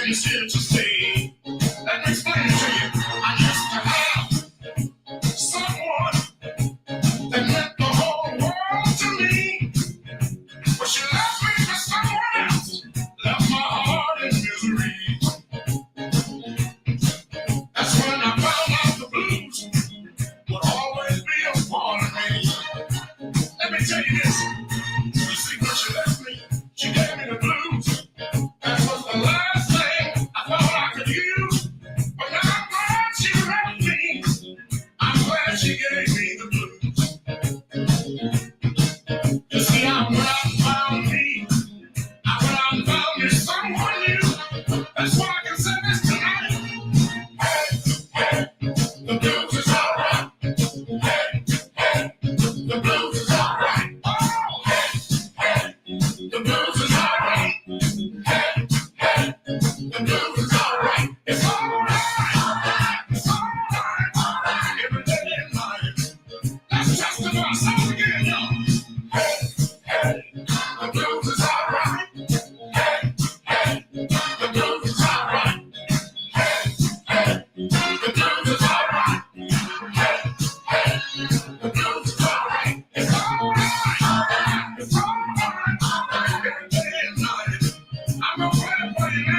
is here to stay. Let me explain to you. I used to have someone that meant the whole world to me. But she left me for someone else, left my heart in misery. That's when I found out the blues would always be a part of me. Let me tell you this. You see, when she left me, she gave me the blues. That was the last thing I thought I could use. But now I'm glad she left me. I'm glad she gave me the blues. You see, I went out and found me. I went out and found me someone new. That's why I can say this tonight. Hey, hey, the blues is alright. Hey, hey, the blues is alright. Oh, hey, hey, the blues is alright. Hey, hey, the blues is alright. It's alright. It's alright. Every day and night. Let's testify something again, y'all. Hey, hey, the blues is alright. Hey, hey, the blues is alright. Hey, hey, the blues is alright. Hey, hey, the blues is alright. It's alright. It's alright. Every day and night. I'm gonna play it for you now.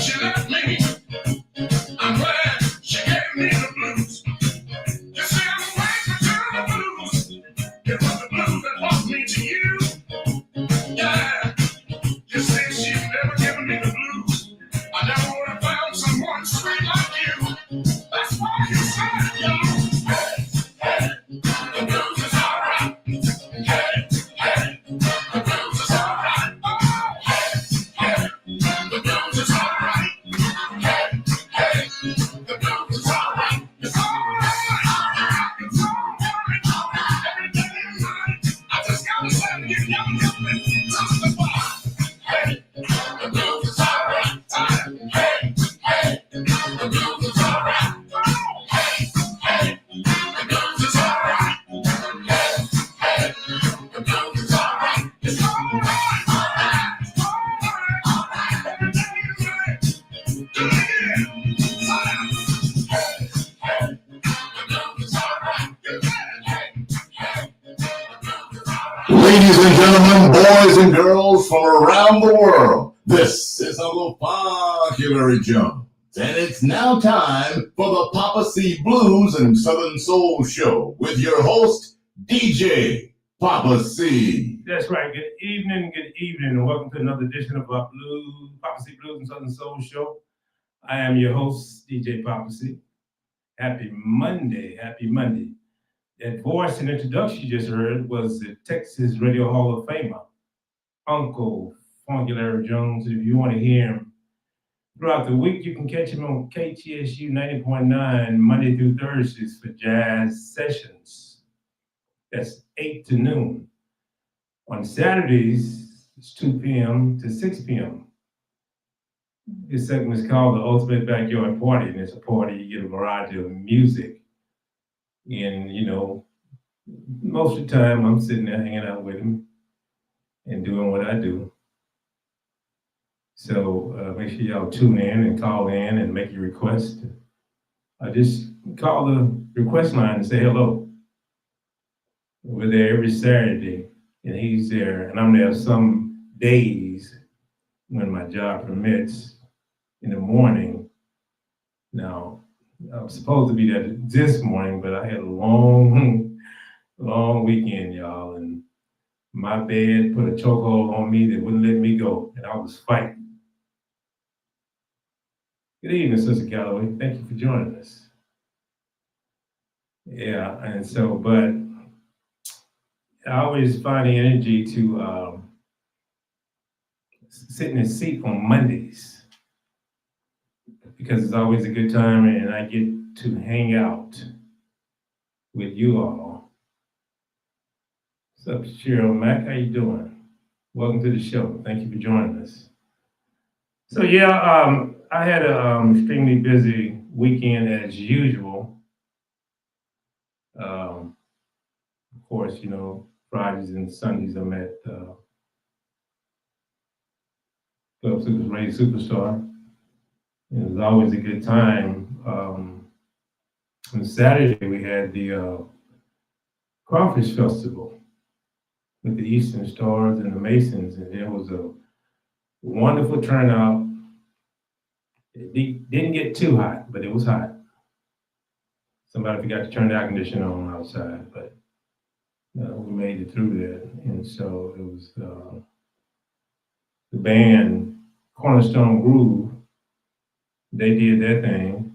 She left me. I'm glad she gave me the blues. You see, I'm waiting for the blues. It was the blues that brought me to you. Yeah. You see, she's never given me the blues. I never would have found someone sweet like you. That's why you said it, y'all. Hey, hey, the blues is alright. Hey, hey, the blues is alright. Oh, hey, hey, the blues is alright. Hey, hey, the blues is alright. It's alright. It's alright. Every day and night. I just gotta say it again. Y'all help me testify. Hey, the blues is alright. Hey, hey, the blues is alright. Oh, hey, hey, the blues is alright. Hey, hey, the blues is alright. It's alright. It's alright. Every day and night. Do it again. Hey, hey, the blues is alright. You got it. Hey, hey, the blues is alright. Ladies and gentlemen, boys and girls from around the world, this is Uncle Popular Jones. And it's now time for the Poppa C Blues and Southern Soul Show with your host, DJ Poppa C. That's right. Good evening, and welcome to another edition of our Poppa C Blues and Southern Soul Show. I am your host, DJ Poppa C. Happy Monday, happy Monday. That voice and introduction you just heard was the Texas Radio Hall of Famer, Uncle Popular Jones. If you want to hear him throughout the week, you can catch him on KTSU 90.9 Monday through Thursdays for jazz sessions. That's 8 to noon. On Saturdays, it's 2 p.m. to 6 p.m. This segment is called the Ultimate Backyard Party, and it's a party you get a variety of music. And, you know, most of the time I'm sitting there hanging out with him and doing what I do. So make sure y'all tune in and call in and make your request. Just call the request line and say hello. We're there every Saturday, and he's there, and I'm there some days when my job permits in the morning. Now, I was supposed to be there this morning, but I had a long weekend, y'all, and my bed put a chokehold on me that wouldn't let me go, and I was fighting. Good evening, Sister Calloway. Thank you for joining us. Yeah, and so, but I always find the energy to sit in his seat on Mondays because it's always a good time and I get to hang out with you all. What's up, Cheryl Mack? How you doing? Welcome to the show. Thank you for joining us. So yeah, I had an extremely busy weekend as usual. Of course, you know, Fridays and Sundays I'm at Club Super Radio Superstar. And it was always a good time. On Saturday we had the Crawfish Festival with the Eastern Stars and the Masons, and it was a wonderful turnout. It didn't get too hot, but it was hot. Somebody forgot to turn the air conditioner on outside, but we made it through there. And so it was the band Cornerstone Groove. They did their thing.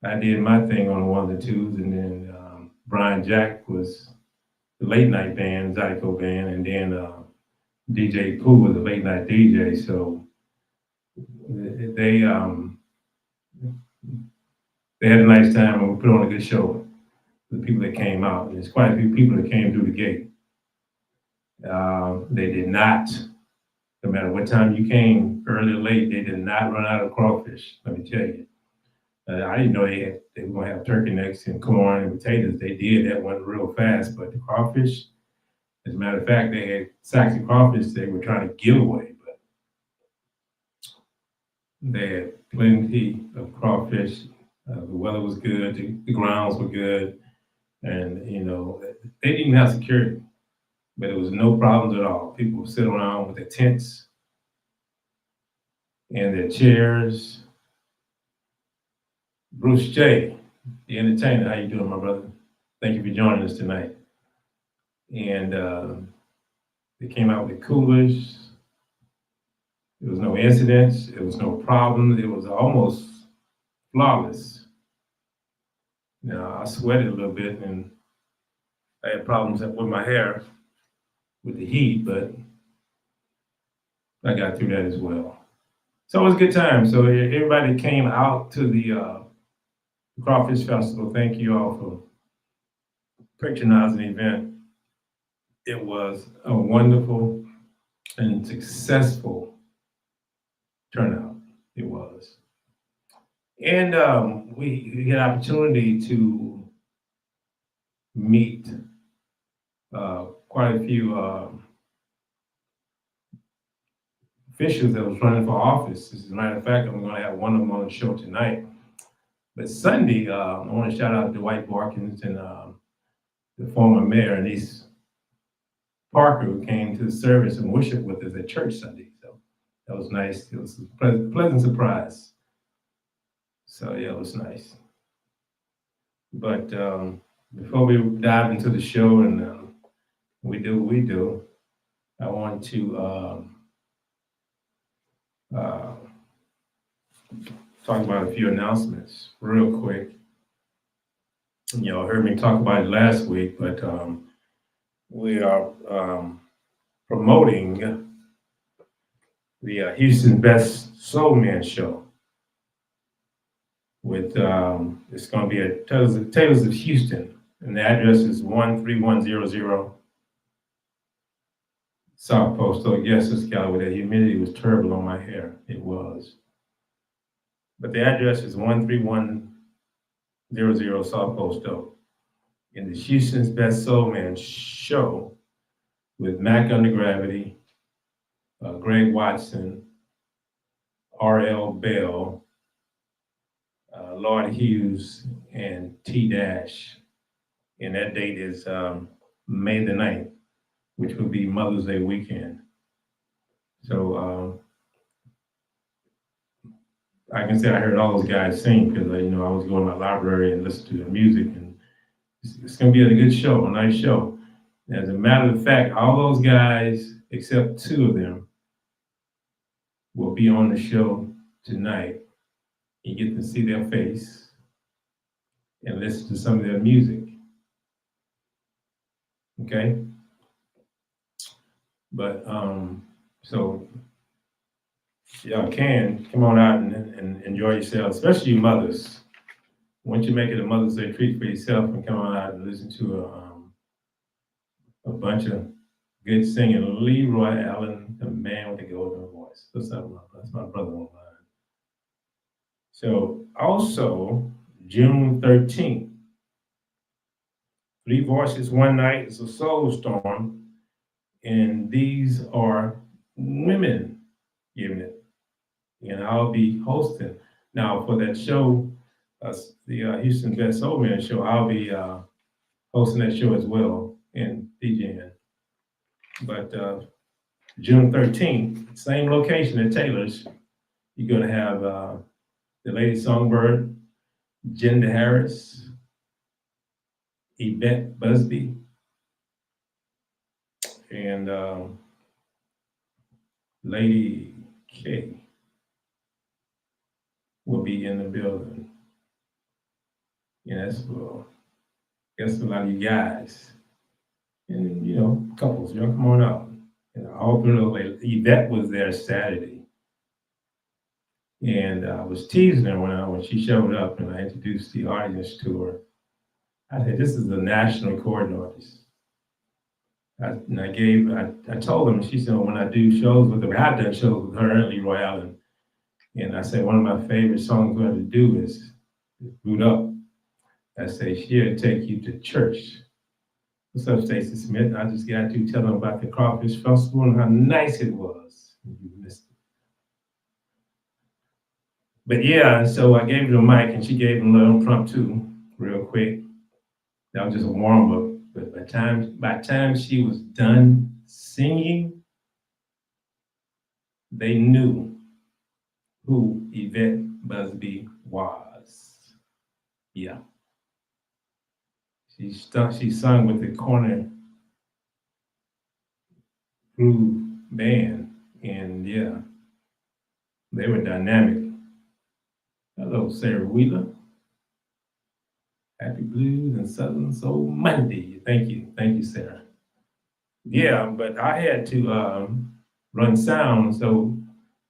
I did my thing on the ones and twos, and then Brian Jack was the late night band, Zydeco band, and then DJ Pooh was a late night DJ. So they had a nice time, and we put on a good show for the people that came out. There's quite a few people that came through the gate. They did not, no matter what time you came, early or late, they did not run out of crawfish. Let me tell you. I didn't know they were going to have turkey necks and corn and potatoes. They did. That went real fast. But the crawfish, as a matter of fact, they had sacks of crawfish they were trying to give away. But they had plenty of crawfish. The weather was good. The grounds were good. And, you know, they didn't even have security. But it was no problems at all. People would sit around with their tents and their chairs. Bruce J, the entertainer, how you doing, my brother? Thank you for joining us tonight. And they came out with coolers. There was no incidents. There was no problems. It was almost flawless. Now, I sweated a little bit, and I had problems with my hair with the heat, but I got through that as well. So it was a good time. So everybody that came out to the Crawfish Festival, thank you all for patronizing the event. It was a wonderful and successful turnout. It was. And we had opportunity to meet quite a few officials that was running for office. As a matter of fact, I'm going to have one of them on the show tonight. But Sunday, I want to shout out Dwight Barkins and the former mayor, Anise Parker, who came to the service and worshiped with us at church Sunday. So that was nice. It was a pleasant surprise. So yeah, it was nice. But before we dive into the show and we do what we do, I want to talk about a few announcements real quick. You know, heard me talk about it last week, but we are promoting the Houston Best Soul Man show. With it's going to be at Taylor's of Houston, and the address is 13100 South Post. So yes, this guy with that humidity was terrible on my hair. It was. But the address is 13100 South Post Oak. In the Houston's Best Soul Man show with Mac Under Gravity, Greg Watson, R.L. Bell, Lord Hughes, and T Dash. And that date is May the 9th, which will be Mother's Day weekend. So I can say I heard all those guys sing because I was going to my library and listen to their music, and it's going to be a good show, a nice show. As a matter of fact, all those guys, except two of them, will be on the show tonight. You get to see their face and listen to some of their music. Okay? But so y'all can come on out and enjoy yourselves, especially you mothers. Once you make it a Mother's Day treat for yourself and come on out and listen to a bunch of good singing. Leroy Allen, the man with the golden voice. That's my brother online. So also June 13th, Three Voices One Night is a soul storm, and these are women giving it. And I'll be hosting. Now for that show, the Houston Best Soul Man show, I'll be hosting that show as well and DJing. But June 13th, same location at Taylor's, you're gonna have the Lady Songbird, Jenda Harris, Yvette Busby, and Lady K will be in the building. And that's for, guess a lot of you guys. And you know, couples, y'all come on out. And I hope you know, Yvette was there Saturday. And I was teasing her when she showed up and I introduced the audience to her. I said, this is a national recording artist. I told them, she said, when I do shows with her, I've done shows with her and Leroy Allen. And I said, one of my favorite songs we have to do is Boot Up. I say, she'll take you to church. What's up, Stacey Smith? I just got to tell them about the Crawfish Festival and how nice it was. You missed it. But yeah, so I gave her the mic and she gave him a little impromptu real quick. That was just a warm up. But by the time she was done singing, they knew who Yvette Busby was. Yeah. She sung with the Corner Groove Band, and yeah, they were dynamic. Hello, Sarah Wheeler. Happy Blues and Southern Soul Monday. Thank you, Sarah. Yeah, but I had to run sound, so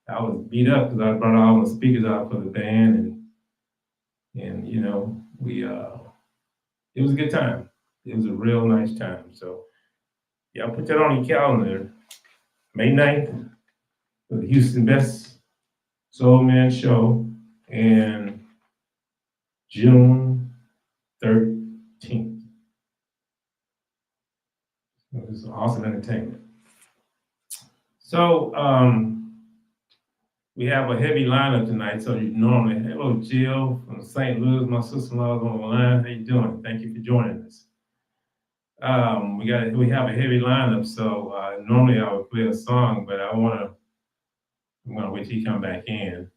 I was beat up because I brought all the speakers out for the band, and you know, it was a good time. It was a real nice time. So yeah, put that on your calendar. May 9th for the Houston Best Soul Man Show, and June 13th. It was awesome entertainment. So we have a heavy lineup tonight. So you normally, hello Jill from St. Louis, my sister-in-law is on the line. How you doing? Thank you for joining us. We have a heavy lineup. So normally I would play a song, but I'm gonna wait till you come back in.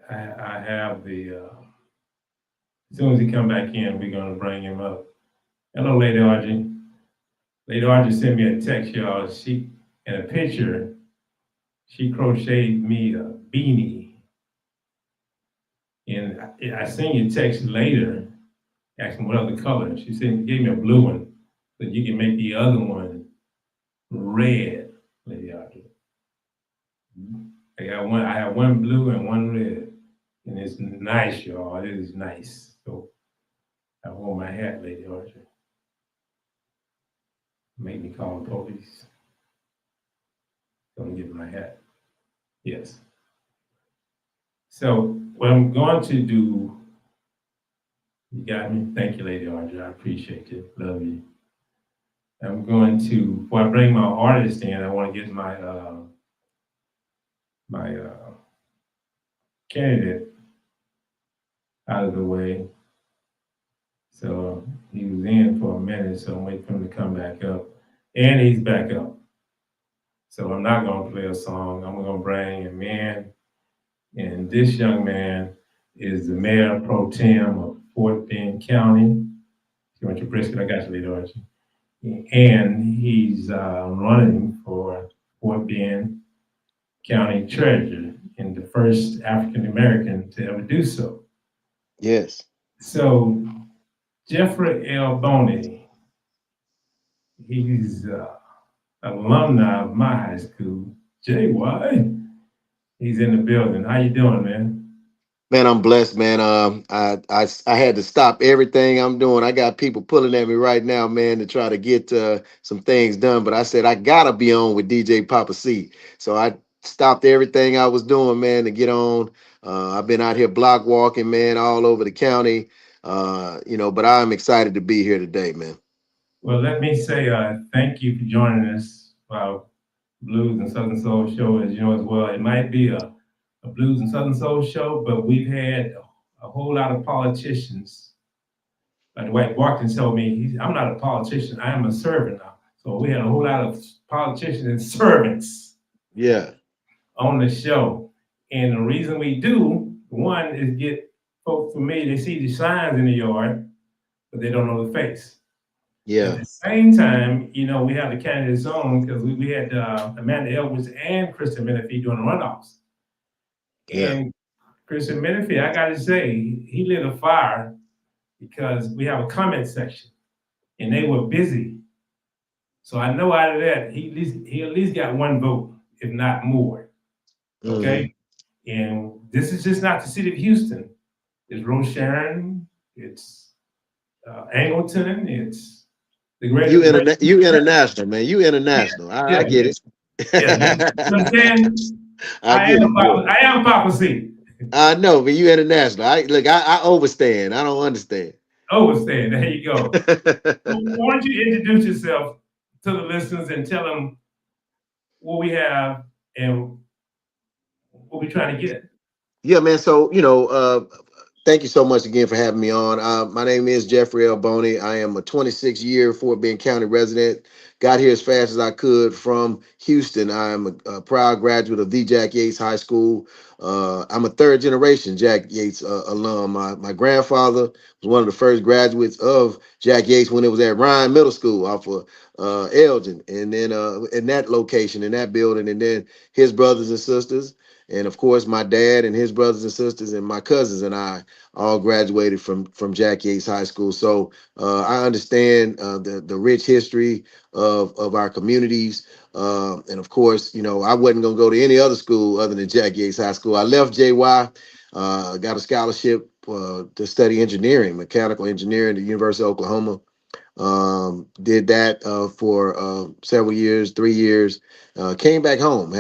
I have the as soon as he come back in, we're gonna bring him up. Hello, Lady Audrey. Lady Audrey sent me a text, y'all. She in a picture. She crocheted me a beanie. And I sent you a text later asking what other color. She said, gave me a blue one, so you can make the other one red, Lady Audrey. I have one blue and one red. And it's nice, y'all. It is nice. So I wore my hat, Lady Audrey. Made me call the police. Don't get my hat. Yes. So what I'm going to do, you got me? Thank you, Lady Audrey. I appreciate you. Love you. I'm going to, before I bring my artist in, I want to get my candidate out of the way. So he was in for a minute, so I'm waiting for him to come back up. And he's back up. So I'm not going to play a song. I'm going to bring him in. And this young man is the mayor pro tem of Fort Bend County. You want your brisket? I got you, Lady Archie. And he's running for Fort Bend County Treasurer and the first African American to ever do so. Yes. So Jeffrey L. Boney, he's alumni of my high school. JY, he's in the building. How you doing, man? Man, I'm blessed, man. I had to stop everything I'm doing. I got people pulling at me right now, man, to try to get some things done. But I said I gotta be on with DJ Papa C. So I stopped everything I was doing, man, to get on. I've been out here block walking, man, all over the county. But I'm excited to be here today, man. Well, let me say thank you for joining us for our Blues and Southern Soul show. As you know as well, it might be a Blues and Southern Soul show, but we've had a whole lot of politicians. By the way, Walkton told me I'm not a politician, I am a servant now. So we had a whole lot of politicians and servants Yeah, on the show. And the reason we do, one, is get folks for me, they see the signs in the yard, but they don't know the face. At yeah, the same time, we have the candidates on because we had Amanda Edwards and Kristen Menifee doing the runoffs. yeah. And Kristen Menifee, I got to say, he lit a fire because we have a comment section and they were busy. So I know out of that, he at least got one vote, if not more. Hmm. Okay. And this is just not the city of Houston. It's Rose Sharon, it's Angleton, it's the You great you international, man. You international. I yeah, get yeah, it. yeah. You know what I'm saying? I get it. Yeah. I am Papa C. I know, but you international. I overstand. I don't understand. Overstand. There you go. So why don't you introduce yourself to the listeners and tell them what we have and what we're trying to get? Yeah, man. So, thank you so much again for having me on. My name is Jeffrey L. Boney. I am a 26-year Fort Bend County resident. Got here as fast as I could from Houston. I am a proud graduate of the Jack Yates High School. I'm a third generation Jack Yates alum. My grandfather was one of the first graduates of Jack Yates when it was at Ryan Middle School off of Elgin, and then in that location, in that building, and then his brothers and sisters. And of course, my dad and his brothers and sisters and my cousins and I all graduated from Jack Yates High School. So I understand the rich history of our communities. And of course, I wasn't going to go to any other school other than Jack Yates High School. I left JY, got a scholarship to study engineering, mechanical engineering at the University of Oklahoma. Did that for several years, 3 years. Came back home.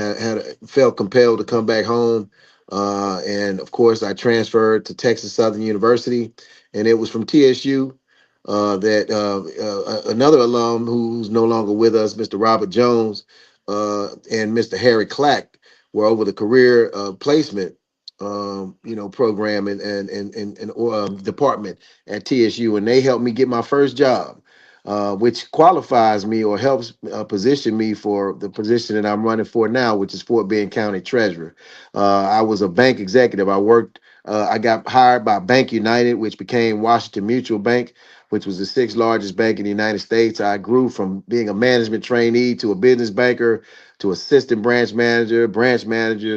Felt compelled to come back home, and of course, I transferred to Texas Southern University, and it was from TSU that another alum who's no longer with us, Mr. Robert Jones, and Mr. Harry Clack, were over the career placement. Program and department at TSU, and they helped me get my first job, which qualifies me or helps position me for the position that I'm running for now, which is Fort Bend County Treasurer. I was a bank executive. I got hired by Bank United, which became Washington Mutual Bank, which was the sixth largest bank in the United States. I grew from being a management trainee to a business banker to assistant branch manager,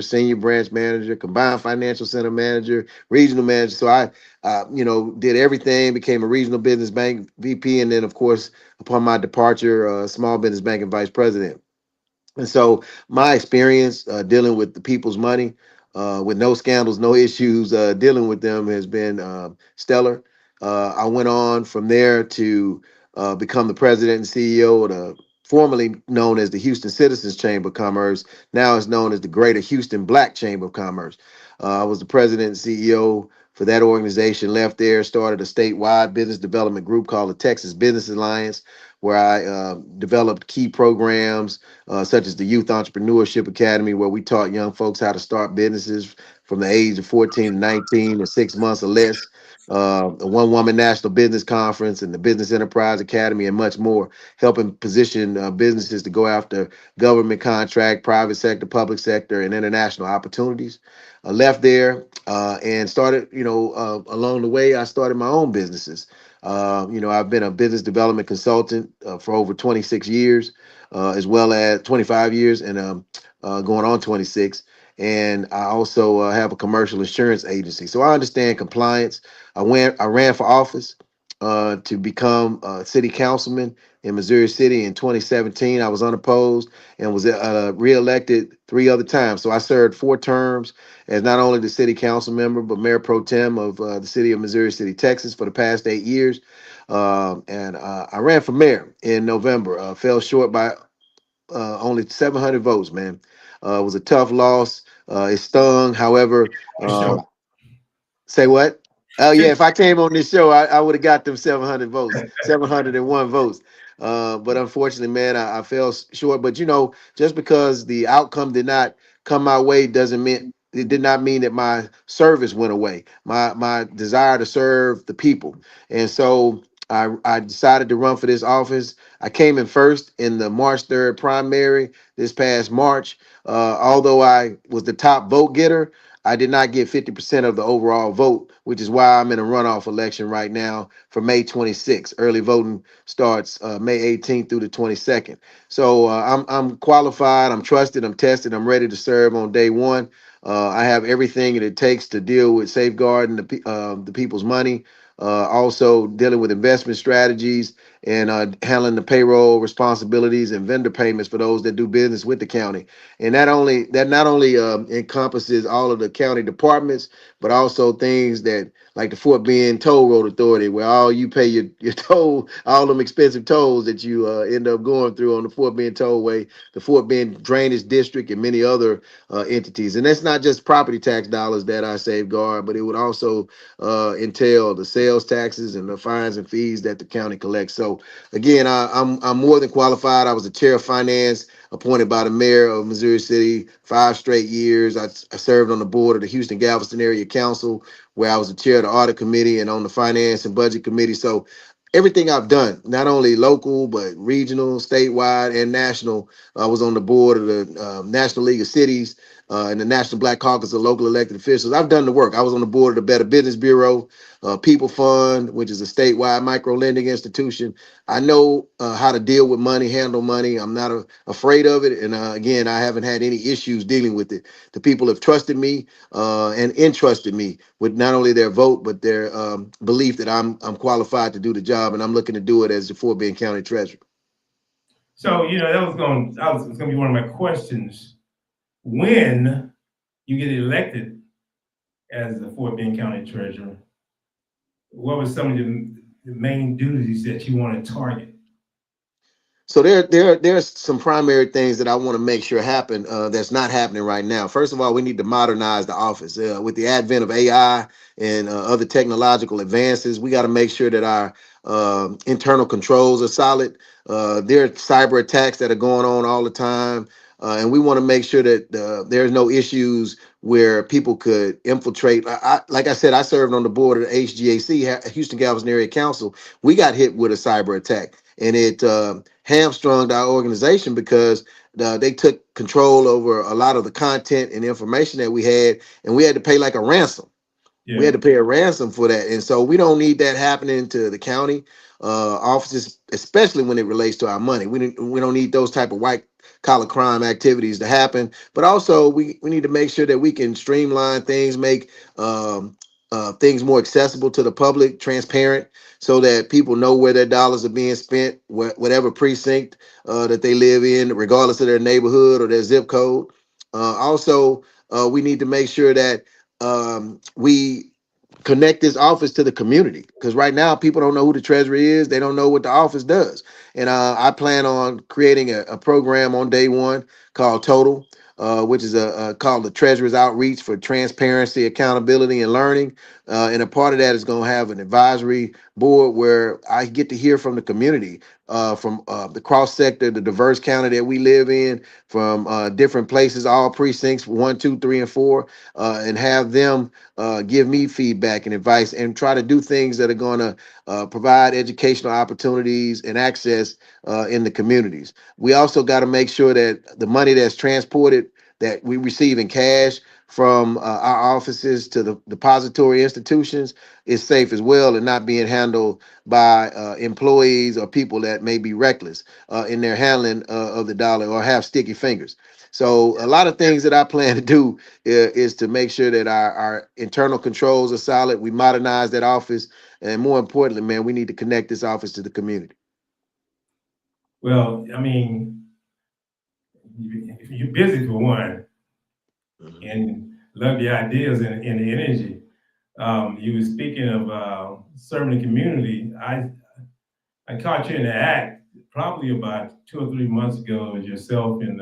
senior branch manager, combined financial center manager, regional manager. So I did everything, became a regional business bank VP, and then, of course, upon my departure, small business banking vice president. And so my experience dealing with the people's money, with no scandals, no issues, dealing with them has been stellar. I went on from there to become the president and CEO of the formerly known as the Houston Citizens Chamber of Commerce. Now it's known as the Greater Houston Black Chamber of Commerce. I was the president and CEO for that organization, left there, started a statewide business development group called the Texas Business Alliance, where I developed key programs such as the Youth Entrepreneurship Academy, where we taught young folks how to start businesses from the age of 14 to 19 or 6 months or less. The One Woman National Business Conference and the Business Enterprise Academy, and much more, helping position businesses to go after government contract, private sector, public sector, and international opportunities. I left there and started, along the way, I started my own businesses. I've been a business development consultant for over 26 years, as well as 25 years, and going on 26. And I also have a commercial insurance agency, so I understand compliance. I ran for office to become a city councilman in Missouri City in 2017. I was unopposed and was reelected 3 other times. So I served 4 terms as not only the city council member, but mayor pro tem of the city of Missouri City, Texas, for the past 8 years. And I ran for mayor in November. Fell short by only 700 votes. Man, it was a tough loss. It stung. However, Show. say what? Oh yeah, if I came on this show, I would have got them 700 votes, 701 votes. But unfortunately, man, I fell short. But just because the outcome did not come my way doesn't mean it did not mean that my service went away. My desire to serve the people, and so I decided to run for this office. I came in first in the March 3rd primary this past March. Although I was the top vote getter, I did not get 50% of the overall vote, which is why I'm in a runoff election right now for May 26th. Early voting starts May 18th through the 22nd. So I'm qualified, I'm trusted, I'm tested, I'm ready to serve on day one. I have everything that it takes to deal with safeguarding the people's money, also dealing with investment strategies, and handling the payroll responsibilities and vendor payments for those that do business with the county. And that not only encompasses all of the county departments, but also things that like the Fort Bend Toll Road Authority, where all you pay your toll, all them expensive tolls that you end up going through on the Fort Bend Tollway, the Fort Bend Drainage District, and many other entities. And that's not just property tax dollars that I safeguard, but it would also entail the sales taxes and the fines and fees that the county collects. So again, I'm more than qualified. I was the chair of finance, appointed by the mayor of Missouri City 5 straight years. I served on the board of the Houston Galveston Area Council, where I was the chair of the audit committee and on the finance and budget committee. So everything I've done, not only local, but regional, statewide, and national, I was on the board of the National League of Cities and the National Black Caucus of local elected officials. I've done the work. I was on the board of the Better Business Bureau, People Fund, which is a statewide micro lending institution. I know how to deal with money, handle money. I'm not afraid of it. And again, I haven't had any issues dealing with it. The people have trusted me and entrusted me with not only their vote, but their belief that I'm qualified to do the job. And I'm looking to do it as the Fort Bend County Treasurer. So, that was going to be one of my questions. When you get elected as the Fort Bend County Treasurer, what were some of the main duties that you want to target? So there's some primary things that I want to make sure happen that's not happening right now. First of all, we need to modernize the office with the advent of AI and other technological advances. We got to make sure that our internal controls are solid. There are cyber attacks that are going on all the time. And we want to make sure that there's no issues where people could infiltrate. Like I said, I served on the board of the HGAC, Houston Galveston Area Council. We got hit with a cyber attack, and it hamstrung our organization because they took control over a lot of the content and information that we had, and we had to pay like a ransom. Yeah. We had to pay a ransom for that. And so we don't need that happening to the county offices, especially when it relates to our money. We don't need those type of white collar crime activities to happen. But also we need to make sure that we can streamline things, make things more accessible to the public, transparent, so that people know where their dollars are being spent, whatever precinct that they live in, regardless of their neighborhood or their zip code. Also, we need to make sure that we connect this office to the community, because right now people don't know who the treasurer is. They don't know what the office does. And I plan on creating a program on day one called Total, which is called the Treasurer's Outreach for Transparency, Accountability, and Learning. And a part of that is going to have an advisory board where I get to hear from the community, from the cross sector, the diverse county that we live in, from different places, all precincts 1, 2, 3, and 4, and have them give me feedback and advice, and try to do things that are going to provide educational opportunities and access in the communities. We also got to make sure that the money that's transported, that we receive in cash from our offices to the depository institutions is safe as well and not being handled by employees or people that may be reckless in their handling of the dollar or have sticky fingers. So a lot of things that I plan to do is to make sure that our internal controls are solid. We modernize that office, and more importantly, man, we need to connect this office to the community. Well, I mean, you're busy for one, Mhm. and love the ideas and the energy. You were speaking of serving the community. I caught you in the act probably about 2 or 3 months ago. It was yourself and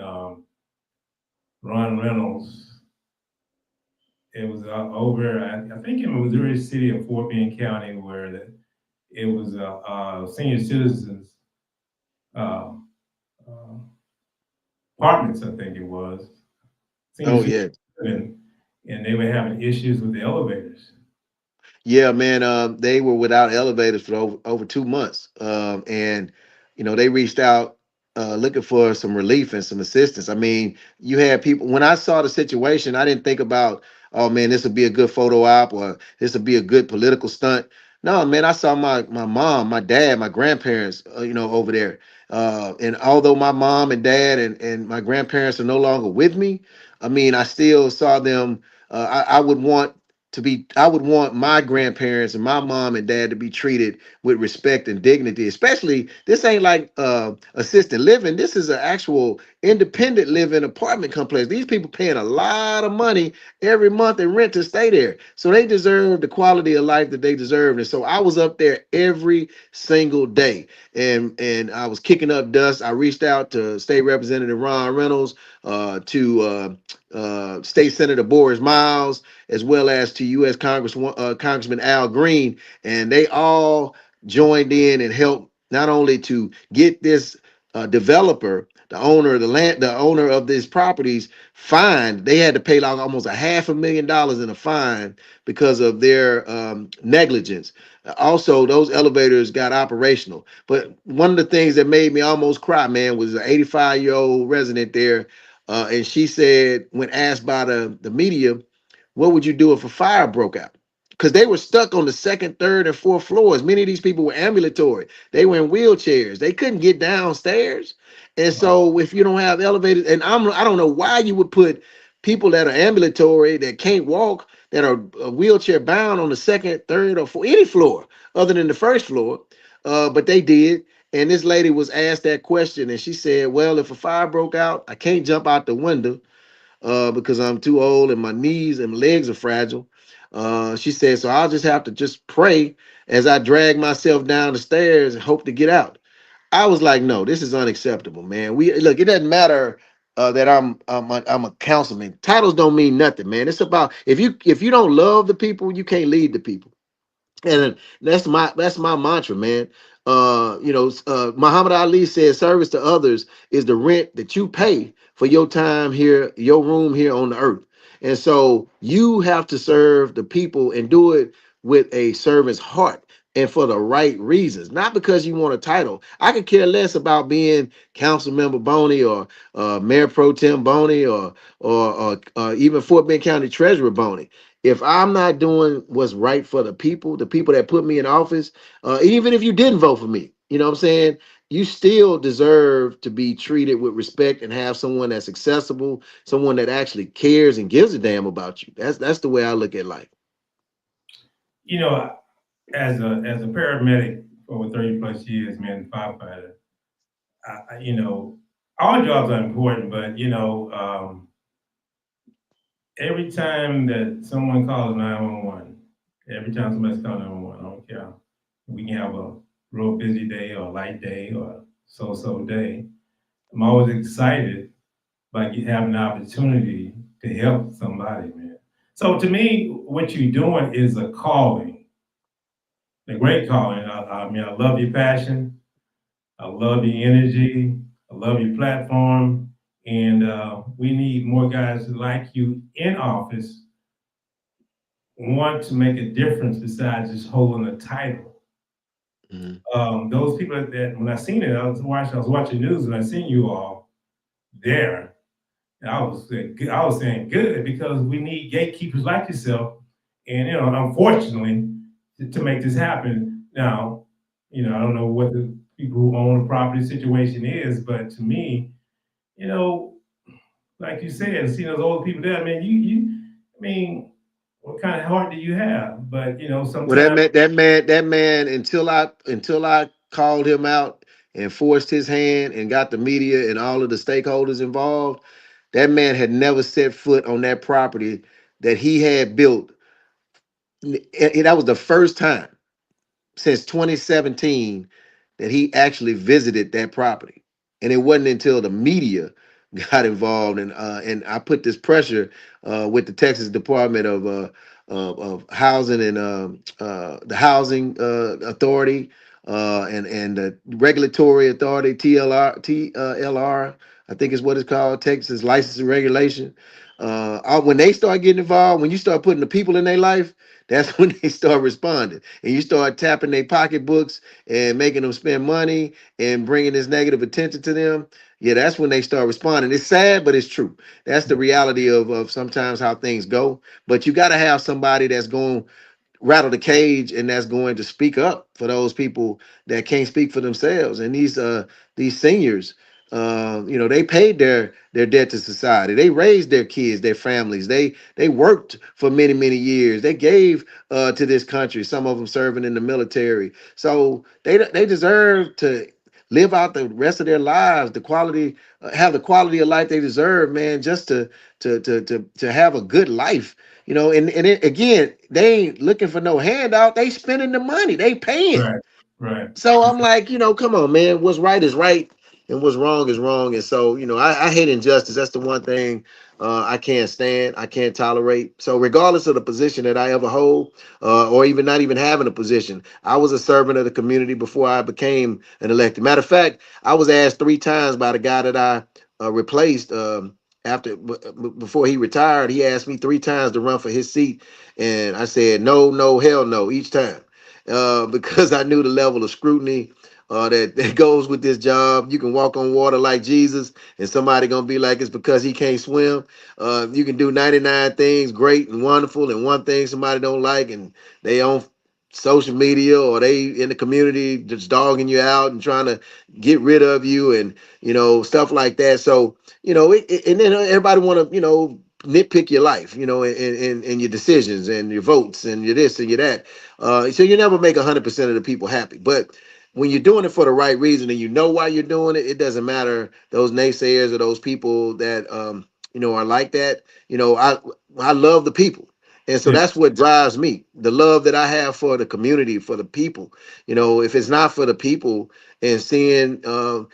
Ron Reynolds. It was over, I think, in Missouri City or Fort Bend County, where it was senior citizens uh, uh, apartments. I think it was senior Oh citizens, yeah. and they were having issues with the elevators. Yeah, man. They were without elevators for over 2 months, and they reached out looking for some relief and some assistance. I mean, you had people. When I saw the situation, I didn't think about, oh man, this would be a good photo op or this would be a good political stunt. No, man, I saw my mom, my dad, my grandparents, over there. And although my mom and dad and my grandparents are no longer with me, I mean, I still saw them. I would want I would want my grandparents and my mom and dad to be treated with respect and dignity. Especially, this ain't like assisted living. This is an actual independent living apartment complex. These people paying a lot of money every month in rent to stay there, so they deserve the quality of life that they deserve. And so I was up there every single day, and I was kicking up dust. I reached out to State Representative Ron Reynolds, to State Senator Boris Miles, as well as to U.S. Congressman Al Green, and they all joined in and helped not only to get this developer, the owner of the land, the owner of these properties, fined. They had to pay like almost $500,000 in a fine because of their negligence. Also, those elevators got operational. But one of the things that made me almost cry, man, was an 85-year-old resident there, and she said, when asked by the media, what would you do if a fire broke out? Because they were stuck on the second, third, and fourth floors. Many of these people were ambulatory. They were in wheelchairs. They couldn't get downstairs. And so if you don't have elevators, and I don't know why you would put people that are ambulatory, that can't walk, that are wheelchair bound on the second, third, or fourth, any floor other than the first floor. But they did. And this lady was asked that question, and she said, well, if a fire broke out, I can't jump out the window because I'm too old and my knees and legs are fragile. She said, so I'll just have to just pray as I drag myself down the stairs and hope to get out. I was like, no, this is unacceptable, man. We look, it doesn't matter that I'm a councilman. Titles don't mean nothing, man. It's about if you don't love the people, you can't lead the people. And that's my mantra, man. Muhammad Ali said, service to others is the rent that you pay for your time here, your room here on the earth. And so you have to serve the people and do it with a servant's heart and for the right reasons, not because you want a title. I could care less about being council member Boney or Mayor Pro Tem Boney or even Fort Bend County Treasurer Boney. If I'm not doing what's right for the people that put me in office, even if you didn't vote for me, you know what I'm saying? You still deserve to be treated with respect and have someone that's accessible, someone that actually cares and gives a damn about you. That's the way I look at life. You know, as a paramedic over 30 plus years, man, firefighter, all jobs are important, but every time that someone calls 911, every time somebody's calling 911, I don't care. We can have a real busy day or a light day or a so-so day. I'm always excited by having the opportunity to help somebody, man. So to me, what you're doing is a calling, a great calling. I mean, I love your passion. I love your energy. I love your platform. And we need more guys like you in office want to make a difference besides just holding a title. Mhm. Those people that when I seen it, I was watching news and I seen you all there. I was saying good because we need gatekeepers like yourself, and unfortunately, to make this happen. Now, I don't know what the people who own the property situation is, but to me, you know, like you said, seeing those old people there, I mean, I mean, what kind of heart do you have? But Well, that sometimes, man, that man, until I called him out and forced his hand and got the media and all of the stakeholders involved, that man had never set foot on that property that he had built. That was the first time since 2017 that he actually visited that property. And it wasn't until the media got involved and I put this pressure with the Texas Department of Housing and the Housing Authority and the Regulatory Authority TLR I think is what it's called, Texas License and Regulation. When they start getting involved, when you start putting the people in their life, that's when they start responding, and you start tapping their pocketbooks and making them spend money and bringing this negative attention to them. Yeah, that's when they start responding. It's sad, but it's true. That's the reality of sometimes how things go. But you got to have somebody that's going rattle the cage and that's going to speak up for those people that can't speak for themselves. And these seniors, they paid their debt to society. They raised their kids, their families. They worked for many years. They gave to this country, some of them serving in the military. So they deserve to live out the rest of their lives, the quality, have the quality of life they deserve, man, just to have a good life. Again, they ain't looking for no handout. They spending the money. They paying. right, right, So I'm like, come on, man. What's right is right, and what's wrong is wrong. And so, I hate injustice. That's the one thing I can't stand. I can't tolerate. So, regardless of the position that I ever hold, or even not even having a position, I was a servant of the community before I became an elected. Matter of fact, I was asked 3 times by the guy that I replaced. Before he retired, he asked me 3 times to run for his seat, and I said no, no, hell no each time because I knew the level of scrutiny that goes with this job. You can walk on water like Jesus, and somebody gonna be like it's because he can't swim. You can do 99 things great and wonderful, and one thing somebody don't like, and they on social media or they in the community just dogging you out and trying to get rid of you, and stuff like that. So and then everybody want to nitpick your life, and your decisions and your votes and your this and your that. So you never make 100% of the people happy. But when you're doing it for the right reason and you know why you're doing it, it doesn't matter those naysayers or those people that are like that. I love the people. And so yeah, that's what drives me. The love that I have for the community, for the people. If it's not for the people and seeing an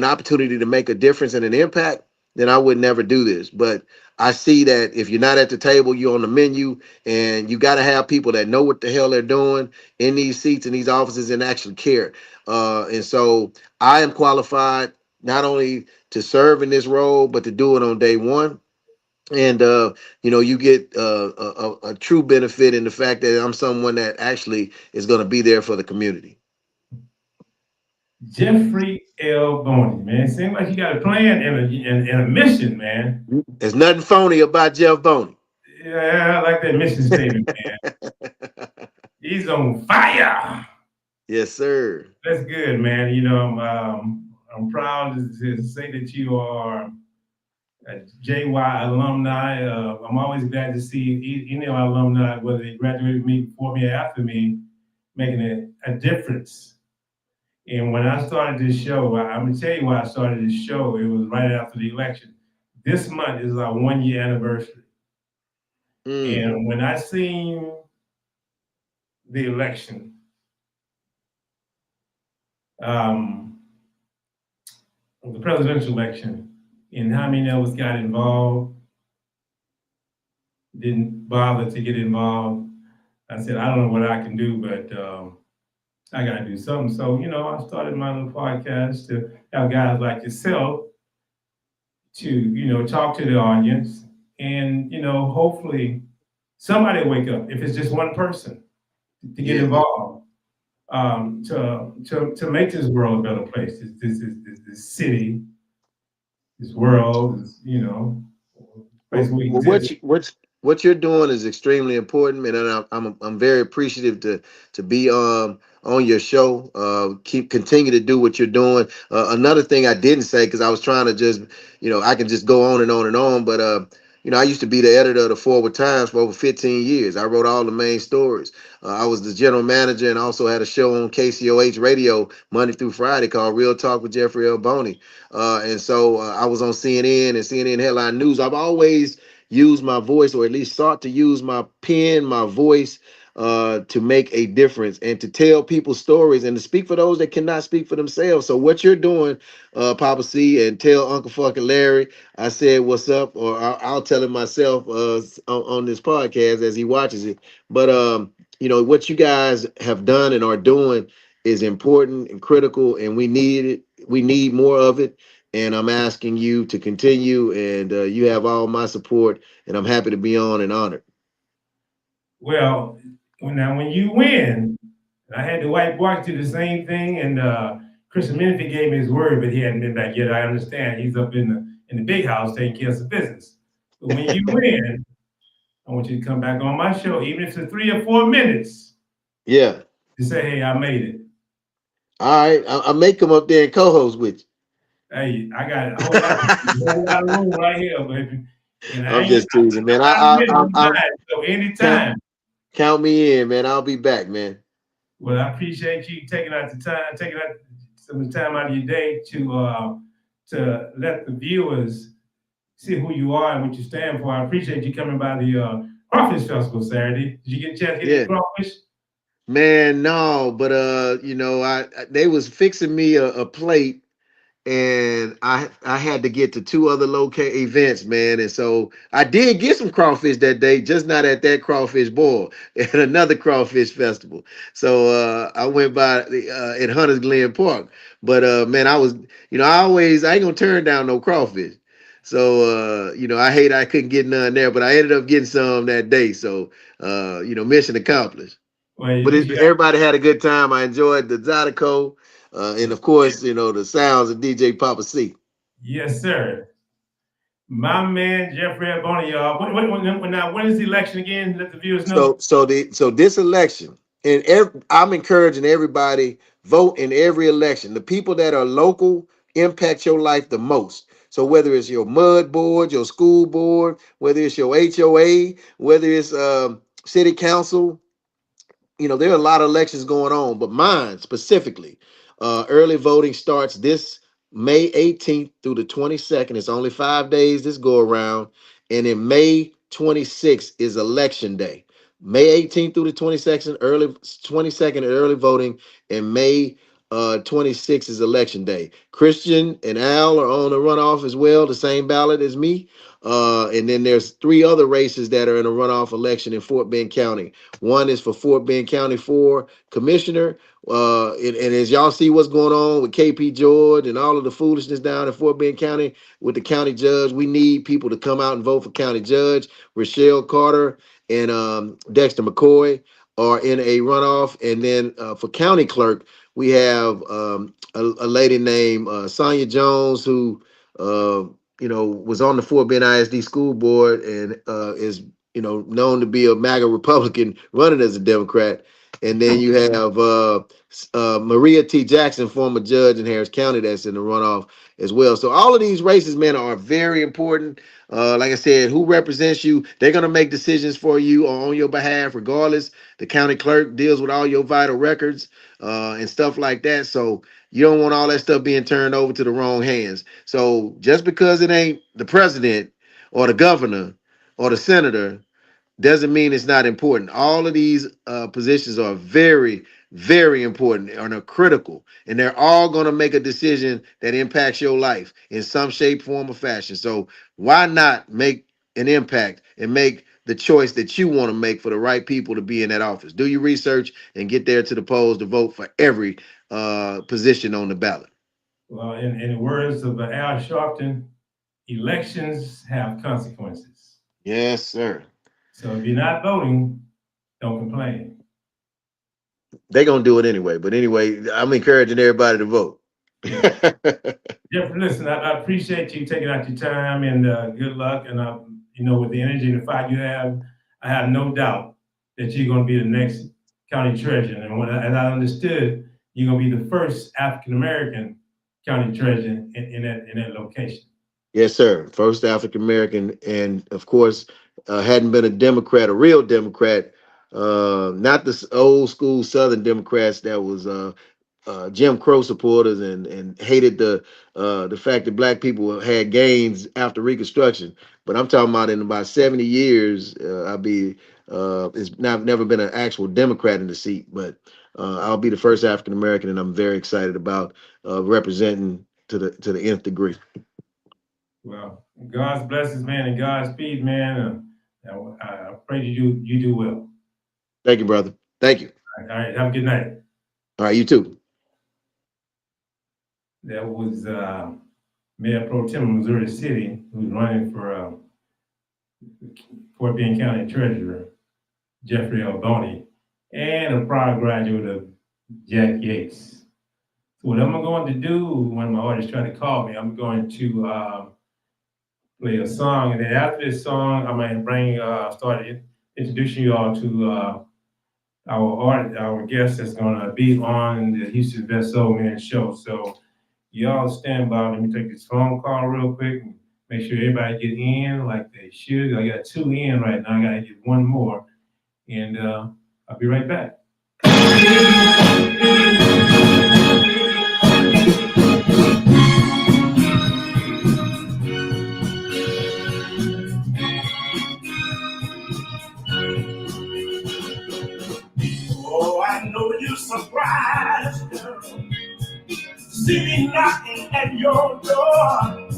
opportunity to make a difference and an impact, then I would never do this. But I see that if you're not at the table, you're on the menu, and you got to have people that know what the hell they're doing in these seats in these offices and actually care. And so I am qualified not only to serve in this role, but to do it on day one. And you get a true benefit in the fact that I'm someone that actually is going to be there for the community. Jeffrey L. Boney, man. Seems like you got a plan and a mission, man. There's nothing phony about Jeff Boney. Yeah, I like that mission statement, man. He's on fire. Yes, sir. That's good, man. I'm proud to say that you are a JY alumni. I'm always glad to see any of our alumni, whether they graduated with me before me or after me, making a difference. And when I started this show, I'm gonna tell you why I started this show. It was right after the election. This month is our 1 year anniversary. Mm, And when I seen the election, um, the presidential election, and how many of us got involved, didn't bother to get involved. I said, I don't know what I can do, but I got to do something. So, I started my little podcast to have guys like yourself to, talk to the audience and, hopefully somebody will wake up. If it's just one person to get yeah. involved, to make this world a better place, this city, this world, always will Well, exist. what you're doing is extremely important, man, and I'm very appreciative to be on your show. Keep continue to do what you're doing. Another thing I didn't say because I was trying to just I can just go on and on and on, but I used to be the editor of the Forward Times for over 15 years. I wrote all the main stories. I was the general manager and also had a show on KCOH radio Monday through Friday called Real Talk with Jeffrey L. Boney. And so I was on CNN and CNN Headline News. I've always used my voice, or at least sought to use my pen, my voice, to make a difference and to tell people stories and to speak for those that cannot speak for themselves. So what you're doing, Papa C, and tell Uncle fucking Larry, I said what's up, or I'll tell him myself on this podcast as he watches it. But what you guys have done and are doing is important and critical, and we need it. We need more of it. And I'm asking you to continue, and you have all my support, and I'm happy to be on and honored. Well, when you win, I had the white boy do the same thing, and Christian Menifee gave me his word, but he hadn't been back yet. I understand he's up in the big house taking care of some business. But when you win, I want you to come back on my show, even if it's 3 or 4 minutes, Yeah. to say, "Hey, I made it." All right. I may come up there and co-host with you. Hey, I got a whole lot of room right here, baby. And I'm just teasing, man. So count, anytime. count me in, man. I'll be back, man. Well, I appreciate you taking some time out of your day to let the viewers see who you are and what you stand for. I appreciate you coming by the Crawfish Festival Saturday. Did you get a chance to get any crawfish? Man, no, but they was fixing me a plate, and I had to get to two other local events, man, and so I did get some crawfish that day, just not at that crawfish boil at another crawfish festival. So I went by at Hunters Glen Park, but man, I ain't gonna turn down no crawfish. So I hate I couldn't get none there, but I ended up getting some that day. So mission accomplished. Well, at But least you got, everybody had a good time. I enjoyed the Zydeco, and of course, the sounds of DJ Papa C. yes, sir. My man Jeffrey Boney, y'all. When is the election again? Let the viewers know. So this election, and I'm encouraging everybody vote in every election. The people that are local impact your life the most. So whether it's your mud board, your school board, whether it's your HOA, whether it's city council, there are a lot of elections going on, but mine specifically, early voting starts this May 18th through the 22nd. It's only 5 days this go around. And in May 26th is election day. May 18th through the 22nd early voting, and May 26th is election day. Christian and Al are on the runoff as well, the same ballot as me. And then there's three other races that are in a runoff election in Fort Bend County. One is for Fort Bend County 4 commissioner. And as y'all see what's going on with KP George and all of the foolishness down in Fort Bend County with the county judge, we need people to come out and vote for county judge. Rochelle Carter and Dexter McCoy are in a runoff. And then for county clerk, we have a lady named Sonia Jones, who was on the Fort Bend ISD school board and is known to be a MAGA Republican running as a Democrat. And then you have Maria T. Jackson, former judge in Harris County, that's in the runoff as well. So all of these races, man, are very important. Like I said, who represents you, they're going to make decisions for you or on your behalf, regardless. The county clerk deals with all your vital records and stuff like that. So you don't want all that stuff being turned over to the wrong hands. So just because it ain't the president or the governor or the senator doesn't mean it's not important. All of these positions are very, very important and are critical, and they're all going to make a decision that impacts your life in some shape, form, or fashion. So why not make an impact and make the choice that you want to make for the right people to be in that office? Do your research and get there to the polls to vote for every position on the ballot. Well, in the words of Al Sharpton, elections have consequences. Yes, sir. So if you're not voting, don't complain. They're going to do it anyway. But anyway, I'm encouraging everybody to vote. Jeff, listen, I appreciate you taking out your time, and good luck. And You know, with the energy and the fight you have, I have no doubt that you're going to be the next county treasurer. And as I understood, you're going to be the first African American county treasurer in that location. Yes, sir. First African American, and of course, hadn't been a Democrat, a real Democrat, not the old school Southern Democrats that was Jim Crow supporters and hated the fact that black people had gains after Reconstruction. But I'm talking about in about 70 years, it's never been an actual Democrat in the seat, but I'll be the first African American, and I'm very excited about representing to the nth degree. Well, God's blessings, man, and God's speed, man. I pray you do well. Thank you, brother. Thank you. All right, have a good night. All right, you too. That was Mayor Pro Tem of Missouri City, who's running for Fort Bend County Treasurer, Jeffrey L. Boney, and a prior graduate of Jack Yates. So what I'm going to do when my audience try to call me, I'm going to play a song, and then after this song, I might start introducing you all to our guest that's going to be on the Houston Best Soul Man show. So y'all stand by. Let me take this phone call real quick and make sure everybody get in like they should. I got 2 in right now. I got to get 1 more, and I'll be right back. Oh, I know you're surprised, girl. See me knocking at your door.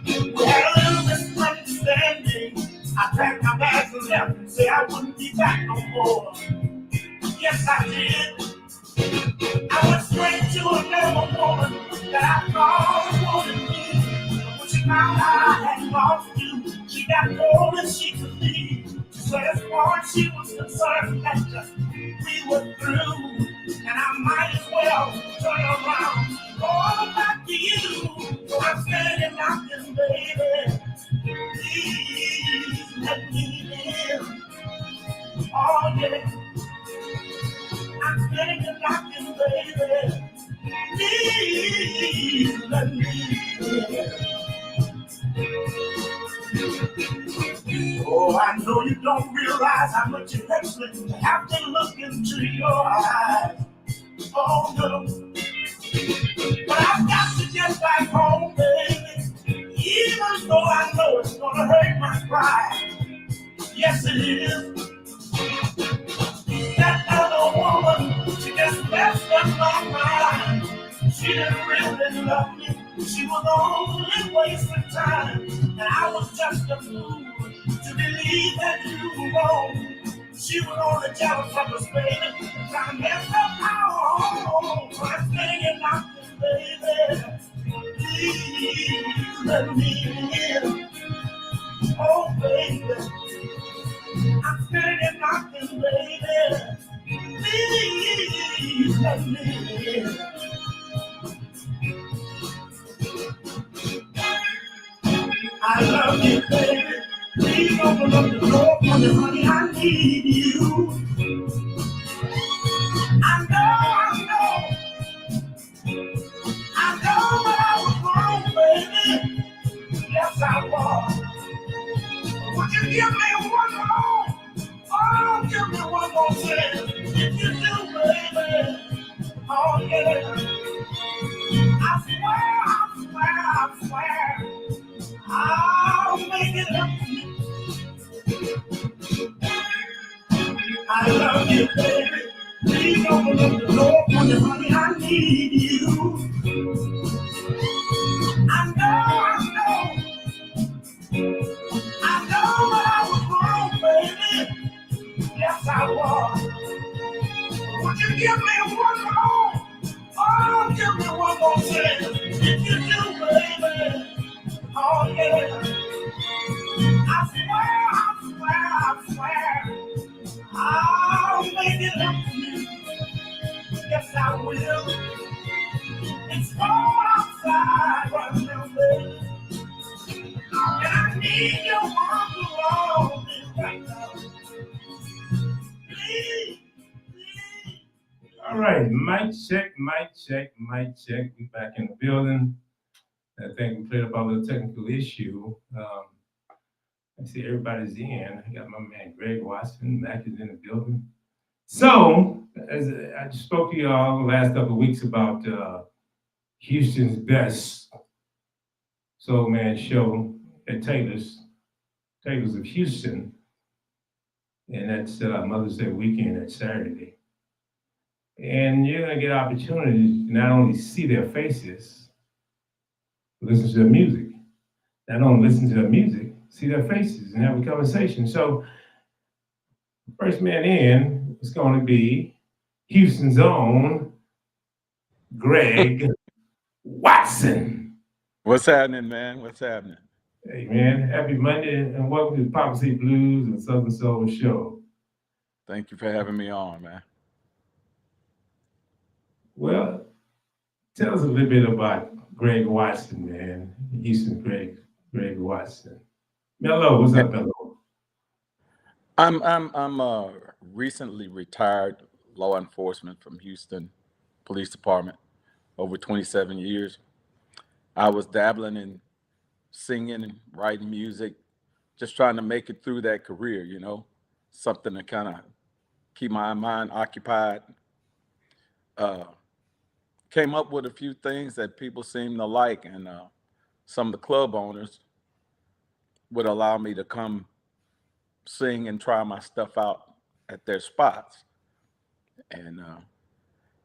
We had a little misunderstanding. I packed my bags and left and said I wouldn't be back no more. Yes, I did. I went straight to another woman that I thought wanted me. But when she found out I had lost you, she got more than she could be. She said as far as she was concerned, that we were through. And I might as well turn around and go back to you. So I'm standing knocking, baby. Please let me in. Oh, yeah. I'm standing knocking, baby. Please let me in. Oh, I know you don't realize how much it hurts me to have to look into your eyes. Oh, no. But I've got to get back home, baby. Even though I know it's gonna hurt my pride. Yes, it is. That other woman, she just messed up my mind. She didn't really love me. She was only wasting time. And I was just a fool to believe that you were wrong. She was only jealous of us, baby. Trying to mess up our home. I'm staying knocking, baby. Please let me in. Oh, baby. I'm staying knocking, baby. Please let me in. I love you, baby. Please open up the door for me, honey. I need you. I know that I was wrong, baby. Yes, I was. Would you give me one more? Oh, give me one more chance. If you do, baby. Oh, yeah. I swear. I'll make it up to you. I love you, baby. Please open up the door for me, honey. I need you. I know that I was wrong, baby. Yes, I was. Would you give me one more? Oh, give me one more chance. If you do, baby. Oh, yeah. I swear. I'll make it up to you. Yes, I will. It's cold outside right now, baby. And I need leave your arms around me right now. Please, please. All right, mic check, mic check, mic check. We back in the building. I think we cleared up our little technical issue. I see everybody's in. I got my man Greg Watson. Mac is in the building. So, as I spoke to y'all the last couple of weeks about Houston's best soul man show at Taylor's of Houston, and that's Mother's Day weekend at Saturday. And you're gonna get opportunities to not only see their faces, but listen to their music. Not only listen to their music, see their faces and have a conversation. So, first man in is going to be Houston's own Greg Watson. What's happening, man? What's happening? Hey man, happy Monday and welcome to the Poppa Blues and Southern Soul Show. Thank you for having me on, man. Well, tell us a little bit about Greg Watson, man. Houston Greg Watson. Mello, what's up, Mello? I'm recently retired law enforcement from Houston Police Department, over 27 years. I was dabbling in singing and writing music, just trying to make it through that career, you know, something to kind of keep my mind occupied. Came up with a few things that people seem to like, and some of the club owners would allow me to come sing and try my stuff out at their spots. And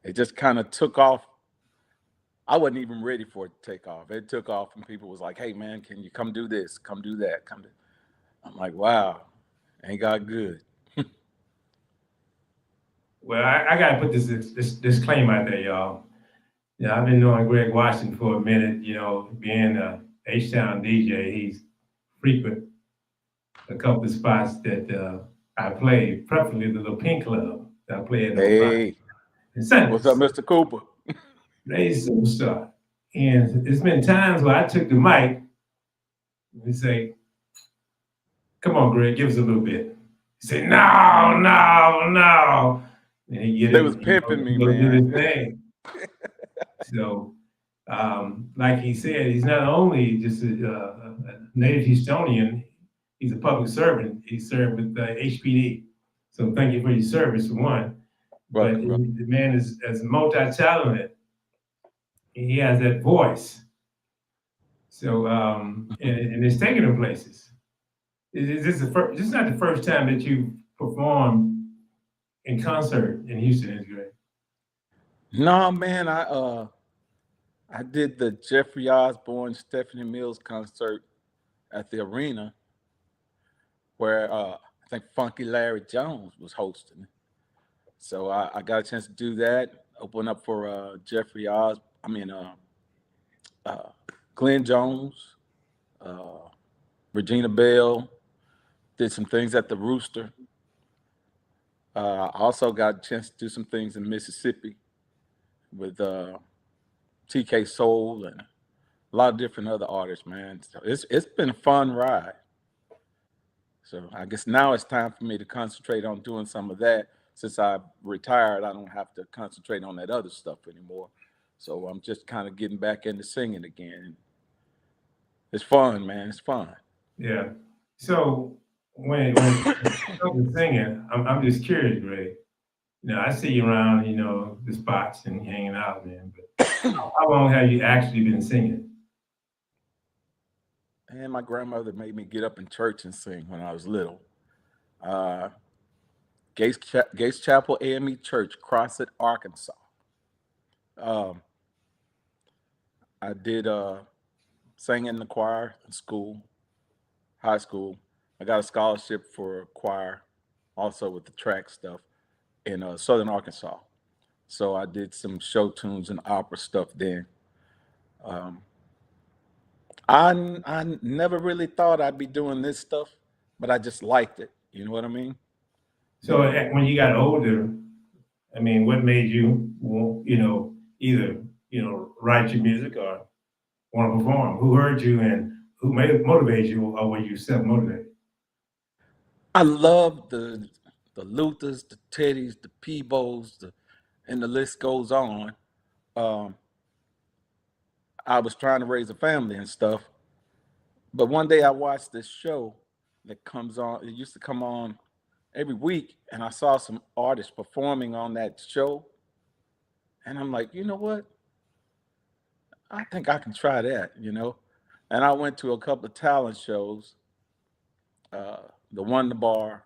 it just kind of took off. I wasn't even ready for it to take off. It took off and people was like, hey man, can you come do this? Come do that. I'm like, wow, ain't God good. Well, I gotta put this disclaimer out there, y'all. Yeah, I've been knowing Greg Watson for a minute, you know, being a H-Town DJ, he's frequent a couple of spots that I play, preferably the little Pink Club that I play at. Hey, what's up, Mr. Cooper? He's a superstar. And there's been times where I took the mic and say, come on, Greg, give us a little bit. He said, no. And They was pimping me, man. So, like he said, he's not only just a native Houstonian, he's a public servant. He served with HPD. So thank you for your service, for one. Welcome, but the man is as multi-talented. He has that voice. So, and it's taking him places. Is this this is not the first time that you performed in concert in Houston, is it, Greg? No, man, I did the Jeffrey Osborne, Stephanie Mills concert at the arena where I think Funky Larry Jones was hosting. So I got a chance to do that, open up for Jeffrey Glenn Jones, Regina Bell, did some things at the Rooster. I also got a chance to do some things in Mississippi with TK Soul and a lot of different other artists, man. So it's been a fun ride. So I guess now it's time for me to concentrate on doing some of that. Since I retired, I don't have to concentrate on that other stuff anymore. So I'm just kind of getting back into singing again. It's fun, man. It's fun. Yeah. So when it comes to singing, I'm just curious, Greg. You know, I see you around, you know, the spots and hanging out, man. But how long have you actually been singing? And my grandmother made me get up in church and sing when I was little. Gates Chapel AME Church, Crossett, Arkansas. I did sing in the choir in school, high school. I got a scholarship for choir, also with the track stuff in Southern Arkansas. So I did some show tunes and opera stuff then. I never really thought I'd be doing this stuff, but I just liked it. You know what I mean? So when you got older, I mean, what made you, you know, either, you know, write your music or want to perform? Who heard you and who motivated you, or were you self-motivated? I love the Luthers, the Teddys, the Peebos, and the list goes on. Um, I was trying to raise a family and stuff, but one day I watched this show that comes on. It used to come on every week, and I saw some artists performing on that show, and I'm like, you know what? I think I can try that, you know. And I went to a couple of talent shows, the Wonder Bar,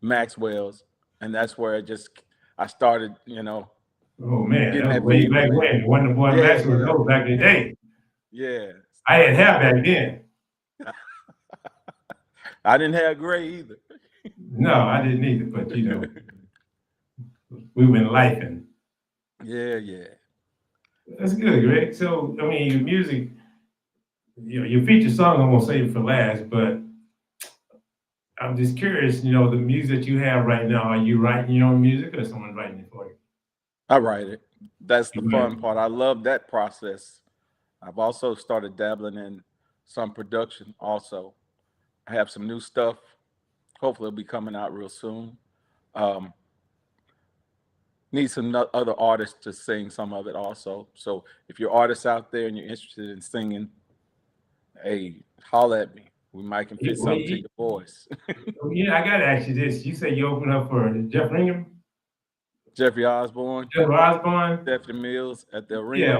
Maxwell's, and that's where I started, you know, Oh man, getting that was that way back fever in. when. Wonder Boy Yeah, Max was yeah, those back in the day. yeah. I had Started hair getting back then. I didn't have gray either. No, I didn't either, but you know, we went lifing. Yeah, yeah. That's good, Greg. So I mean, your music, your feature song, I'm gonna save for last, but I'm just curious, the music that you have right now, are you writing your own music or someone writing it for you? I write it. That's the You write fun part. I love that process. I've also started dabbling in some production also. I have some new stuff. Hopefully it'll be coming out real soon. Um, Need some other artists to sing some of it also. So if you're artists out there and you're interested in singing, hey, holla at me. We might can fit Well, something to your voice. I gotta ask you this. You say you opened up for Jeff Ringham, Jeffrey Osborne, Jeff Osborne? Stephanie Mills at the Yeah. arena.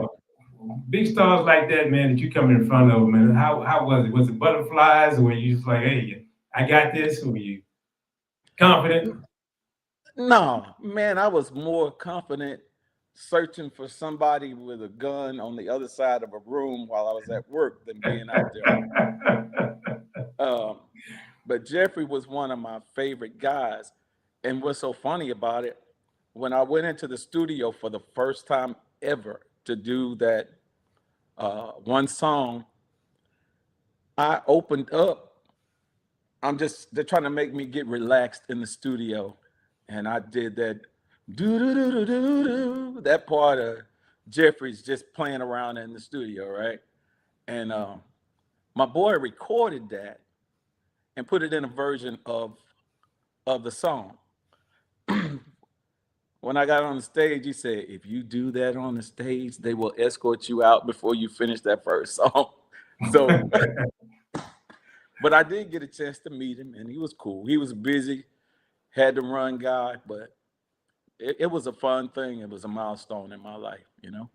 Big stars like that, man, that you come in front of, man. How was it? Was it butterflies, or were you just like, hey, I got this? Or were you confident? No, man, I was more confident searching for somebody with a gun on the other side of a room while I was at work than being out there. Um, but Jeffrey was one of my favorite guys. And what's so funny about it, when I went into the studio for the first time ever to do that one song, I opened up. They're trying to make me get relaxed in the studio. And I did that do do do do do do, that part of Jeffrey's just playing around in the studio, right? And my boy recorded that and put it in a version of the song. When I got on the stage, he said, if you do that on the stage, they will escort you out before you finish that first song. So, but I did get a chance to meet him, and he was cool. He was busy, had to run guy, but it was a fun thing. It was a milestone in my life, you know?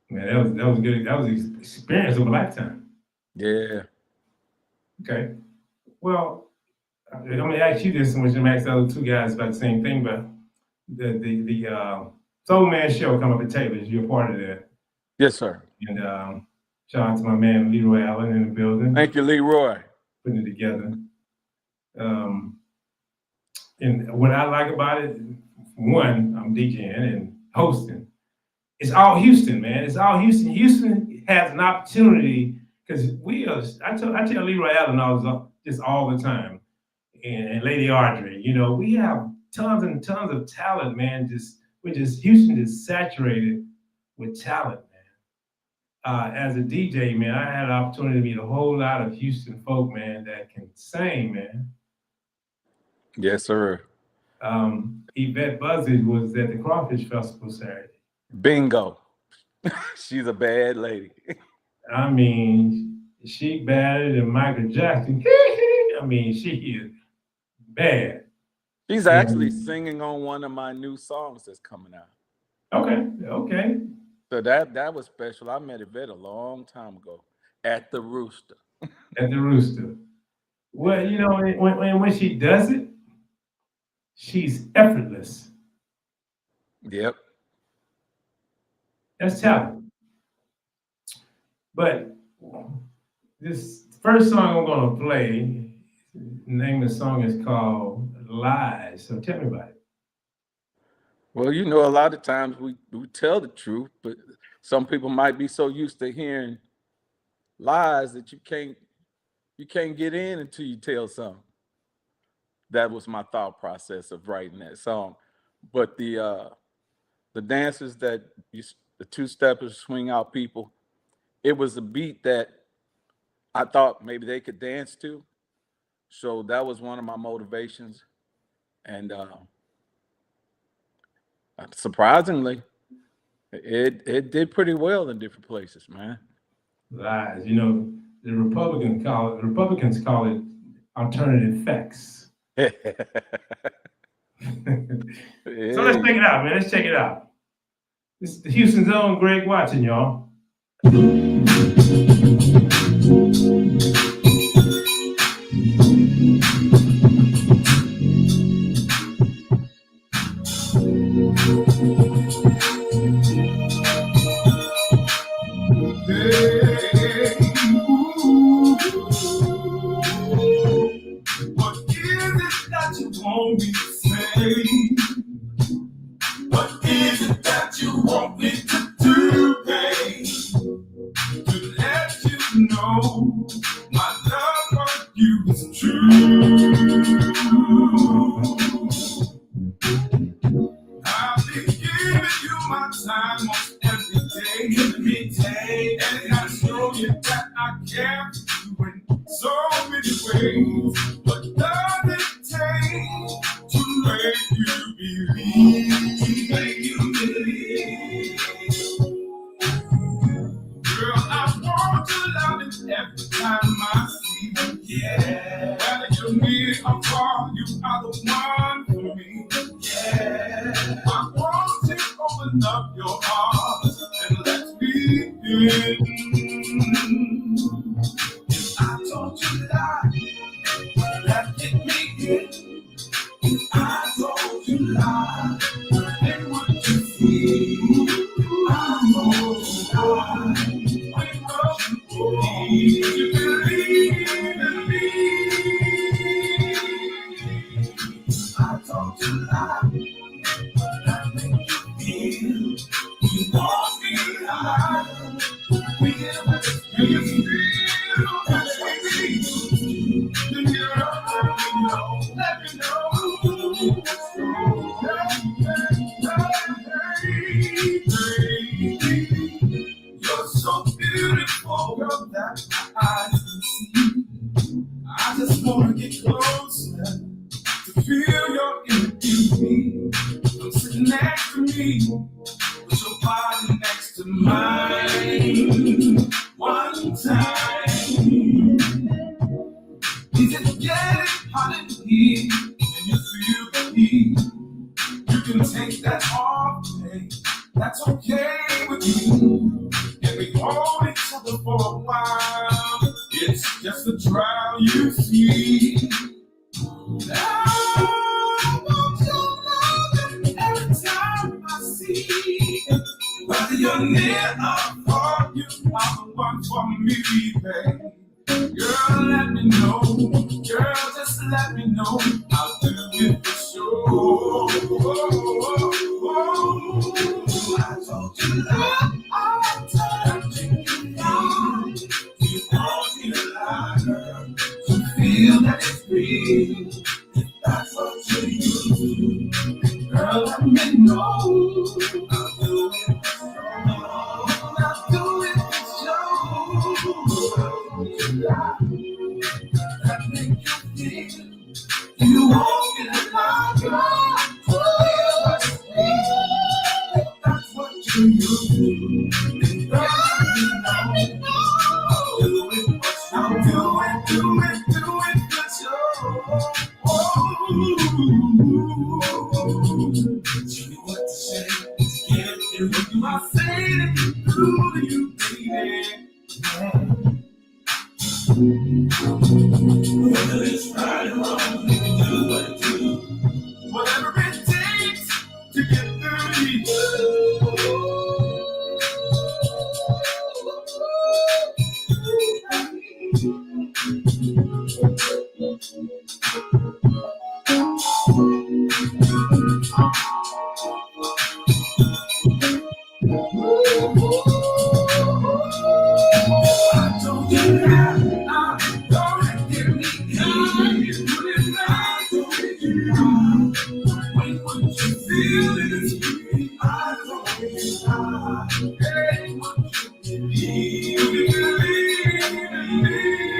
Man, that was good. That was an experience of a lifetime. Yeah. Okay. Well, I'm gonna ask you this, and which I'm asking the other two guys about the same thing, but the Soul Man show come up at Taylor's. You're a part of that, Yes, sir. and shout out to my man Leroy Allen in the building. Thank you, Leroy. Putting it together. And what I like about it, one, I'm DJing and hosting. It's all Houston, man. It's all Houston. Houston has an opportunity because we are. I tell Leroy Allen all the time, and Lady Audrey. We have tons and tons of talent, man. Houston is saturated with talent, man. As a DJ, man, I had an opportunity to meet a whole lot of Houston folk, man, that can sing, man. Yes, sir. Yvette Buzzard was at the Crawfish Festival Saturday. Bingo. She's a bad lady. I mean, she badder than Michael Jackson. I mean, she is bad. She's actually singing on one of my new songs that's coming out. Okay. So that was special. I met Yvette a long time ago at the Rooster. At the Rooster. Well, when she does it, she's effortless. Yep. That's talent. But this first song I'm gonna play, the name of the song is called Lies. So tell me about it. Well, a lot of times we tell the truth, but some people might be so used to hearing lies that you can't get in until you tell something. That was my thought process of writing that song. But the dancers the two-steppers, swing out people, it was a beat that I thought maybe they could dance too. So that was one of my motivations. And surprisingly, it did pretty well in different places, man. Lies. You know, the Republicans call it alternative facts. So let's check it out, man. Let's check it out. This is the Houston's own Greg Watson, y'all. What is it that you want me to say? What is it that you want me to do, babe? To let you know my love for you is true. I'll be giving you my time most every day, and I show you that I care for you in so many ways. What does it take to make you believe? Make you believe. Girl, I want to love it every time I see you. Yeah. Whether you're near or far, you are the one for me. Yeah. I want to open up your heart and let me in. If I told you lie, that hit me in. If I told you lie, then would you see? I told you lie. You believe in me. I told you lie. That make you feel. You want me high. We never feel that way. Then you let me know. You're so beautiful, girl, that my eyes can see. I just wanna get closer to feel your energy. I'm sitting next to me, with your body next to mine. One time, is it getting hot in here? Can you feel the heat? You can take that off, babe. That's okay with me. And we hold each other for a while. It's just a trial, you see. I want your love every time I see. Whether you're near or far, you are the one for me, babe. Girl, let me know. Girl, just let me know. I'll do it for sure. I told you that I told you that you want me to lie, girl. To feel that it's real. If that's what you use, girl, let me know. I'll do it for sure. I'll do it for sure. That make you feel. You want me to lie, girl. To feel what it's real. If that's what you use, girl, let me know. I'll do it for sure. I'll do it for sure. Tell me what to say to get you. What do I say to you, baby? Whether it's right or wrong, you can do what it do. Whatever it takes to get through you. I told you that I'm gonna give me time. You put it right, told you when would you feel it is free? I told you hey, what you believe in me.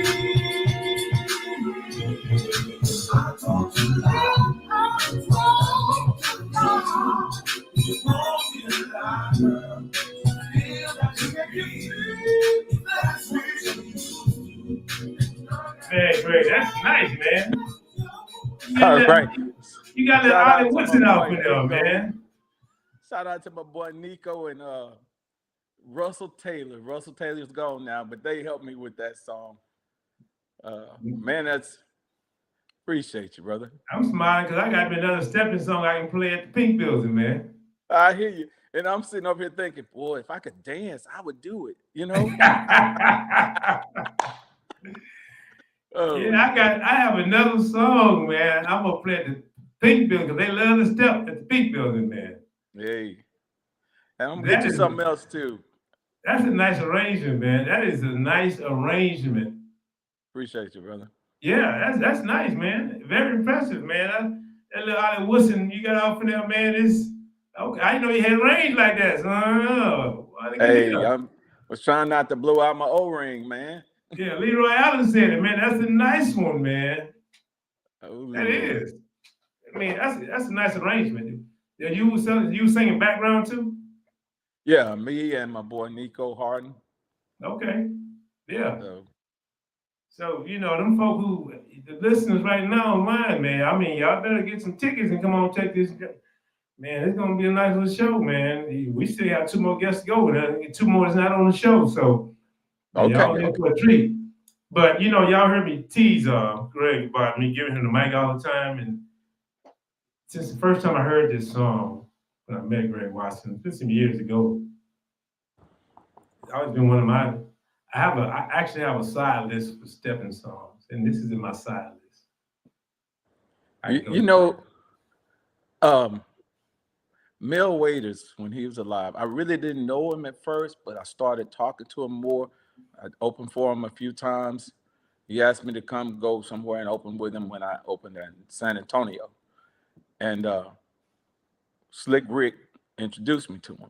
That's nice, man. All right. You got that Shout out Ollie to my Woodson out boy for there, Nico. man. Shout out to my boy Nico and Russell Taylor. Russell Taylor's gone now, but they helped me with that song. Man, that's appreciate you, brother. I'm smiling because I got me another stepping song I can play at the Pink Building, man. I hear you. And I'm sitting up here thinking, boy, if I could dance, I would do it, you know? Oh, Yeah, I have another song, man. I'm gonna play at the Pink Building because they love to step at the Pink Building, man. hey. And I'm gonna That get you is- something else too. That's a nice arrangement, man. That is a nice arrangement. Appreciate you, brother. Yeah, that's nice, man. Very impressive, man. That little Ollie Woodson you got off of there, man, is okay. I didn't know you had range like that. So I don't know. Hey, I was trying not to blow out my O-ring, man. Yeah, Leroy Allen said it, man. That's a nice one, man. Oh, That Lord. is. I mean, that's a nice arrangement. Yeah, you was singing background too? Yeah, me and my boy Nico Harden. Okay. Yeah. So, So, you know, them folk who, the listeners right now online, man, I mean, y'all better get some tickets and come on check this. Man, it's going to be a nice little show, man. We still have 2 more guests to go. And 2 more is not on the show. So, man, y'all in for a treat. But, you know, y'all heard me tease Greg about me giving him the mic all the time. And since the first time I heard this song, when I met Greg Watson, some years ago, it's always been one of my, I actually have a side list for stepping songs, and this is in my side list. you know, Mel Waiters, when he was alive, I really didn't know him at first, but I started talking to him more. I opened for him a few times. He asked me to come go somewhere and open with him when I opened in San Antonio. And Slick Rick introduced me to him.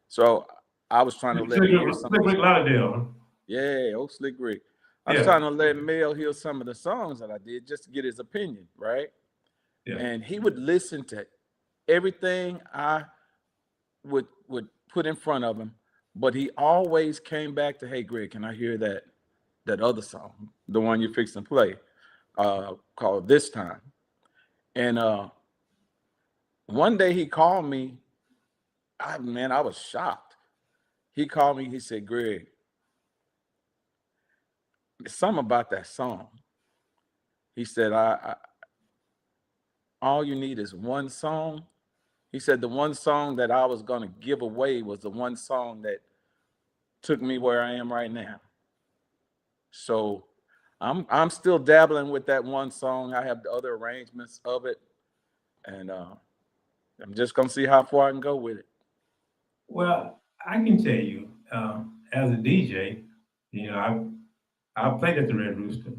So I was trying to let him hear some. Slick Rick Lauderdale. Yeah, Slick Rick. I was trying to let Mel hear some of the songs that I did just to get his opinion, right? Yeah. And he would listen to everything I would put in front of him, but he always came back to, hey, Greg, can I hear that other song, the one you're fixing to play, called This Time. And one day he called me. I was shocked. He called me. He said, Greg, something about that song. He said, I all you need is one song. He said the one song that I was going to give away was the one song that took me where I am right now. So I'm still dabbling with that one song. I have the other arrangements of it, and I'm just gonna see how far I can go with it. Well, I can tell you, as a DJ, you know, I played at the Red Rooster,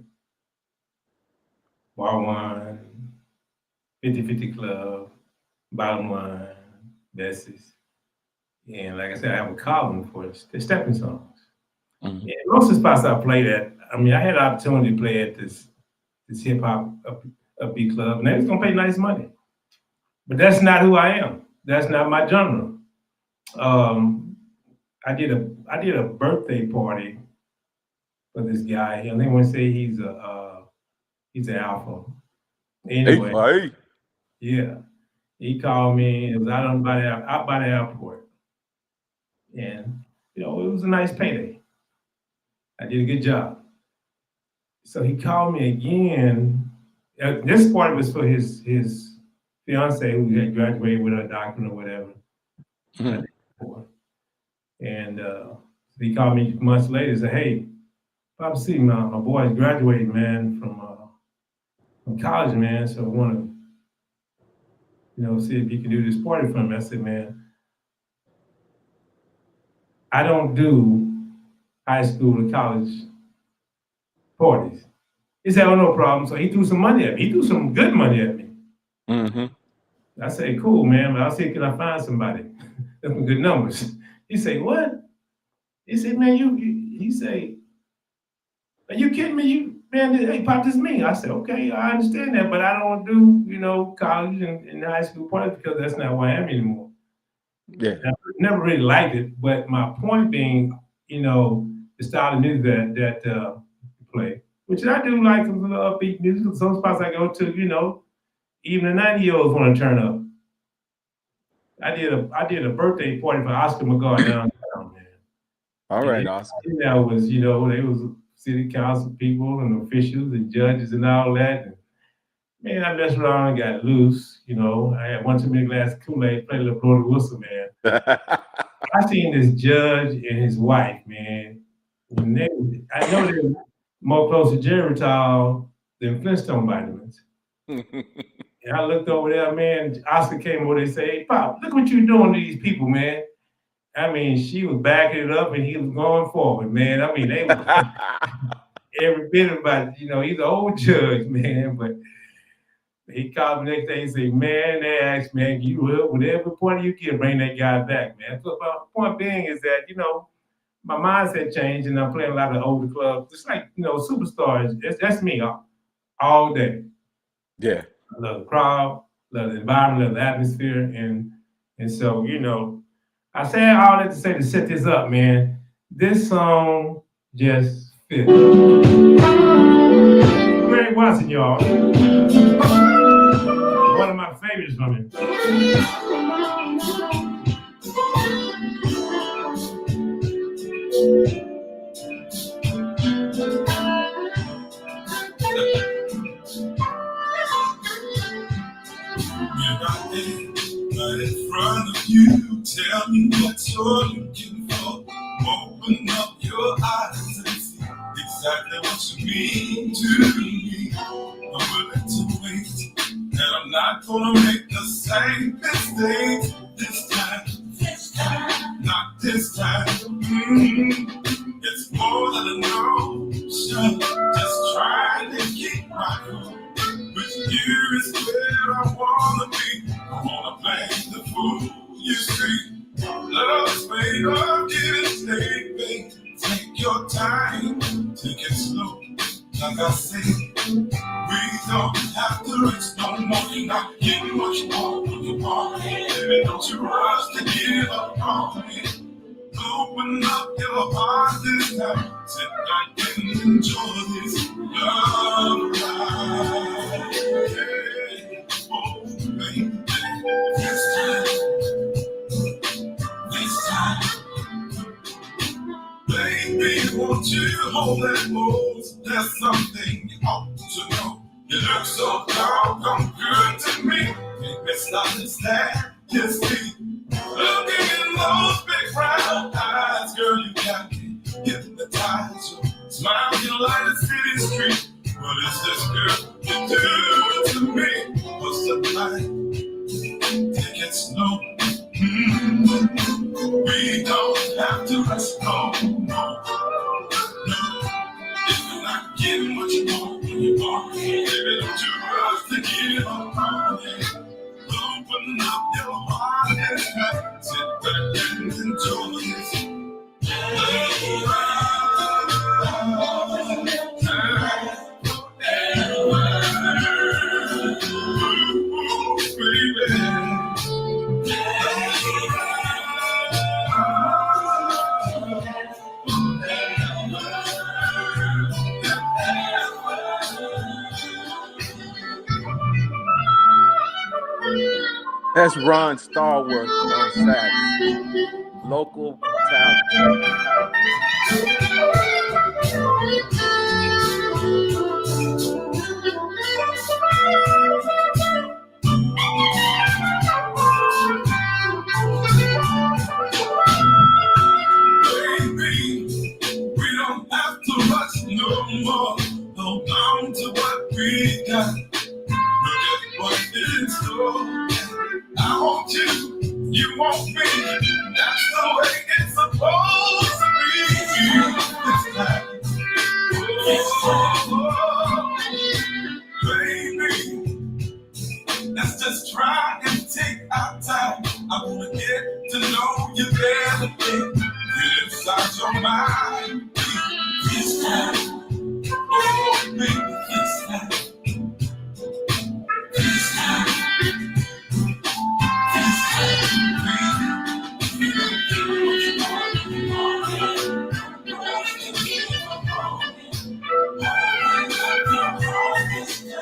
Bar One, 50/50 Club, Bottom Line, Bessie's, and like I said, I have a column for the stepping songs. Mm-hmm. Yeah, most of the spots I played at, I mean, I had the opportunity to play at this hip hop upbeat club, and they was gonna pay nice money. But that's not who I am. That's not my genre. I did a birthday party for this guy. I think want to say he's an alpha. Anyway, hey. Yeah, he called me. It was out by the airport, and you know it was a nice payday. I did a good job. So he called me again. This party was for his fiance who had graduated with her doctorate or whatever. Mm-hmm. And he called me months later and said, hey, Poppa C, my boy's graduating, man, from college, man. So I want to, see if you can do this party for him. I said, man, I don't do high school or college parties. He said, oh, no problem. So he threw some money at me. He threw some good money at me. Mm-hmm. I said, cool, man, but I'll see, can I find somebody? That's some good numbers. He said, what? He said, man, he said, are you kidding me? Hey, Pop, this is me. I said, okay, I understand that, but I don't do, college and high school parties because that's not who I am anymore. Yeah. I never really liked it, but my point being, the style of music that you play, which I do like some little upbeat music. Some spots I go to, even the 90-year-olds want to turn up. I did a birthday party for Oscar McGaw downtown, man. All right, Oscar. That was, they was city council people and officials and judges and all that. And man, I messed around and got loose. I had one too many glasses of Kool-Aid, played a little blow the whistle, man. I seen this judge and his wife, man. I know they were more close to Geritol than Flintstone vitamins. And I looked over there, man. Oscar came over there and said, "Hey, Pop, look what you're doing to these people, man." I mean, she was backing it up and he was going forward, man. I mean, they were every bit about it. He's an old judge, man. But he called me the next day and said, "Man, they asked, man, you will, whatever point you can, bring that guy back, man." So the point being is that, my mindset changed and I'm playing a lot of older clubs. Just like, Superstars, that's me all day. Yeah. I love the crowd, love the environment, love the atmosphere. And so, I say all that to say to set this up, man. This song just fits. Greg Watson, y'all. One of my favorites from him. Right in front of you, tell me what you're looking for. Open up your eyes and see exactly what you mean to me. I'm willing to wait, and I'm not gonna make the same mistake this time. Not this time. It's more than an option. Just trying to keep my cool. With you is where I wanna be. I wanna play the fool, you see. Love's made of give and take, babe. Take your time, take it slow. Like I said, we don't have to rush no more. You're not getting what you want when you want it. Baby, don't you rush to give up on it. Open up your heart this time. Sit back and enjoy this love ride. Yeah. Oh, baby. This time. Baby, won't you hold that pose? There's something you ought to know. You look so doggone good to me. It's not just that, you see. Looking in those big round eyes, girl, you got me hypnotized. Your smile can light a city street. What is this, girl, you do to me? What's the night? Take it slow. We don't have to rush, no. If you're not getting what you want when you want, baby, don't you rush to get on it. Open up your heart and sit back and enjoy this. That's Ron Starworth on sax. Local talent. Baby, we don't have to rush no more. Hold on to what we got. Look at what is store. I want you, you want me. That's the way it's supposed to be. This time. Oh, baby, let's just try and take our time. I wanna get to know you better, baby. Get inside your mind. This time. Oh, baby, this time. This time. Man,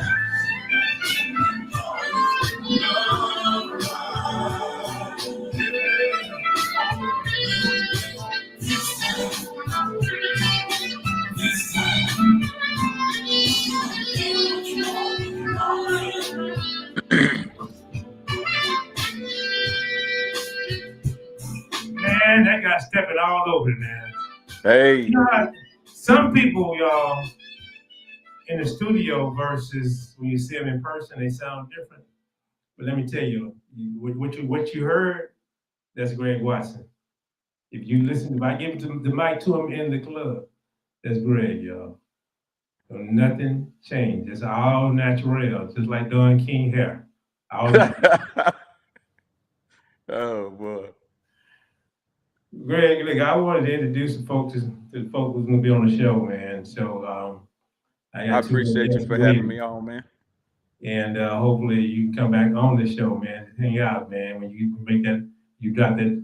that guy stepping all over it, man. Hey, You know how some people, y'all, in the studio versus when you see them in person, they sound different. But let me tell you, what you heard, that's Greg Watson. If you listen, if I give the mic to him in the club, that's Greg, y'all. So nothing changed. It's all natural, just like Don King hair. All oh boy. Greg, look, I wanted to introduce the folks to the folks who's gonna be on the show, man. So I I got two more appreciate you guests for having waiting. me on, man. And hopefully you can come back on the show, man. Hang out, man. When you make that, you got that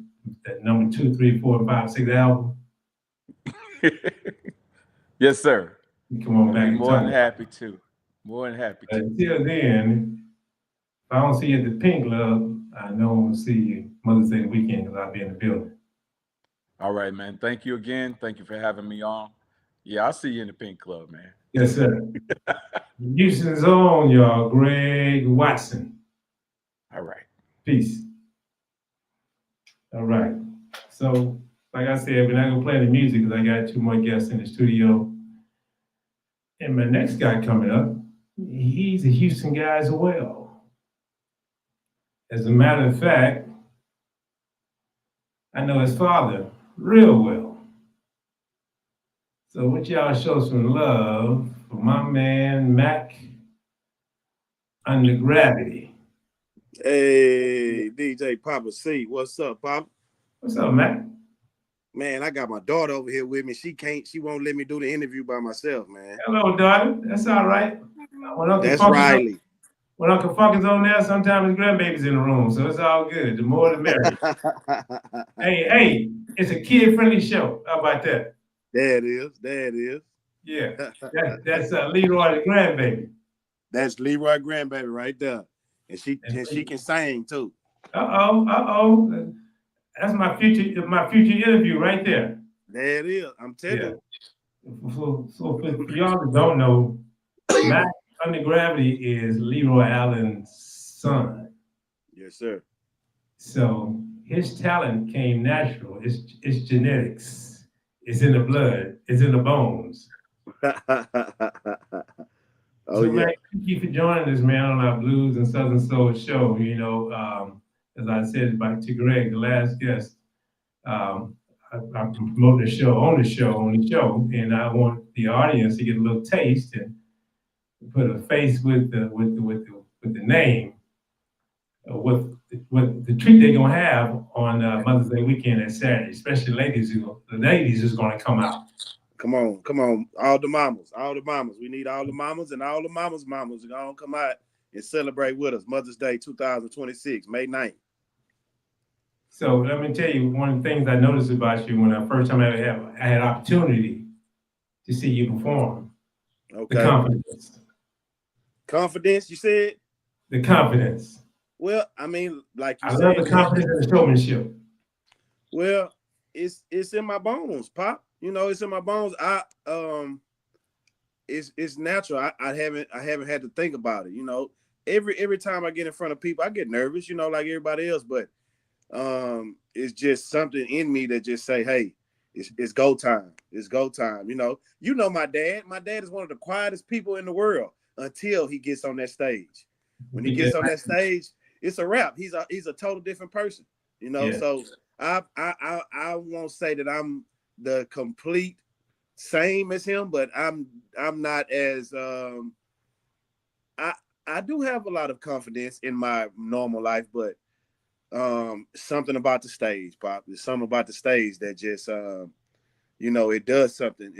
number 2, 3, 4, 5, 6 album. Yes, sir. You come on I'd back be and more talk. than happy to. More than happy to. Until then, if I don't see you at the Pink Club, I know I'm gonna see you Mother's Day weekend because I'll be in the building. All right, man. Thank you again. Thank you for having me on. Yeah, I'll see you in the Pink Club, man. Yes, sir. Houston's own, y'all. Greg Watson. All right. Peace. All right. So, like I said, we're not gonna play the music because I got 2 more guests in the studio. And my next guy coming up, he's a Houston guy as well. As a matter of fact, I know his father real well. So would y'all show some love for my man Mac Under Gravity? Hey, DJ Poppa C, what's up, Pop? What's up, Mac? Man, I got my daughter over here with me. She won't let me do the interview by myself, man. Hello, daughter. That's all right. That's Riley. When Uncle Funk is on there, sometimes his grandbaby's in the room, so it's all good. The more the merrier. Hey, it's a kid-friendly show. How about that? There it is. Yeah, that's Leroy the grandbaby. That's Leroy grandbaby right there, and she can sing too. Uh-oh. That's my future interview right there. There it is. I'm telling you. So for y'all that don't know, Mac Under Gravity is Leroy Allen's son. Yes, sir. So his talent came natural. It's genetics. It's in the blood. It's in the bones. Oh, so, yeah. man, thank you for joining us, man, on our Blues and Southern Soul show. You know, as I said to Greg, the last guest, I'm promoting the show on the show, and I want the audience to get a little taste and put a face with the name, what the treat they're gonna have on Mother's Day weekend at Saturday, especially the ladies is gonna come out. Come on, all the mamas. We need all the mamas and all the mamas are gonna come out and celebrate with us Mother's Day 2026, May 9th. So let me tell you one of the things I noticed about you when first time I had opportunity to see you perform. Okay. The confidence. Confidence, you said? The confidence. Well, I mean, like you I said, love the confidence and the showmanship. Well, it's in my bones, Pop. You know, it's in my bones. It's natural. I haven't had to think about it. You know, every time I get in front of people, I get nervous. You know, like everybody else. But it's just something in me that just say, hey, it's go time. It's go time. You know my dad. My dad is one of the quietest people in the world until he gets on that stage. When he gets on that stage, it's a wrap. He's a total different person. You know, so I won't say that I'm the complete same as him, but I'm not as I do have a lot of confidence in my normal life, but something about the stage, Pop. There's something about the stage that just you know, it does something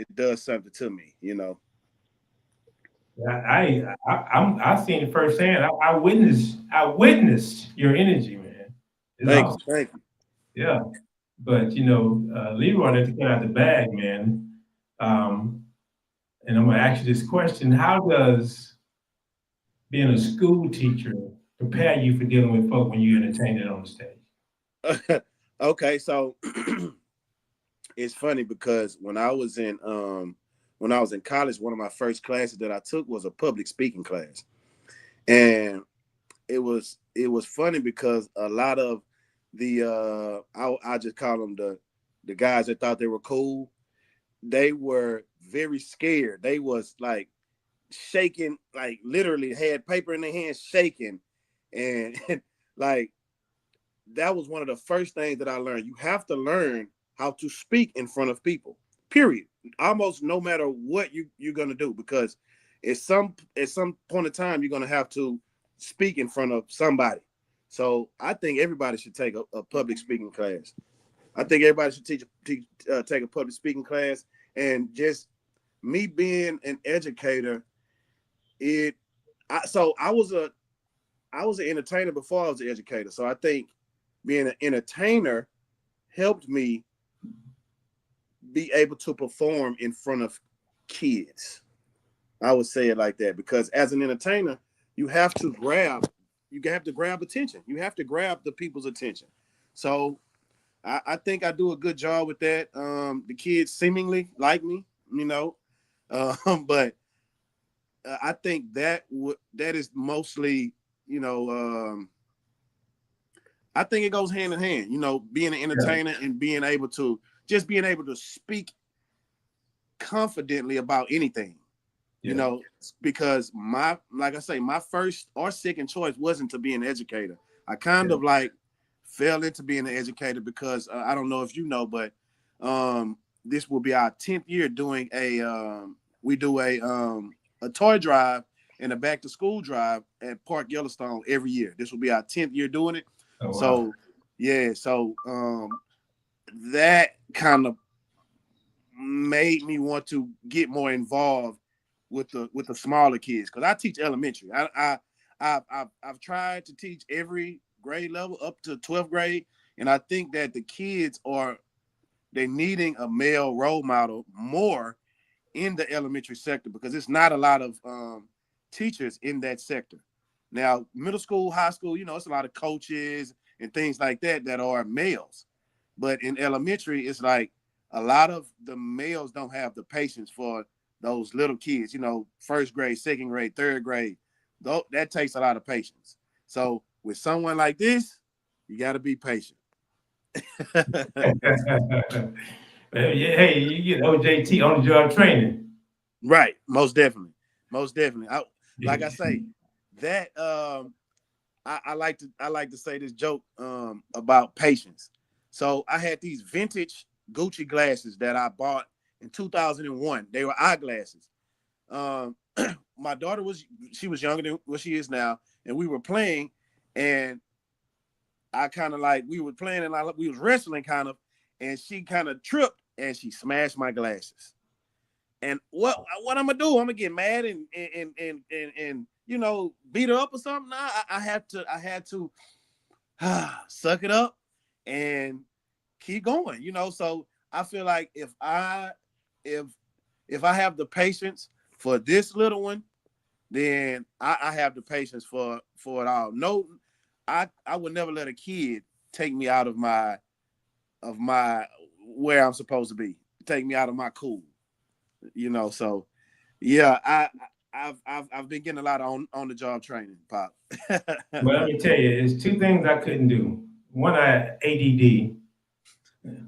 to me, you know. I seen it firsthand. I witnessed your energy, man. It's awesome. Thank you. Yeah. But you know, Leroy had to get out the bag, man. And I'm gonna ask you this question: how does being a school teacher prepare you for dealing with folk when you entertain it on the stage? Okay, so it's funny because when I was in college, one of my first classes that I took was a public speaking class. And it was funny because a lot of the I just call them the guys that thought they were cool, they were very scared. They was like shaking, like literally had paper in their hands shaking. And like that was one of the first things that I learned. You have to learn how to speak in front of people, period. Almost no matter what you're gonna do, because at some point in time you're gonna have to speak in front of somebody. So I think everybody should take a public speaking class. I think everybody should take a public speaking class. And just me being an educator, I was an entertainer before I was an educator. So I think being an entertainer helped me be able to perform in front of kids. I would say it like that, because as an entertainer, you have to grab attention. You have to grab the people's attention. So I think I do a good job with that. The kids seemingly like me, but I think that is mostly, I think it goes hand in hand, being an entertainer and being able to speak confidently about anything, because like I say, my first or second choice wasn't to be an educator. I kind of like fell into being an educator because I don't know if you know, but this will be our 10th year doing we do a toy drive and a back to school drive at Park Yellowstone every year. This will be our 10th year doing it. Oh, wow. So yeah, that kind of made me want to get more involved with the smaller kids, because I teach elementary. I've tried to teach every grade level up to 12th grade, and I think that the kids they're needing a male role model more in the elementary sector, because it's not a lot of teachers in that sector. Now, middle school, high school, it's a lot of coaches and things like that are males. But in elementary, it's like a lot of the males don't have the patience for those little kids, first grade, second grade, third grade. That takes a lot of patience. So with someone like this, you got to be patient. Hey, you get OJT, on the job training. Right. Most definitely. Like I say, that I like to say this joke about patience. So I had these vintage Gucci glasses that I bought in 2001. They were eyeglasses. My daughter was younger than what she is now, and we were playing, and I kind of like, we were playing and we was wrestling kind of, and she kind of tripped and she smashed my glasses. And what I'm gonna do? I'm gonna get mad and beat her up or something? Nah, I had to suck it up and keep going. So I feel like if I have the patience for this little one, then I have the patience for it all. No, I would never let a kid take me out of my where I'm supposed to be, take me out of my cool. So yeah, I've been getting a lot on the job training, Pop. Well, let me tell you, it's two things I couldn't do. One, I had ADD,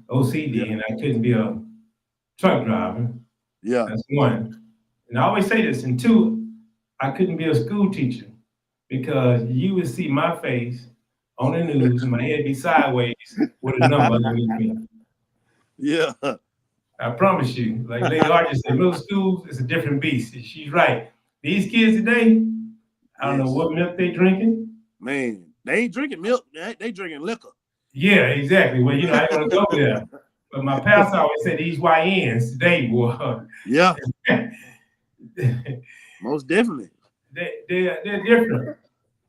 OCD, and I couldn't be a truck driver. Yeah. That's one. And I always say this. And two, I couldn't be a school teacher, because you would see my face on the news and my head be sideways with a number underneath me. Yeah. I promise you. Like Lady Archer said, middle school is a different beast. She's right. These kids today, I don't know what milk they drinking. Man, they ain't drinking milk. They drinking liquor. Yeah, exactly. Well, I ain't gonna go there. But my pastor always said these YNs today, boy. Yeah. Most definitely. They're different.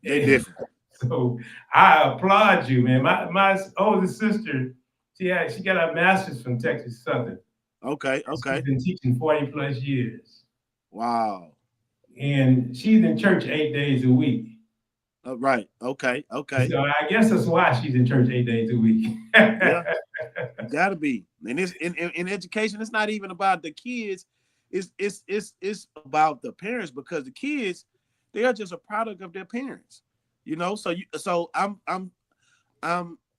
They're different. So I applaud you, man. My older sister, she got a master's from Texas Southern. Okay. She's been teaching 40 plus years. Wow. and she's in church 8 days a week. Right. Okay. Okay. So I guess that's why she's in church 8 days a week. Yeah. Gotta be. And it's in education, it's not even about the kids. It's about the parents, because the kids, they are just a product of their parents. So I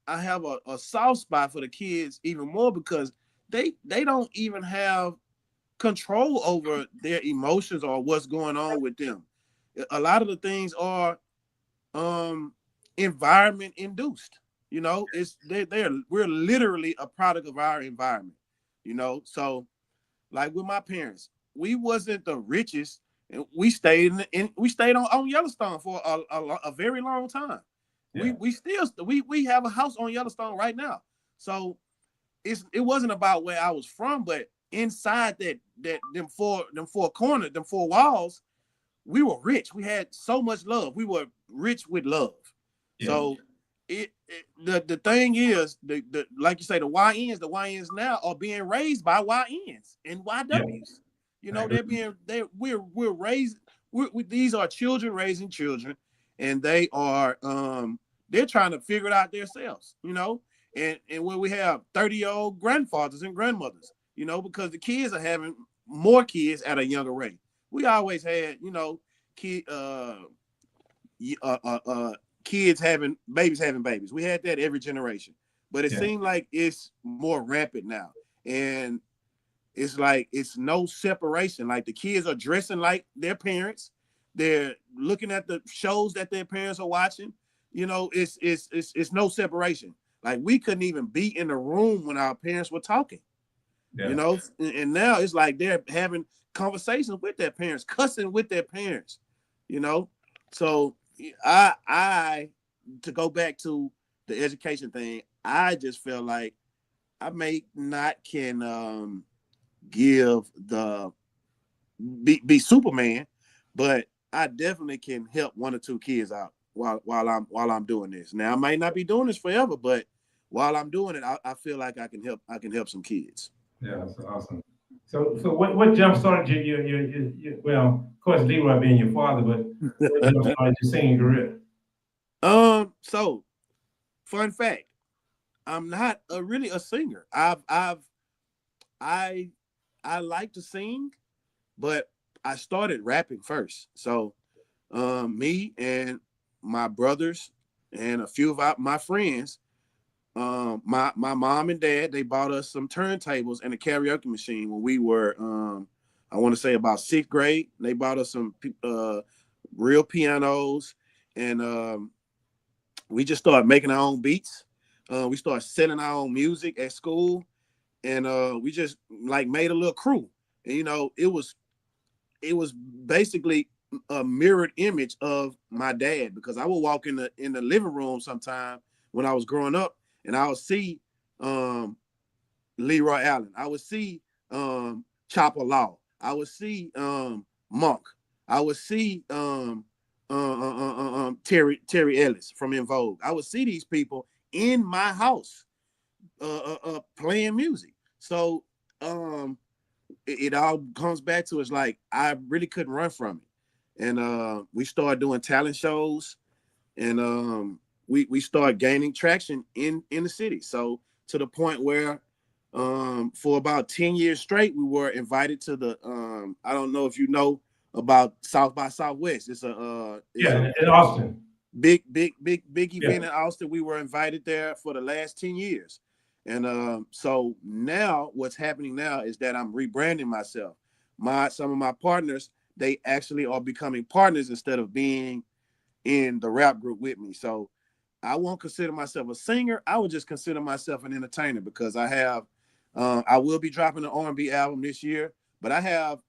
have a soft spot for the kids even more, because they don't even have control over their emotions or what's going on with them. A lot of the things are environment induced. We're literally a product of our environment. So like with my parents, we wasn't the richest, and we stayed on Yellowstone for a very long time. Yeah. We have a house on Yellowstone right now. So it wasn't about where I was from, but inside them four corners, them four walls, we were rich. We had so much love. We were rich with love. Yeah. So the thing is, the like you say, the YNs now are being raised by YNs and YWs. We're raised. These are children raising children, and they are they're trying to figure it out themselves. And when we have 30-year-old grandfathers and grandmothers, because the kids are having more kids at a younger rate. We always had, kids having babies. We had that every generation, but it seemed like it's more rampant now, and it's like it's no separation. Like the kids are dressing like their parents, they're looking at the shows that their parents are watching. It's no separation. Like we couldn't even be in the room when our parents were talking. Yeah. And now it's like they're having conversations with their parents, cussing with their parents. So I to go back to the education thing, I just feel like I may not can give be Superman, but I definitely can help one or two kids out while I'm doing this. Now I might not be doing this forever, but while I'm doing it, I feel like I can help some kids. Yeah, that's awesome. So what jump started your well, of course Leroy being your father, but what jump started your singing career? So fun fact, I'm not really a singer. I like to sing, but I started rapping first. So me and my brothers and a few of my friends, my mom and dad, they bought us some turntables and a karaoke machine when we were I want to say about 6th grade. They bought us some real pianos, and we just started making our own beats. We started selling our own music at school, and we just like made a little crew. And it was basically a mirrored image of my dad, because I would walk in the living room sometime when I was growing up, and I would see Leroy Allen. I would see Chopper Law. I would see Monk. I would see Terry Ellis from In Vogue. I would see these people in my house playing music. So it all comes back to, it's like I really couldn't run from it. And we started doing talent shows, and we started gaining traction in the city. So to the point where for about 10 years straight, we were invited to the I don't know if you know about South by Southwest. It's in Austin. Big event in Austin. We were invited there for the last 10 years. And so now what's happening now is that I'm rebranding myself. Some of my partners, they actually are becoming partners instead of being in the rap group with me. So I won't consider myself a singer. I would just consider myself an entertainer, because I will be dropping an R&B album this year, but I have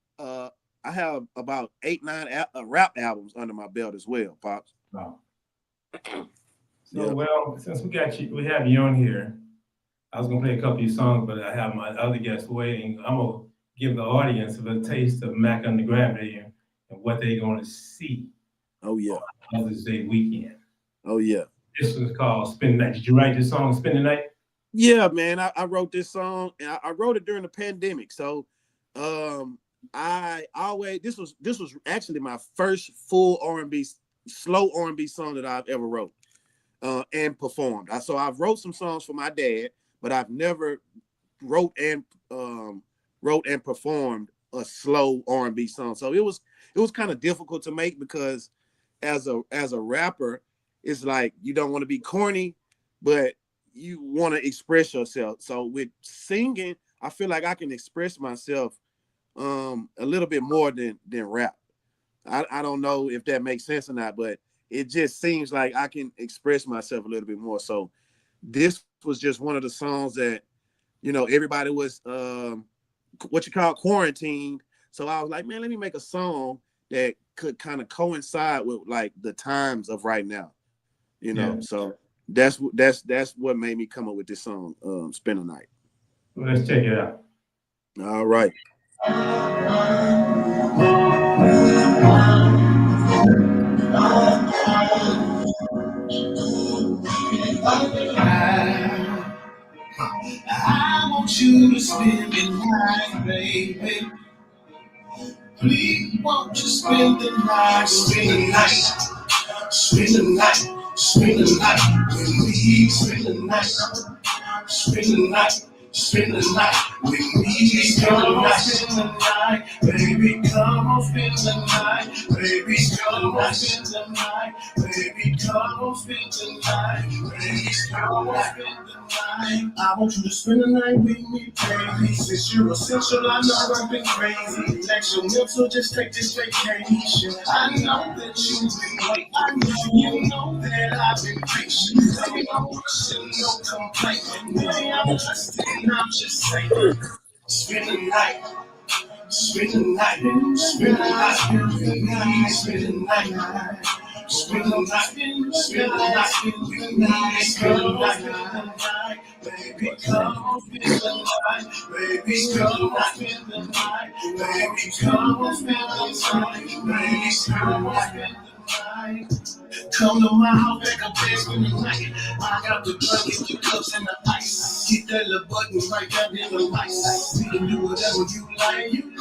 about 8-9 rap albums under my belt as well, Pops. Wow. So well, since we have you on here, I was gonna play a couple of your songs, but I have my other guests waiting. I'm gonna give the audience a little taste of Mac Under Gravity and what they're gonna see. Oh yeah. On Mother's Day weekend. Oh yeah. This was called Spend the Night. Did you write this song, Spend the Night? Yeah, man. I wrote this song, and I wrote it during the pandemic. So this was actually my first full R&B, slow R&B song that I've ever wrote and performed. So I've wrote some songs for my dad, but I've never wrote and performed a slow R&B song. So it was kind of difficult to make because as a rapper, it's like you don't want to be corny, but you want to express yourself. So with singing, I feel like I can express myself a little bit more than rap. I don't know if that makes sense or not, but it just seems like I can express myself a little bit more. So this was just one of the songs that, everybody was what you call quarantined. So I was like, man, let me make a song that could kind of coincide with like the times of right now, Yeah. So that's what made me come up with this song, Spend the Night. Well, let's check it out. All right. I want you to spend the night, baby. Please, won't you spend the night, spend the night, spend the night, spend the night with me, spend the night, spend the night, spend the night with me, spend the night, spend the night, baby, come on, spend the night, baby, come on, spend the night, baby, come on, spend the night, baby, come on, spend the night. I want you to spend the night with me, baby. Since you're essential, I know I've been crazy. Relax your mental, just take this vacation. I know that you've been waiting. I know you know that I've been patient. Baby, no rushing, no complaining. Baby, I'm just saying. Spend the night. Spend the night, spend the night, spend the night, spend the night, spend the night, spend the night, spend the night, baby, come on, spend the night, baby, come on, spend the night, baby, come on, spend the night, baby, come on, spend the night. Come to my house, back up there, spend the night. I got the drink, your cups and the ice. Hit that little button right there in the lights. We can do whatever you like. You can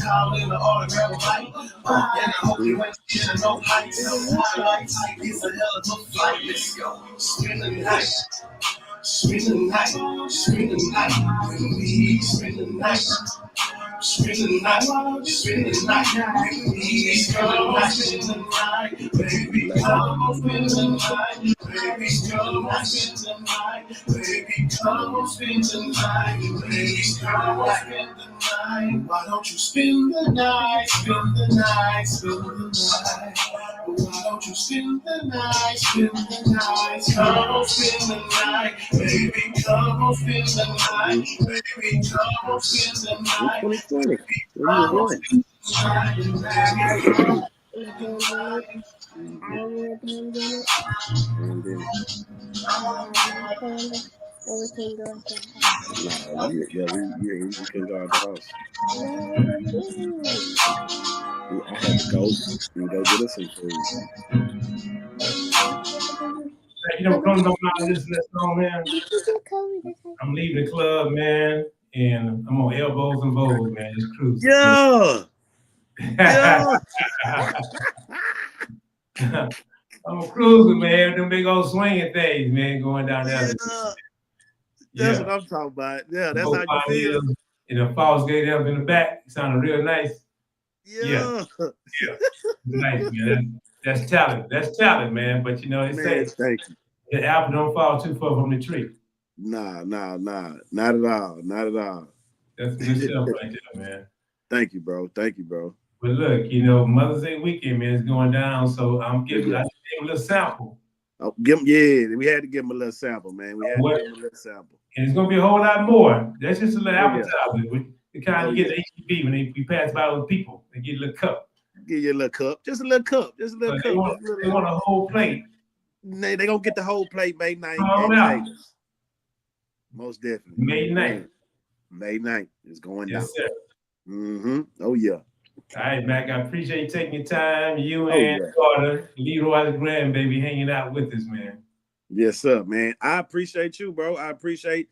call in an autograph fight. And I hope you ain't getting no heights. No highlights. It's a hell of a flight. Let's go. Spend the night. Spend the night. Spend the night. With me, spend the night. Spend the night, spend the night, baby, spend the night, spend the night, baby, come on, spend the night, baby, come on, spend the night, baby, come on, spend the night, baby, come on, spend the night. Why don't you spend the night, spend the night, spend the night? Why don't you spend the night, spend the night, come on, spend the night, baby, come on, spend the night, baby, come on, spend the night. 2020. Where you going? Pandemic. No, we couldn't go out the house. I had to go and go get us some food. You know, come to my listen to that song, man. I'm leaving the club, man, and I'm on elbows and bowls, man. Just cruising. Yeah. Yeah. I'm cruising, man. Them big old swinging things, man, going down there. That's what I'm talking about. Yeah, that's how you feel. And the false gate up in the back. It sounded real nice. Yeah. Nice, man. That's talent. That's talent, man. But you know, they say thank you. The apple don't fall too far from the tree. Nah. Not at all. Not at all. That's good stuff right there, man. Thank you, bro. But look, you know, Mother's Day weekend, man, is going down. So I gave him a little sample. Oh, we had to give him a little sample, man. We had to give him a little sample. And it's gonna be a whole lot more. That's just a little appetizer. The kind you get at HEB when we pass by with people. They get a little cup. Give you a little cup. Just a little cup. Just a little cup. They want a whole plate. They gonna get the whole plate May 9th. Most definitely. May 9th. May 9th is going down. Yes, sir. Mm-hmm. Oh yeah. All right, Mac. I appreciate you taking your time. You and daughter, Leroy's grandbaby, hanging out with us, man. Yes, sir, man. I appreciate you, bro. I appreciate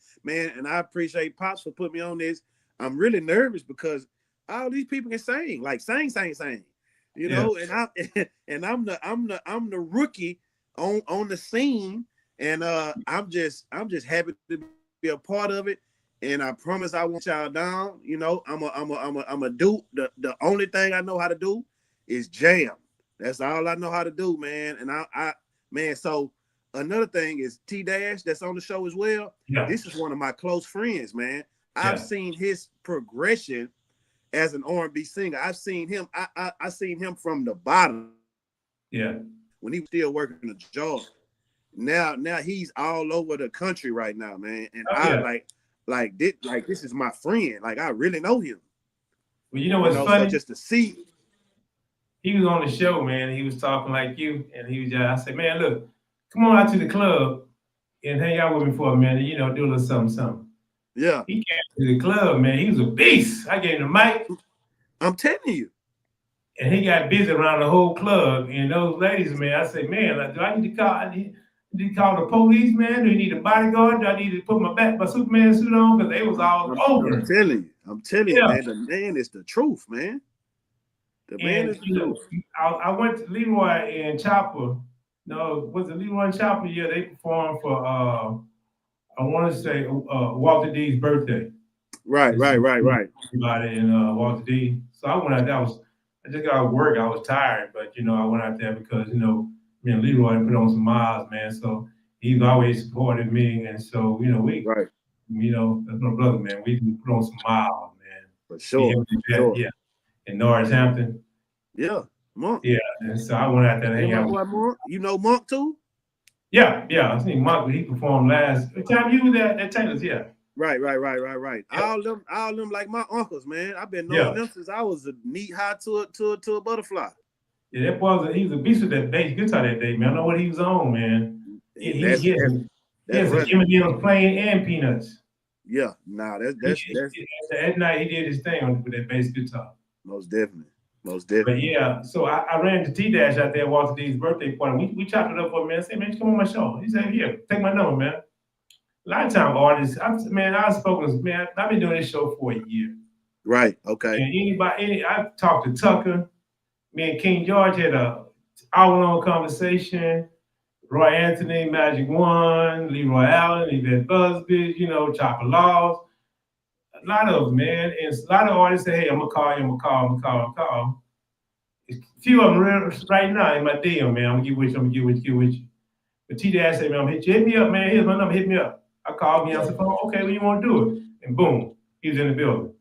Pops for putting me on this. I'm really nervous because all these people can sing, like sing. You Yeah. know, and I'm the rookie on the scene, and I'm just happy to be a part of it. And I promise I won't y'all down. You know, I'm a do the only thing I know how to do is jam. That's all I know how to do, man. And I man, so another thing is T Dash that's on the show as well. Yeah. This is one of my close friends, man. Yeah. I've seen his progression as an R&B singer. I've seen him. I seen him from the bottom. Yeah. When he was still working a job. Now he's all over the country right now, man. And this is my friend. Like I really know him. Well, you know what's funny? So just to see. He was on the show, man. He was talking like you, and he was. I said, man, look, come on out to the club and hang out with me for a minute. You know, do a little something. Yeah. He came to the club, man. He was a beast. I gave him the mic. I'm telling you. And he got busy around the whole club. And those ladies, man, I said, man, like, do I need to call the police, man? Do you need a bodyguard? Do I need to put my Superman suit on? Because they was all over. I'm telling you, man. The man is the truth, man. The man is the truth. I went to Leroy and Chopper. No, was it Leroy and Chopper? Yeah, they performed for I want to say Walter D's birthday. Right. Everybody in Walter D. So I went out. I just got out of work. I was tired, but I went out there because me and Leroy put on some miles, man. So he's always supported me, and so we, that's my brother, man. We put on some miles, man. For sure. Yeah. In Northampton. Yeah, Monk. Yeah, and so I went out there to hang out. Monk. You know Monk too? Yeah. I seen Monk. He performed last time you were there at Taylor's. Yeah. Right. Yeah. All them like my uncles, man. I've been knowing them since I was a knee high to a butterfly. Yeah, that boy he was a beast with that bass guitar that day, man. I know what he was on, man. He has M&M's plain and peanuts. Yeah, at night he did his thing with that bass guitar. Most definitely. But yeah, so I ran to T Dash out there at Walter D's birthday party. We chopped it up for a minute. I said, man, come on my show. He said, here, take my number, man. A lot of time artists, I've been doing this show for a year. Right. Okay. And I talked to Tucker. Me and King George had a hour-long conversation. Roy Anthony, Magic One, Leroy Allen, Yvette Busby, Chopper Laws. A lot of them, man. And a lot of artists say, hey, I'm going to call you, I'm going to call. A few of them right now in my DM, man. I'm going to get with you. But T-Dash said, man, hit me up, man. Here's my number, hit me up. I called me, I said, oh, okay, well, you want to do it? And boom, he's in the building.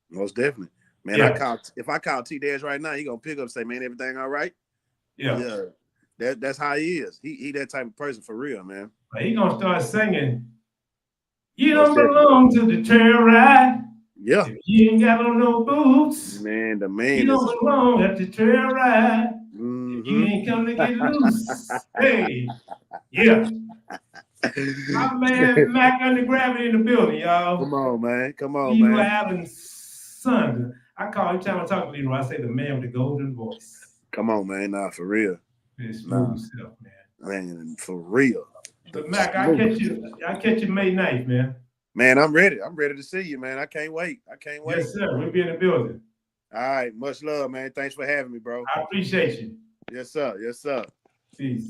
Most definitely. Man, yeah. If I call T-Dash right now, he going to pick up and say, man, everything all right? Yeah. That's how he is. He that type of person for real, man. But he going to start singing, you don't belong to the trail ride. Yeah. If you ain't got on no boots. Man, the man you don't belong at the trail ride. Mm-hmm. If you ain't come to get loose. Hey. Yeah. My man Mac Under Gravity in the building, y'all. Come on, man. Leroy Allen's son. I call every time I talk to Leroy, I say the man with the golden voice. Come on, man. Nah, for real. Himself, man. Man, for real. But Mac, I catch you May 9th, man. Man, I'm ready. I'm ready to see you, man. I can't wait. Yes, sir. We'll be in the building. All right. Much love, man. Thanks for having me, bro. I appreciate you. Yes, sir. Peace.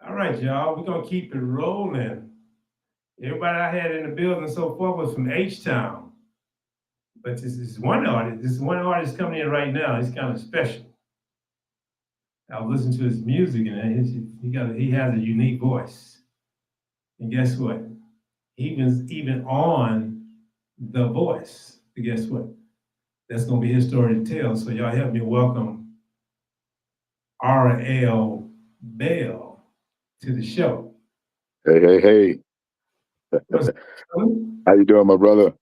All right, y'all. We're going to keep it rolling. Everybody I had in the building so far was from H-Town. But this is one artist coming in right now. He's kind of special. I was listening to his music, and he has a unique voice. And guess what? Even on The Voice. But guess what? That's going to be his story to tell. So y'all help me welcome R.L. Bell to the show. Hey. How you doing, my brother?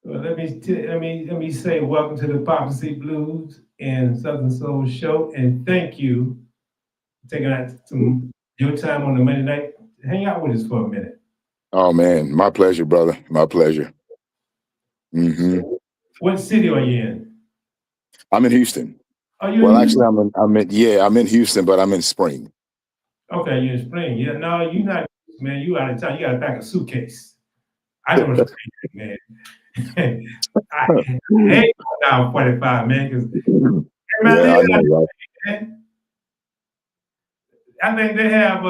Well, let me say welcome to the Poppa C Blues and Southern Soul Show, and thank you for taking out some your time on the Monday night. Hang out with us for a minute. Oh man, my pleasure, brother. My pleasure. Mm-hmm. What city are you in? I'm in Houston. Are you? Well, actually, I'm in Houston, but I'm in Spring. Okay, you're in Spring. Yeah, no, you're not, man. You out of town. You got to pack a suitcase. I know what you're saying, man. I hate going down 45, man, because everybody Yeah, I lives know, right? man. I think they have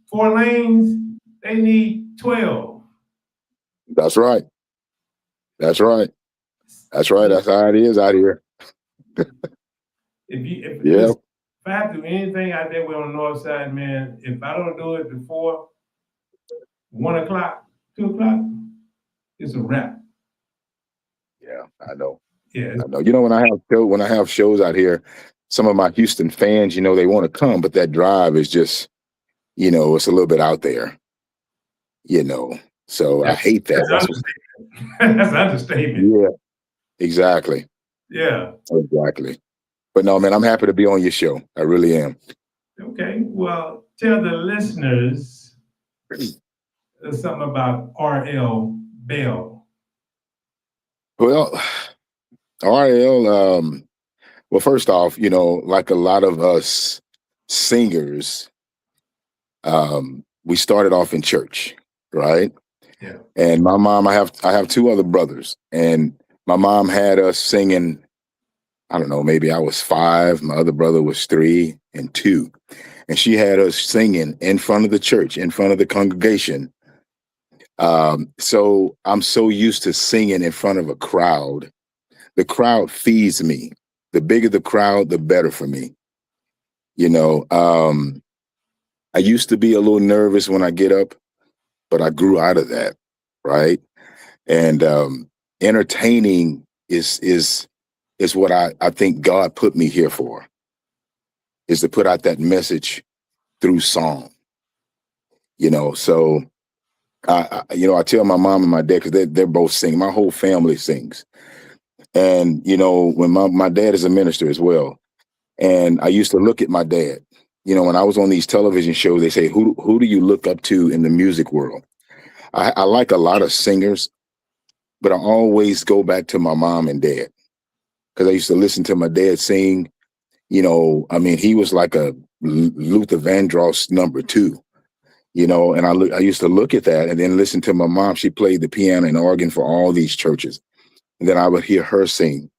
4 lanes. They need 12. That's right. That's right. That's right. That's how it is out here. Yeah. Listen, if I have to do anything out there, we're on the north side, man. If I don't do it before 1 o'clock, 2 o'clock, it's a wrap. Yeah, I know. Yeah, I know. You know, when I have shows out here, some of my Houston fans, you know, they want to come, but that drive is just, you know, it's a little bit out there, you know. So I hate that. that's that's an understatement. Yeah, exactly. Yeah. Exactly. But no, man, I'm happy to be on your show. I really am. Okay. Well, tell the listeners something about R.L. Bell. Well, RL, well, first off, you know, like a lot of us singers, we started off in church, right? Yeah. And my mom, I have 2 other brothers, and my mom had us singing. I don't know, maybe I was 5, my other brother was 3 and 2, and she had us singing in front of the church, in front of the congregation. So I'm so used to singing in front of a crowd. The crowd feeds me. The bigger the crowd, the better for me. You know, I used to be a little nervous when I get up, but I grew out of that, right? And entertaining is what I think God put me here for, is to put out that message through song. You know, so you know, I tell my mom and my dad, because they're both sing. My whole family sings. And, you know, when my dad is a minister as well. And I used to look at my dad. You know, when I was on these television shows, they say, who do you look up to in the music world? I like a lot of singers, but I always go back to my mom and dad, because I used to listen to my dad sing. You know, I mean, he was like a Luther Vandross #2. You know, and I used to look at that and then listen to my mom. She played the piano and organ for all these churches. And then I would hear her sing.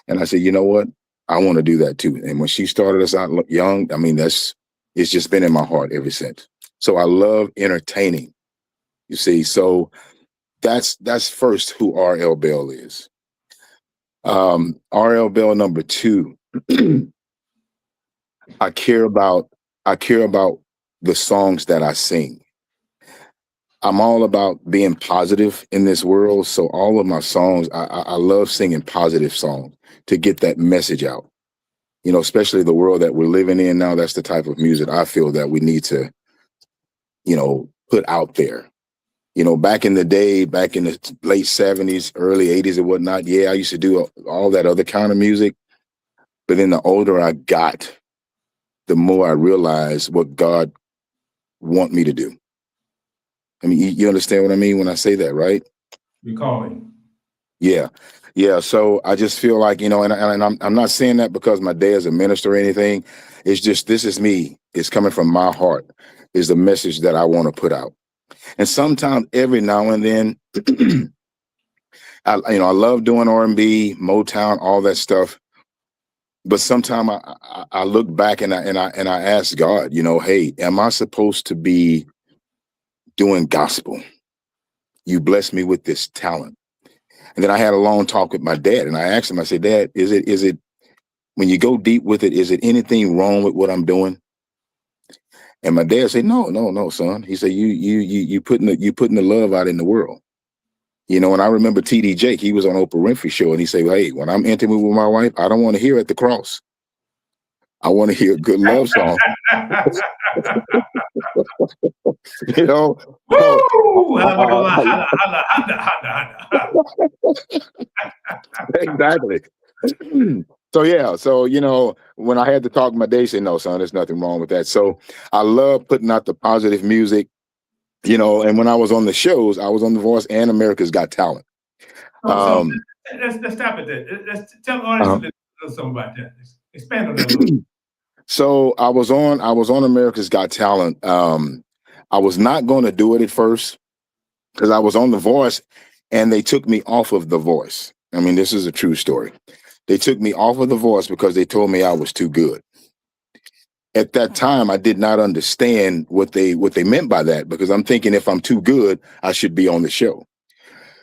And I said, you know what? I want to do that too. And when she started us out young, I mean, it's just been in my heart ever since. So I love entertaining, you see. So that's first who RL Bell is. RL Bell #2. I care about the songs that I sing. I'm all about being positive in this world. So all of my songs, I love singing positive songs to get that message out. You know, especially the world that we're living in now, that's the type of music I feel that we need to, you know, put out there. You know, back in the day, back in the late 70s, early 80s and whatnot, yeah, I used to do all that other kind of music. But then the older I got, the more I realized what God want me to do. I mean, you understand what I mean when I say that, right? Recalling. Yeah. Yeah. So I just feel like, you know, and I'm not saying that because my dad's a minister or anything. It's just, this is me. It's coming from my heart, is the message that I want to put out. And sometimes every now and then, I love doing R&B, Motown, all that stuff. But sometimes I look back and I ask God, you know, hey, am I supposed to be doing gospel? You blessed me with this talent. And then I had a long talk with my dad, and I asked him, I said, Dad, is it when you go deep with it, is it anything wrong with what I'm doing? And my dad said, no, son. He said, you putting the love out in the world. You know, and I remember TD Jake, he was on Oprah Winfrey show, and he said, hey, when I'm intimate with my wife, I don't want to hear At the Cross. I want to hear a good love song. You know? Woo! Exactly. So yeah, so you know, when I had to talk, my dad said, "No, son, there's nothing wrong with that." So I love putting out the positive music, you know. And when I was on the shows, I was on The Voice and America's Got Talent. So let's stop at that. Let's tell the audience a little something about that. Expand on that a little. So I was on America's Got Talent. I was not going to do it at first, because I was on The Voice and they took me off of The Voice. I mean, this is a true story. They took me off of The Voice because they told me I was too good. At that time, I did not understand what they meant by that, because I'm thinking if I'm too good, I should be on the show.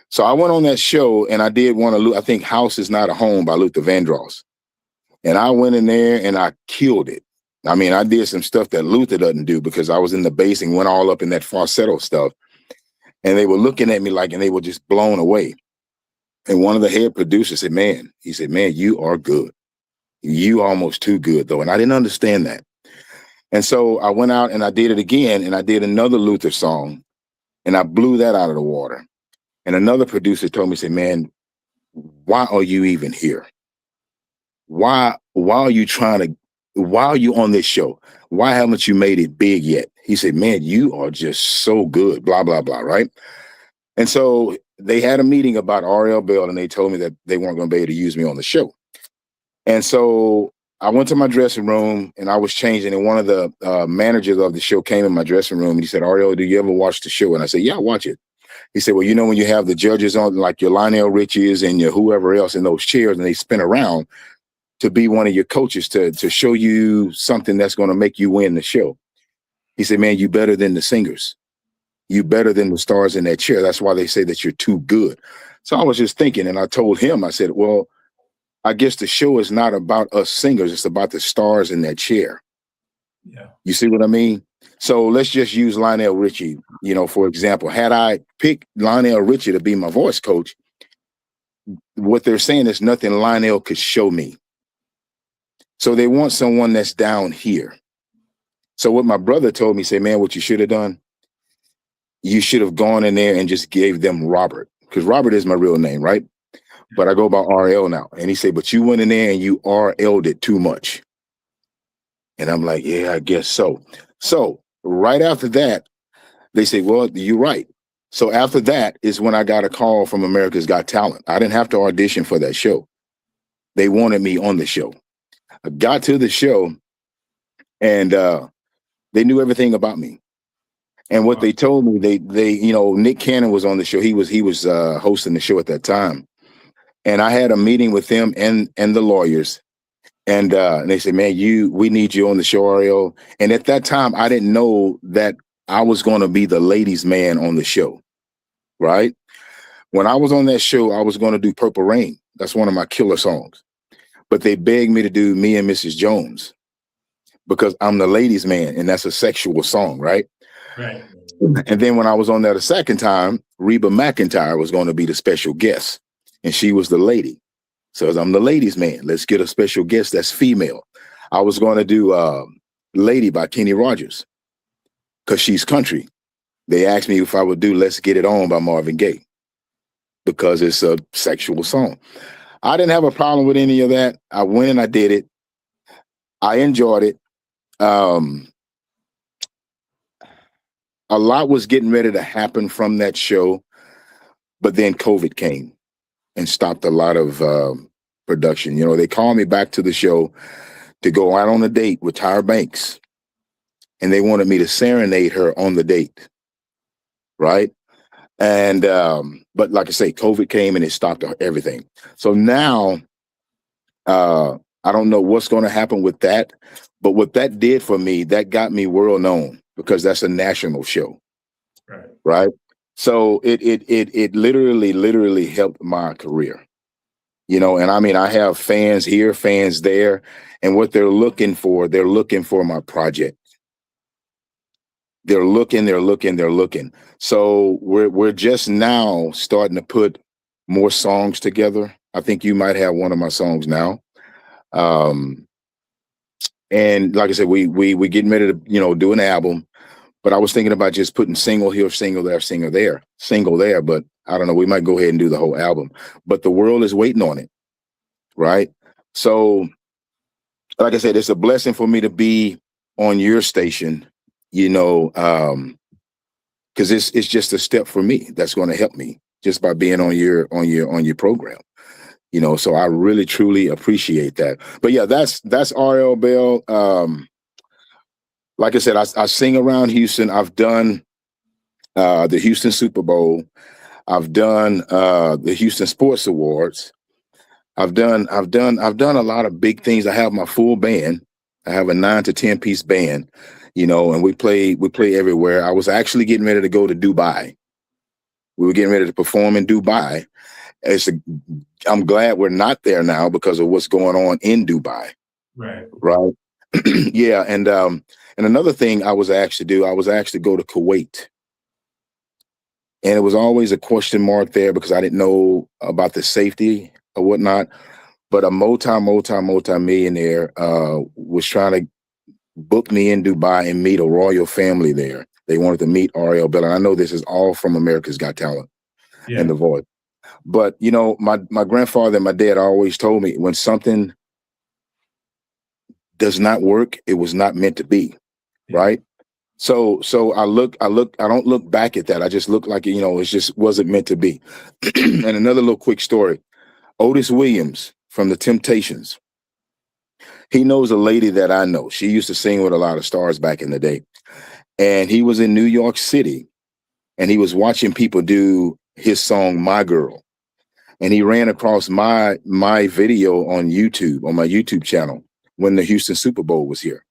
So I went on that show and I did one of, I think, House Is Not a Home by Luther Vandross. And I went in there and I killed it. I mean, I did some stuff that Luther doesn't do, because I was in the bass and went all up in that falsetto stuff. And they were looking at me like, and they were just blown away. And one of the head producers said, man, you are good. You almost too good, though. And I didn't understand that. And so I went out and I did it again, and I did another Luther song, and I blew that out of the water. And another producer told me, say, man, why are you even here? Why are you on this show? Why haven't you made it big yet? He said, man, you are just so good, blah, blah, blah, right? And so they had a meeting about RL Bell, and they told me that they weren't going to be able to use me on the show. And so I went to my dressing room and I was changing, and one of the managers of the show came in my dressing room and he said, RL, do you ever watch the show? And I said, yeah, I watch it. He said, well, you know, when you have the judges on, like your Lionel Richies and your whoever else in those chairs, and they spin around to be one of your coaches to show you something that's going to make you win the show. He said, man, you better than the singers. You better than the stars in that chair. That's why they say that you're too good. So I was just thinking, and I told him, I said, well, I guess the show is not about us singers. It's about the stars in that chair. Yeah. You see what I mean? So let's just use Lionel Richie, you know, for example. Had I picked Lionel Richie to be my voice coach, what they're saying is nothing Lionel could show me. So they want someone that's down here. So what my brother told me, say, man, what you should have done, you should have gone in there and just gave them Robert, because Robert is my real name, right? But I go by RL now. And he said, but you went in there and you RL'd it too much. And I'm like, yeah, I guess so. So right after that, they say, well, you're right. So after that is when I got a call from America's Got Talent. I didn't have to audition for that show. They wanted me on the show. I got to the show and they knew everything about me. And what they told me, they, you know, Nick Cannon was on the show. He was hosting the show at that time. And I had a meeting with them and the lawyers. And they said, man, we need you on the show, RL. And at that time, I didn't know that I was going to be the ladies' man on the show, right? When I was on that show, I was going to do Purple Rain. That's one of my killer songs. But they begged me to do Me and Mrs. Jones because I'm the ladies' man, and that's a sexual song, right? Right. And then when I was on there the second time, Reba McEntire was going to be the special guest, and she was the lady. So as I'm the ladies' man, let's get a special guest that's female. I was going to do Lady by Kenny Rogers because she's country. They asked me if I would do Let's Get It On by Marvin Gaye because it's a sexual song. I didn't have a problem with any of that. I went and I did it. I enjoyed it. A lot was getting ready to happen from that show, but then COVID came and stopped a lot of production. You know, they called me back to the show to go out on a date with Tyra Banks, and they wanted me to serenade her on the date, right? And but like I say, COVID came and it stopped everything. So now I don't know what's going to happen with that, but what that did for me, that got me world known because that's a national show, right? So it literally helped my career, you know. And I mean, I have fans here, fans there, and what they're looking for my project. They're looking. So we're just now starting to put more songs together. I think you might have one of my songs now. And like I said, we getting ready to, you know, do an album, but I was thinking about just putting single here, single there, but I don't know, we might go ahead and do the whole album, but the world is waiting on it. Right. So like I said, it's a blessing for me to be on your station, you know, because it's just a step for me that's going to help me just by being on your program, you know. So I really truly appreciate that. But yeah, that's RL Bell. Like I said, I sing around Houston. I've done the Houston Super Bowl. I've done the Houston Sports Awards. I've done a lot of big things. I have my full band. I have a 9 to 10 piece band, and we play everywhere. I was actually getting ready to go to Dubai. We were getting ready to perform in Dubai. I'm glad we're not there now because of what's going on in Dubai. Right. Right. Yeah. And another thing I was asked to do, I was asked to go to Kuwait. And it was always a question mark there because I didn't know about the safety or whatnot. But a multi-millionaire was trying to book me in Dubai and meet a royal family there. They wanted to meet Ariel Bell. And I know this is all from America's Got Talent and The Voice. But, my grandfather and my dad always told me when something does not work, it was not meant to be. Right. So I don't look back at that. I just look like, it just wasn't meant to be. And another little quick story. Otis Williams from the Temptations. He knows a lady that I know. She used to sing with a lot of stars back in the day. And he was in New York City and he was watching people do his song, My Girl. And he ran across my video on YouTube, on my YouTube channel, when the Houston Super Bowl was here.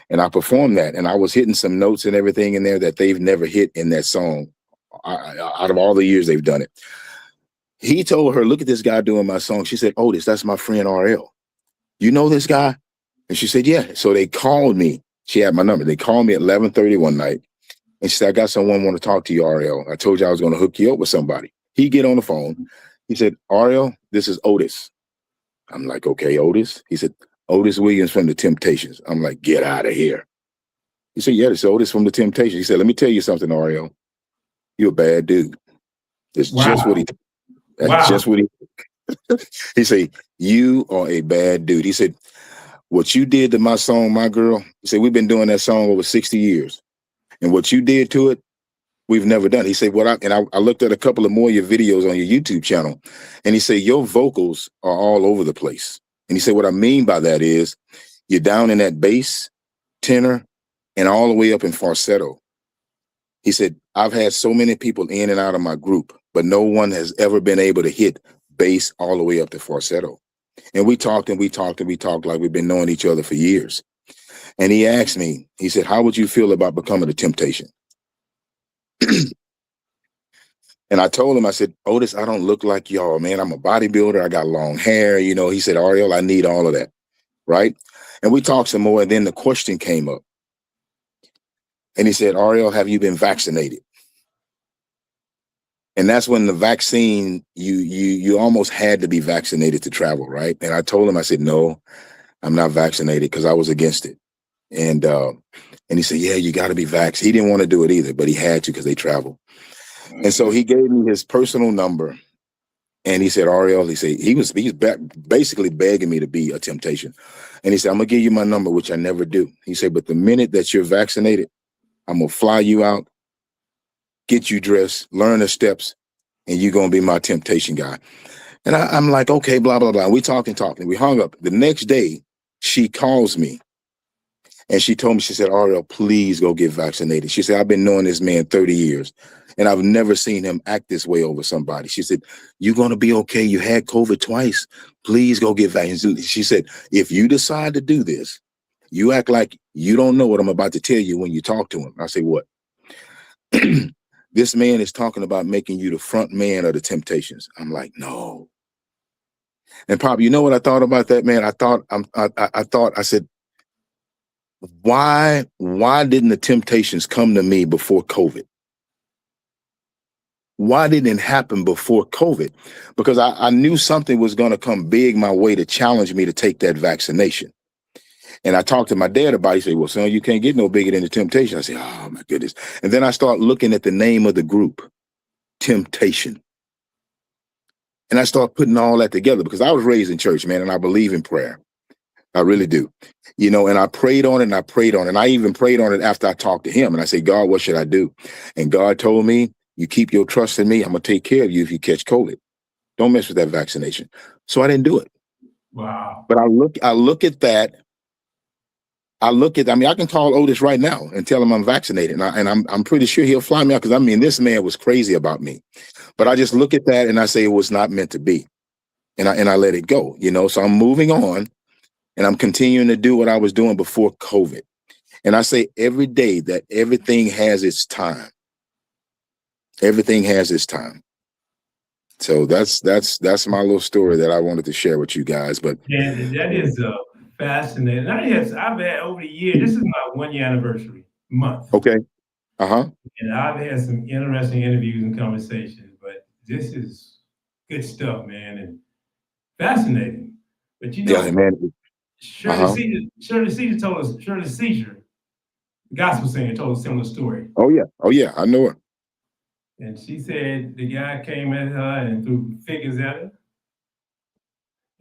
And I performed that. And I was hitting some notes and everything in there that they've never hit in that song out of all the years they've done it. He told her, look at this guy doing my song. She said, Otis, that's my friend RL. You know this guy? And she said, yeah. So they called me. She had my number. They called me at 11:30 one night. And she said, I got someone want to talk to you, RL. I told you I was going to hook you up with somebody. He get on the phone. He said, RL, this is Otis. I'm like, okay, Otis. He said, Otis Williams from the Temptations. I'm like, get out of here. He said, yeah, it's Otis from the Temptations. He said, let me tell you something, RL. You're a bad dude. That's just what he. That's just what he. He said, you are a bad dude. He said, what you did to my song, My Girl. He said, we've been doing that song over 60 years. And what you did to it, we've never done. He said, I looked at a couple of more of your videos on your YouTube channel. And he said, your vocals are all over the place. And he said, what I mean by that is you're down in that bass, tenor, and all the way up in falsetto. He said, I've had so many people in and out of my group, but no one has ever been able to hit bass all the way up to falsetto. And we talked like we've been knowing each other for years. And he asked me, he said, how would you feel about becoming a Temptation? And I told him, I said, Otis, I don't look like y'all, man. I'm a bodybuilder. I got long hair. He said, Ariel, I need all of that. Right. And we talked some more. And then the question came up. And he said, Ariel, have you been vaccinated? And that's when the vaccine, you almost had to be vaccinated to travel. Right. And I told him, I said, no, I'm not vaccinated because I was against it. And he said, yeah, you got to be vaxxed. He didn't want to do it either, but he had to because they travel. And so he gave me his personal number. And he said, Ariel, he's basically begging me to be a Temptation. And he said, I'm going to give you my number, which I never do. He said, but the minute that you're vaccinated, I'm going to fly you out, get you dressed, learn the steps, and you're going to be my Temptation guy. And I'm like, okay, blah, blah, blah. We talking. We hung up. The next day, she calls me. And she told me, she said, Ariel, please go get vaccinated. She said, I've been knowing this man 30 years, and I've never seen him act this way over somebody. She said, you're going to be okay. You had COVID twice. Please go get vaccinated. She said, if you decide to do this, you act like you don't know what I'm about to tell you when you talk to him. I say, what? This man is talking about making you the front man of the Temptations. I'm like, no. And Pop, you know what I thought about that, man? I said, why didn't the Temptations come to me before COVID? Why didn't it happen before COVID? Because I knew something was going to come big my way to challenge me to take that vaccination. And I talked to my dad about it. He said, well, son, you can't get no bigger than the Temptation. I said, oh, my goodness. And then I start looking at the name of the group, Temptation. And I start putting all that together because I was raised in church, man, and I believe in prayer. I really do. And I prayed on it and I prayed on it. And I even prayed on it after I talked to him. And I said, God, what should I do? And God told me, you keep your trust in me. I'm going to take care of you if you catch COVID. Don't mess with that vaccination. So I didn't do it. Wow. But I look at that. I look at, I mean, I can call Otis right now and tell him I'm vaccinated. And I'm pretty sure he'll fly me out, because I mean, this man was crazy about me. But I just look at that and I say it was not meant to be. And I let it go, you know. So I'm moving on and I'm continuing to do what I was doing before COVID. And I say every day that everything has its time. Everything has its time. So that's my little story that I wanted to share with you guys. But Yeah, that is fascinating. I've had over the years, this is my 1 year anniversary month. okay. Uh-huh. And I've had some interesting interviews and conversations, but this is good stuff, man, and fascinating. But you Yeah, know, man. Uh-huh. Shirley Caesar, the gospel singer, told a similar story. Oh yeah, I know her. And she said the guy came at her and threw figures at her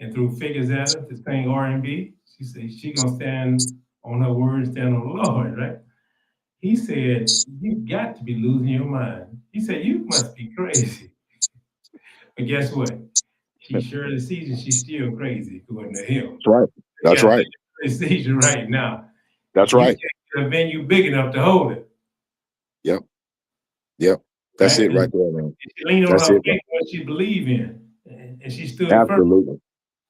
to sing R&B. She said she gonna stand on her word, stand on the Lord, right? He said, you got to be losing your mind. He said, you must be crazy. But guess what? She's she's still crazy according to him. That's right. You That's gotta right. think of Shirley Caesar right now. That's You right. can't get a venue big enough to hold it. Yep. That's Right? it right And there, man. she leaned on That's her it. faith, what she believed in. And she stood firm. Absolutely.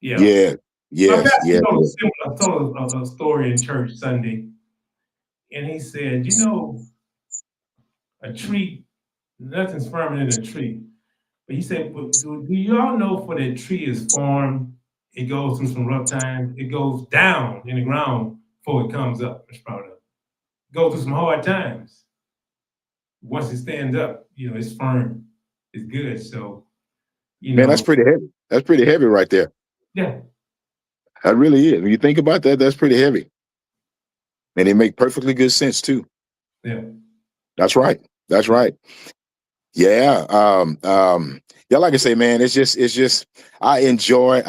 Yeah. Yeah. My Yes. pastor Yes. Yes. told a story in church Sunday, and he said, a tree, nothing's firmer than a tree. But he said, but do you all know for that tree is formed, it goes through some rough times, it goes down in the ground before it comes up and sprout up. It goes through some hard times. Once it stands up, it's firm, it's good. So, Man, that's pretty heavy. That's pretty heavy right there. yeah, That really is. When you think about that, that's pretty heavy. And it make perfectly good sense too. yeah. That's right. That's right. Yeah. Yeah, like I say, man, it's just I enjoy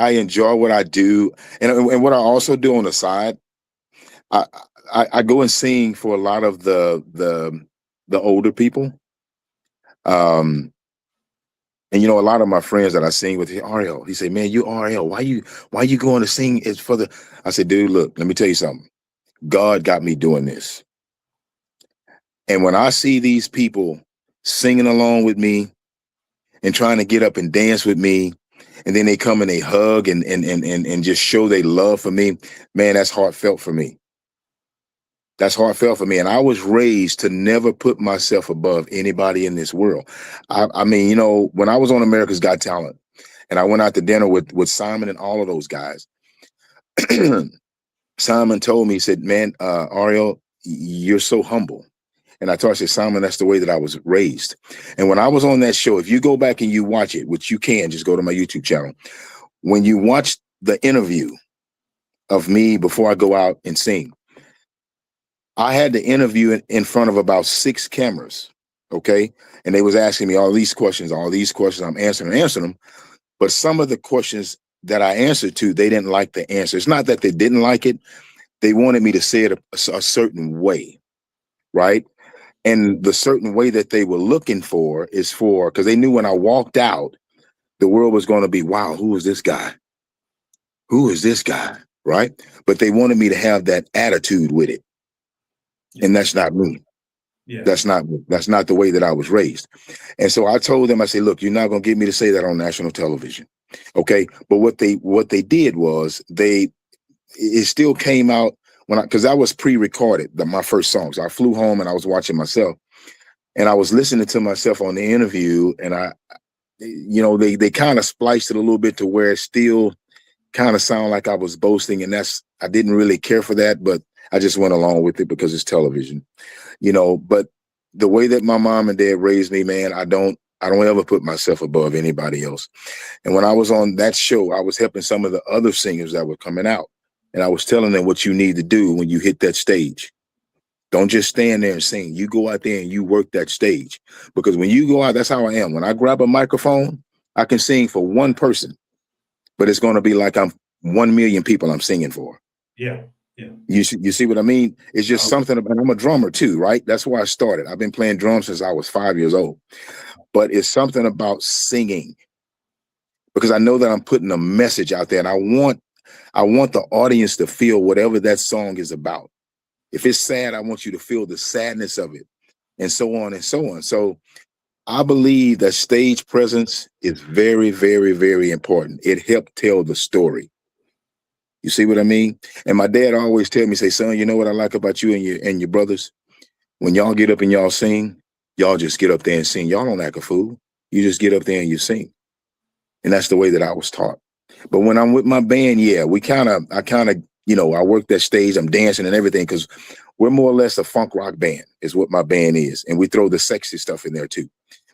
what I do. And what I also do on the side, I go and sing for a lot of the older people. And a lot of my friends that I sing with, Ariel, he say, man, you Ariel, why you going to sing? It's for the, I said, dude, look, let me tell you something. God got me doing this. And when I see these people singing along with me and trying to get up and dance with me, and then they come and they hug and just show their love for me, man, that's heartfelt for me. That's heartfelt for me. And I was raised to never put myself above anybody in this world. I mean, when I was on America's Got Talent and I went out to dinner with Simon and all of those guys, Simon told me, he said, man, Ariel, you're so humble. And I told him, I said, Simon, that's the way that I was raised. And when I was on that show, if you go back and you watch it, which you can, just go to my YouTube channel. When you watch the interview of me before I go out and sing, I had the interview in front of about 6 cameras, okay? And they was asking me all these questions. I'm answering them. But some of the questions that I answered to, they didn't like the answer. It's not that they didn't like it. They wanted me to say it a certain way, right? And the certain way that they were looking for is because they knew when I walked out, the world was going to be, wow, who is this guy? Who is this guy, right? But they wanted me to have that attitude with it. And that's not me. Yeah. That's not me. That's not the way that I was raised. And so I told them, I said, look, you're not going to get me to say that on national television. Okay. But what they did was it still came out because I was pre-recorded, my first songs. I flew home and I was watching myself and I was listening to myself on the interview, and they kind of spliced it a little bit to where it still kind of sounded like I was boasting, and I didn't really care for that, but I just went along with it because it's television, but the way that my mom and dad raised me, man, I don't ever put myself above anybody else. And when I was on that show, I was helping some of the other singers that were coming out, and I was telling them what you need to do when you hit that stage. Don't just stand there and sing. You go out there and you work that stage, because when you go out, that's how I am. When I grab a microphone, I can sing for one person, but it's going to be like I'm 1 million people I'm singing for. Yeah. Yeah. You see what I mean? It's just something about, I'm a drummer too, right? That's where I started. I've been playing drums since I was 5 years old, but it's something about singing, because I know that I'm putting a message out there, and I want the audience to feel whatever that song is about. If it's sad, I want you to feel the sadness of it, and so on and so on. So I believe that stage presence is very, very, very important. It helped tell the story. You see what I mean? And my dad always tell me, say, son, you know what I like about you and your brothers? When y'all get up and y'all sing, y'all just get up there and sing. Y'all don't act a fool. You just get up there and you sing. And that's the way that I was taught. But when I'm with my band, yeah, I kind of, I work that stage, I'm dancing and everything, because we're more or less a funk rock band is what my band is. And we throw the sexy stuff in there too.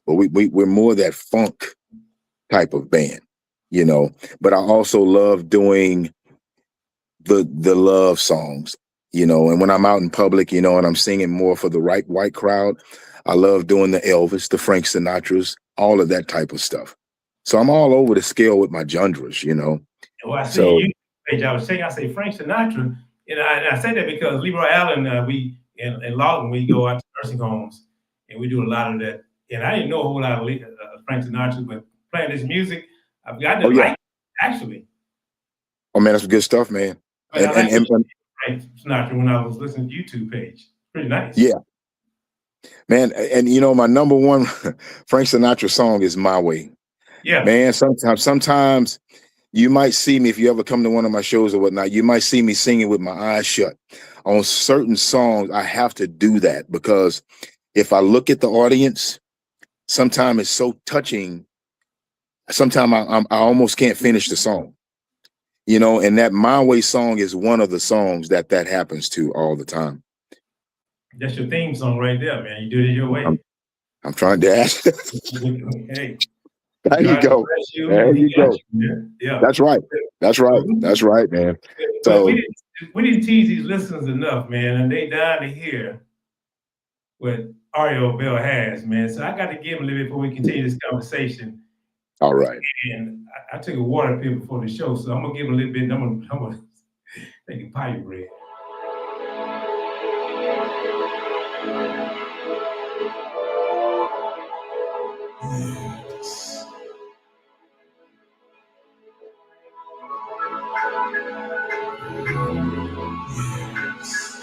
But we're more that funk type of band, but I also love doing the love songs, and when I'm out in public, and I'm singing more for the right white crowd, I love doing the Elvis, the Frank Sinatras, all of that type of stuff. So I'm all over the scale with my genres, Well, I see So you page. I was saying, I say Frank Sinatra, and I say that because Leroy Allen, we in Lawton, we go out to nursing homes and we do a lot of that. And I didn't know a whole lot of Frank Sinatra, but playing this music, I've gotten to yeah. like it, actually. Oh man, that's good stuff, man. Like, I like And Frank Sinatra when I was listening to YouTube page. Pretty nice. yeah, man. And my number one Frank Sinatra song is My Way. Yeah. Man, sometimes you might see me, if you ever come to one of my shows or whatnot, you might see me singing with my eyes shut. On certain songs, I have to do that because if I look at the audience, sometimes it's so touching. Sometimes I almost can't finish the song, and that My Way song is one of the songs that happens to all the time. That's your theme song right there, man. You do it your way. I'm trying to ask. Hey. There you go. There you go. Yeah. That's right. That's right. That's right, man. So we didn't tease these listeners enough, man, and they dying to hear what Ario Bell has, man. So I got to give him a little bit before we continue this conversation. All right. And I took a water pill before the show, so I'm gonna give him a little bit. And I'm gonna take a pie bread. Yes. Yes.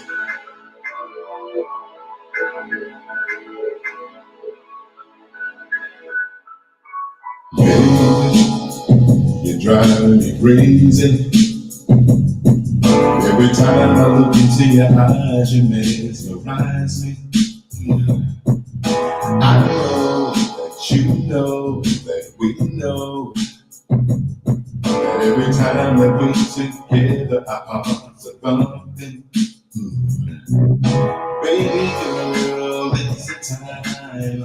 Baby, you're driving me crazy. Every time I look into your eyes, you mesmerize me. I know that you know that we know that every time that we together, our hearts are thumping. Baby girl, it's the time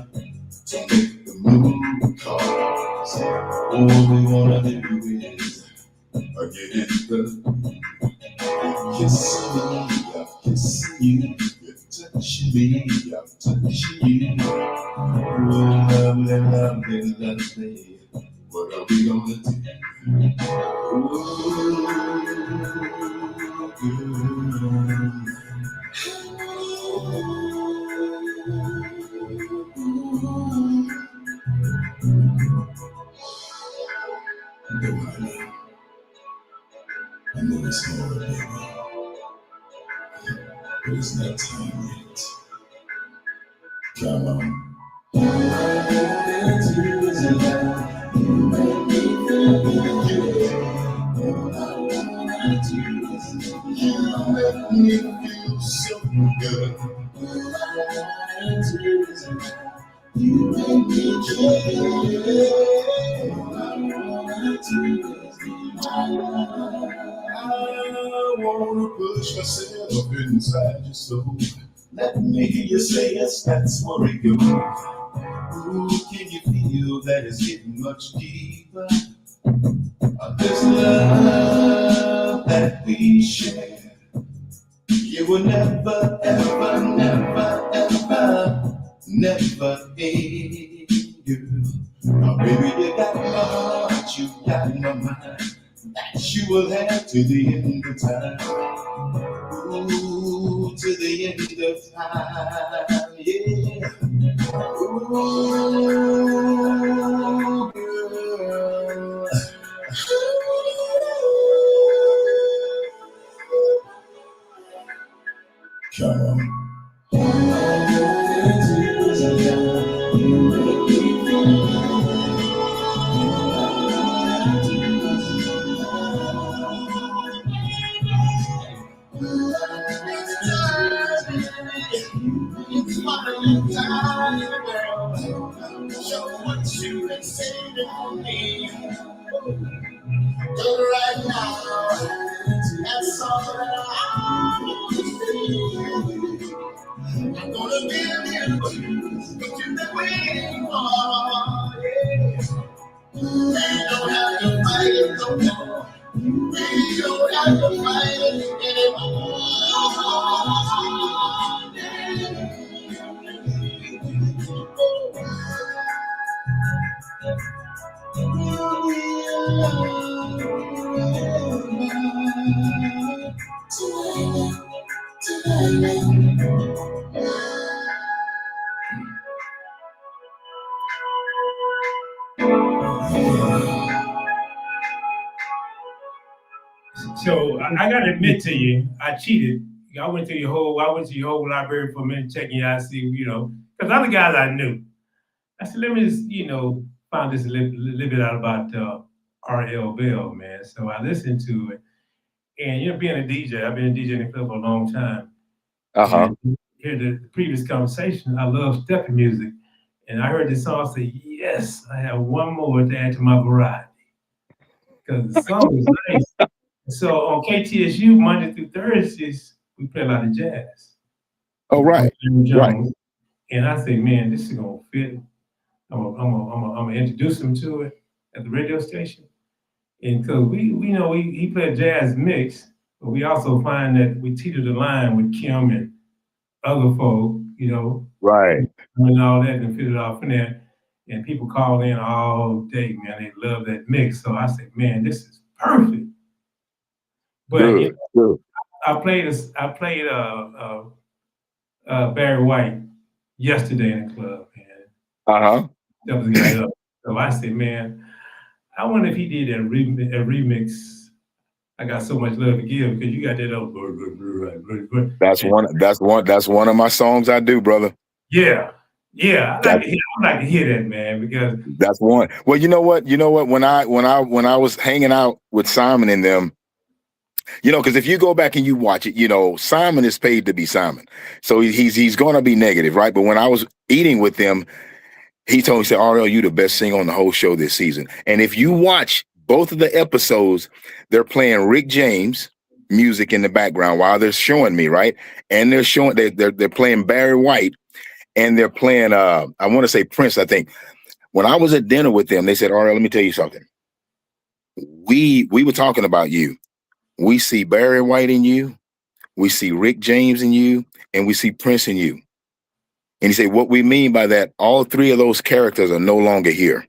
to make the move, 'cause all we wanna do is get the kissing me, I'm kissing you, you're touching me, I'm touching you. Oh, lovely, lovely, lovely, what are we gonna do? Ooh, girl. I know it's hard, baby, but it's not time yet. Come on. All I wanna do is love you, make me feel good. All I wanna do is you make me feel so good. All I wanna do is love you, make me feel good. All I wanna do is be my love. I wanna push myself inside your soul. Let me hear you say yes, that's where we go. Ooh, can you feel that it's getting much deeper? This love that we share, you will never, ever, never, ever, never end, girl. Oh, baby, you got my heart, you got my mind, that you will have to the end of time. Ooh, to the end of time, yeah. Ooh, girl. Come on. Show what you exceeded for me. But right now, that's all that I'm gonna give you what you've been waiting for. We don't have to fight it no more. We don't have to fight it So I gotta admit to you, I cheated. I went to your whole library for a minute, checking you out, see, because other guys I knew. I said, let me just, find this a little bit out about R.L. Bell, man. So I listened to it. And being a DJ, I've been a DJ in the club for a long time. Uh-huh. And hear the previous conversation, I love stepping music. And I heard this song say, yes, I have one more to add to my variety. Because the song is nice. So on KTSU, Monday through Thursdays, we play a lot of jazz. Oh, right. Right. And I say, man, this is gonna fit. I'm gonna introduce him to it at the radio station. And because he played jazz mix, but we also find that we teeter the line with Kim and other folk, Right. and all that, and fit it off in there. And people call in all day, man. They love that mix. So I said, man, this is perfect. But Good. I played Barry White yesterday in the club, man. Uh-huh. That was a guy up. So I said, man, I wonder if he did a remix. I got so much love to give because you got that up. That's one of my songs I do, brother. Yeah. I'd like to hear that, man, because that's one. Well, you know what? When I was hanging out with Simon and them, because if you go back and you watch it, Simon is paid to be Simon, so he's going to be negative, right? But when I was eating with them, he told me, he said, "RL, you the best singer on the whole show this season." And if you watch both of the episodes, they're playing Rick James music in the background while they're showing me, right? And they're showing they're playing Barry White, and they're playing I want to say Prince. I think when I was at dinner with them, they said, "RL, let me tell you something. We were talking about you. We see Barry White in you, we see Rick James in you, and we see Prince in you." And he said, what we mean by that, all three of those characters are no longer here.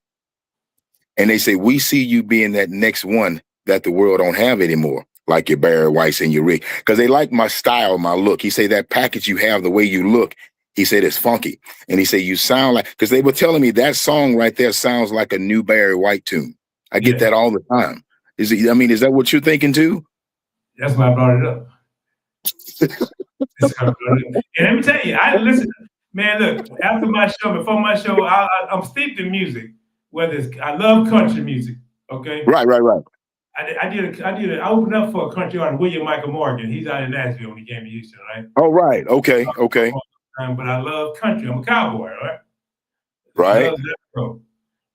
And they say, we see you being that next one that the world don't have anymore, like your Barry Whites and your Rick. Because they like my style, my look. He said, that package you have, the way you look, he said, it's funky. And he said, you sound like, because they were telling me that song right there sounds like a new Barry White tune. I get that all the time. Is that what you're thinking too? That's why I brought it up. And let me tell you, I listen, man, look, after my show, before my show, I'm steeped in music. I love country music, okay? Right. I opened up for a country artist, William Michael Morgan. He's out in Nashville when he came to Houston, right? Oh, right. Okay. But I love country. I'm a cowboy, right? Right. But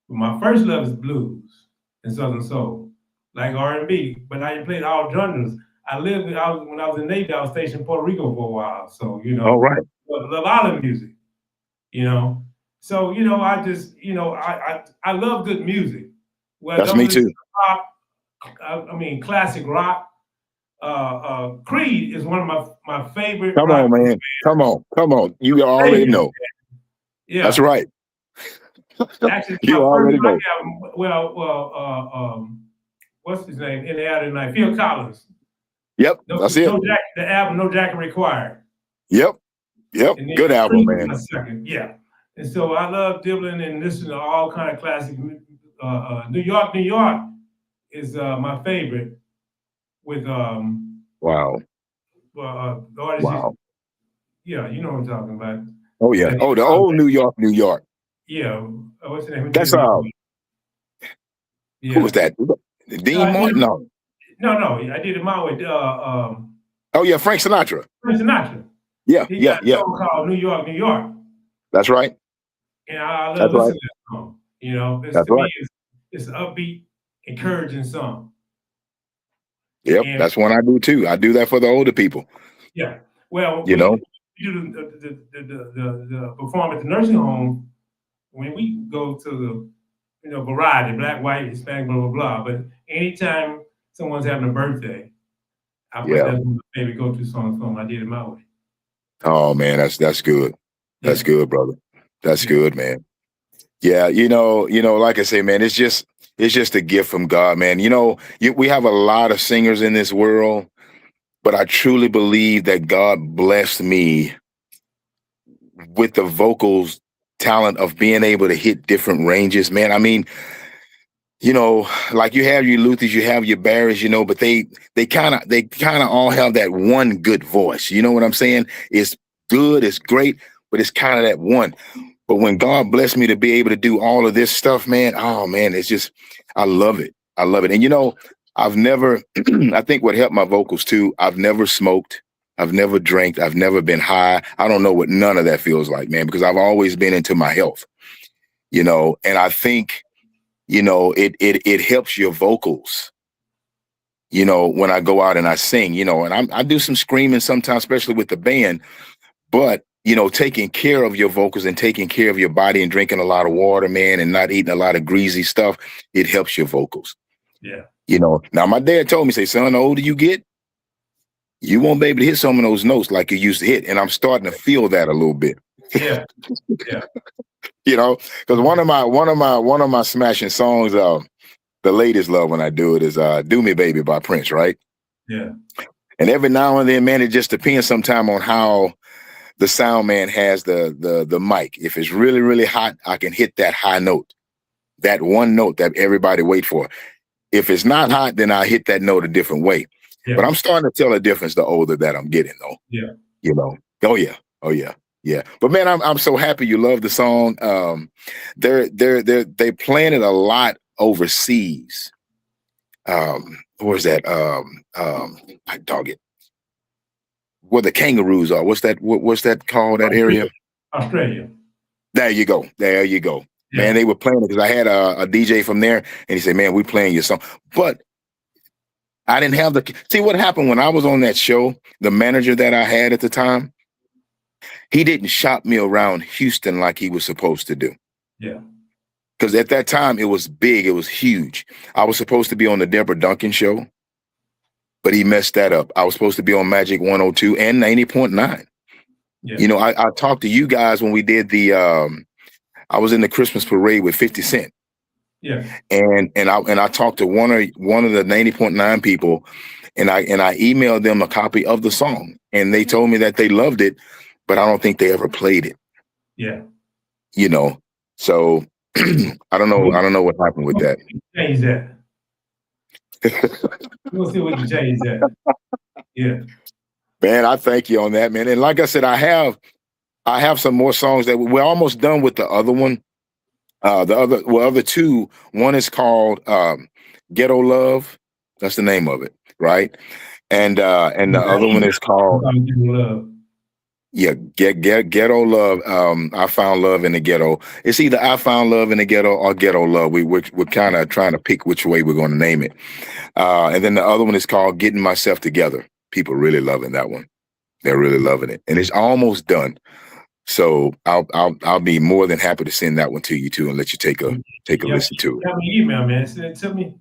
my first love is blues and Southern soul, like R&B. But I played all genres. When I was in the Navy, I was stationed in Puerto Rico for a while. So, all right. love island music, So, I just, I love good music. Well, that's me too. Pop, classic rock. Creed is one of my favorite. Come on, man. Come on. You already know. Yeah. That's right. Actually, you already know. What's his name? In the Out of Night, Phil Collins. Yep, that's it. The album, No Jacket Required. Yep. Good album, man. Yeah. And so I love dibbling and listening to all kind of classic. New York is my favorite. With wow. The artist Yeah, you know what I'm talking about. Oh yeah. Oh, the old New York, New York. Yeah, what's the name? Who did That's it my way? who was Yeah. that? No, Dean Martin? No. I did it my way. Oh yeah, Frank Sinatra. Frank Sinatra. Yeah, He yeah, got a yeah. song called New York, New York. That's right. And I love That's right. listening to that song. You know, it's That's to me, right. it's an upbeat, encouraging song. Yep, And that's one I do too. I do that for the older people. yeah, well, You know. we do the perform at the nursing home when we go to the variety, black, white, Hispanic, blah blah blah. But anytime someone's having a birthday, I put Yeah. that on the baby go-to song for them. I did it my way. Oh man, that's good. That's Yeah. good, brother. That's Yeah. good, man. Yeah, like I say, man, it's just a gift from God, man. We have a lot of singers in this world, but I truly believe that God blessed me with the vocals talent of being able to hit different ranges, man. I mean, like you have your Luthers, you have your Barrys, but they kind of all have that one good voice. You know what I'm saying? It's good, it's great, but it's kind of that one. But when God blessed me to be able to do all of this stuff, man, oh man, it's just, I love it. I love it. And I've never, I think what helped my vocals too, I've never smoked. I've never drank. I've never been high. I don't know what none of that feels like, man, because I've always been into my health, and I think, it helps your vocals, when I go out and I sing, and I do some screaming sometimes, especially with the band, but taking care of your vocals and taking care of your body and drinking a lot of water, man, and not eating a lot of greasy stuff, it helps your vocals. Yeah. Now my dad told me, say, son, the older you get, you won't be able to hit some of those notes like you used to hit. And I'm starting to feel that a little bit. Yeah. Yeah. Because one of my smashing songs, the ladies love when I do it, is "Do Me Baby" by Prince, right? Yeah. And every now and then, man, it just depends sometime on how the sound man has the mic. If it's really, really hot, I can hit that high note, that one note that everybody wait for. If it's not hot, then I hit that note a different way. Yeah. But I'm starting to tell a difference the older that I'm getting, though. Yeah. Oh yeah. Oh yeah. Yeah. But man, I'm so happy you love the song. They playing it a lot overseas. Where's that? I dog it. Where the kangaroos are. What's that called? That area? Australia. There you go. There you go. Yeah. Man, they were playing it because I had a DJ from there, and he said, "Man, we playing your song." But I didn't have see what happened when I was on that show. The manager that I had at the time, he didn't shop me around Houston like he was supposed to do. Yeah. Because at that time it was big, it was huge. I was supposed to be on the Deborah Duncan show, but he messed that up. I was supposed to be on Magic 102 and 90.9. Yeah. I talked to you guys when we did I was in the Christmas parade with 50 Cent. Yeah. And I talked to one of the 90.9 people, and I emailed them a copy of the song, and they told me that they loved it, but I don't think they ever played it. Yeah. So I don't know what happened with that. Change that. We'll see what you change that. Yeah. Man, I thank you on that, man. And like I said, I have some more songs that we're almost done with the other one. The other two, one is called Ghetto Love. That's the name of it, right? And the other one is called Ghetto Love. I found love in the ghetto. It's either I found love in the ghetto or Ghetto Love. We're kind of trying to pick which way we're going to name it. And then the other one is called Getting Myself Together. People really loving that one. They're really loving it, and it's almost done. So I'll be more than happy to send that one to you too, and let you take a listen to it. Send me an email, man. Send it to me.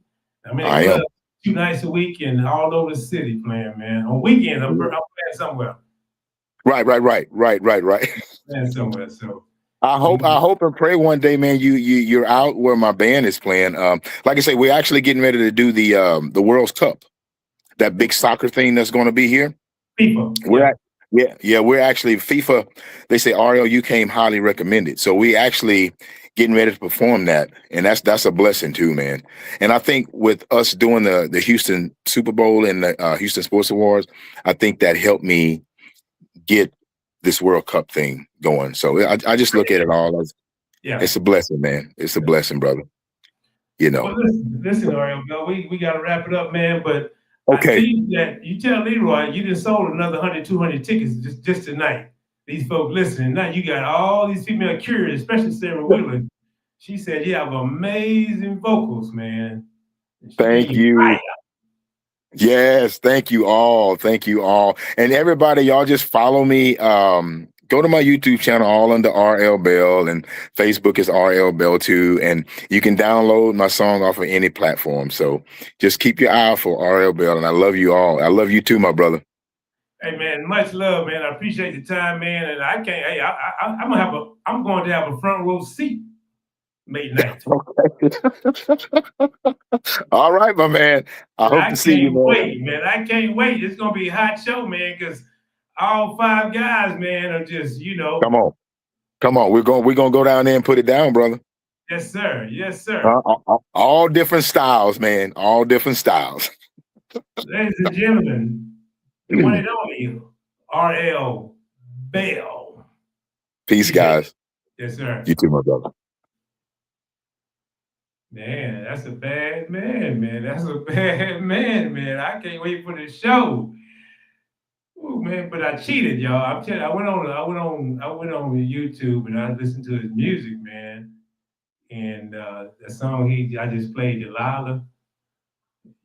I mean, I am 2 nights a week and all over the city playing, man. On weekends, I'm playing somewhere. Right. Playing somewhere. So I hope and pray one day, man, you're out where my band is playing. Like I say, we're actually getting ready to do the World Cup, that big soccer thing that's going to be here. FIFA. We're actually FIFA. They say, Ariel, you came highly recommended. So we actually getting ready to perform that, and that's a blessing too, man. And I think with us doing the Houston Super Bowl and the Houston Sports Awards, I think that helped me get this World Cup thing going. So I just look at it all as it's a blessing, man. It's a blessing, brother. You know. Well, listen, Ariel, we got to wrap it up, man. But okay. I see that you tell Leroy you just sold another 100, 200 tickets just tonight. These folks listening now, you got all these female curious, especially Sarah Wheeler. She said you have amazing vocals, man. Thank you. Yes, thank you all. Thank you all. And everybody, y'all just follow me. Go to my YouTube channel, all under RL Bell, and Facebook is RL Bell too. And you can download my song off of any platform. So just keep your eye out for RL Bell. And I love you all. I love you too, my brother. Hey man, much love, man. I appreciate the time, man. And I can't. Hey, I'm going to have a front row seat May night. All right, my man. I hope to see you, man. Wait, man. I can't wait. It's gonna be a hot show, man. Because all 5 guys, man, are just Come on. We're gonna go down there and put it down, brother. Yes, sir. Yes, sir. All different styles, man. All different styles. Ladies and gentlemen, the one and only RL Bell. Peace, guys. Yes, sir. You too, my brother. Man, that's a bad man, man. That's a bad man, man. I can't wait for the show. Oh man, but I cheated, y'all. I'm telling you, I went on YouTube and I listened to his music, man. And the song I just played, Delilah.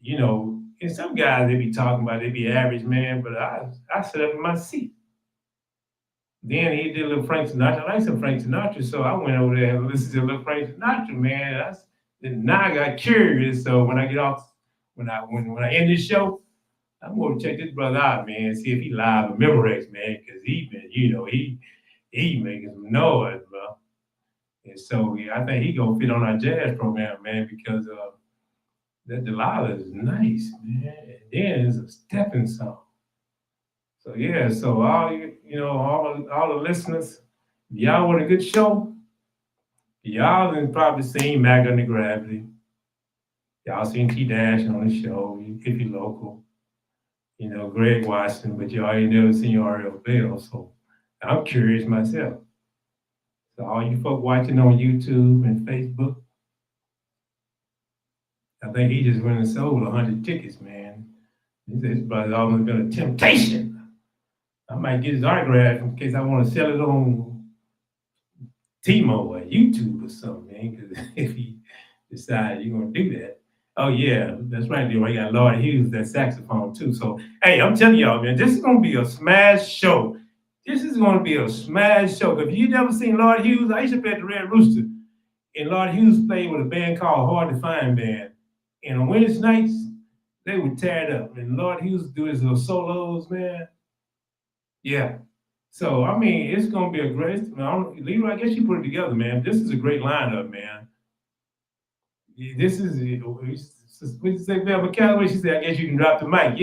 You know, and some guys they be talking about they be average, man, but I sit up in my seat. Then he did a little Frank Sinatra. I like some Frank Sinatra, so I went over there and listened to a little Frank Sinatra, man. Now I got curious, so when I get off, when I end this show, I'm gonna check this brother out, man, see if he live in Memorex, man, because he been, he making some noise, bro. And so I think he gonna fit on our jazz program, man, because that Delilah is nice, man. And then it's a stepping song. So yeah, so all the listeners, y'all want a good show? Y'all have probably seen Mac Under Gravity. Y'all seen T-Dash on the show, if you're local. You know, Greg Watson, but y'all ain't never seen RL Bell, so I'm curious myself. So all you folk watching on YouTube and Facebook, I think he just went and sold 100 tickets, man. This brother's almost been a temptation. I might get his autograph in case I want to sell it on Timo or YouTube or something, man, because if he decides you're going to do that. Oh, yeah, that's right, dude. I got Lord Hughes, that saxophone, too. So, hey, I'm telling y'all, man, this is going to be a smash show. This is going to be a smash show. If you never seen Lord Hughes, I used to play at the Red Rooster. And Lord Hughes played with a band called Hard to Find Band. And on Wednesday nights, they would tear it up. And Lord Hughes do his little solos, man. Yeah. So, I mean, it's going to be a great, Leroy, I guess you put it together, man. This is a great lineup, man. This is, what did you say, Velma Calloway? She said, I guess you can drop the mic.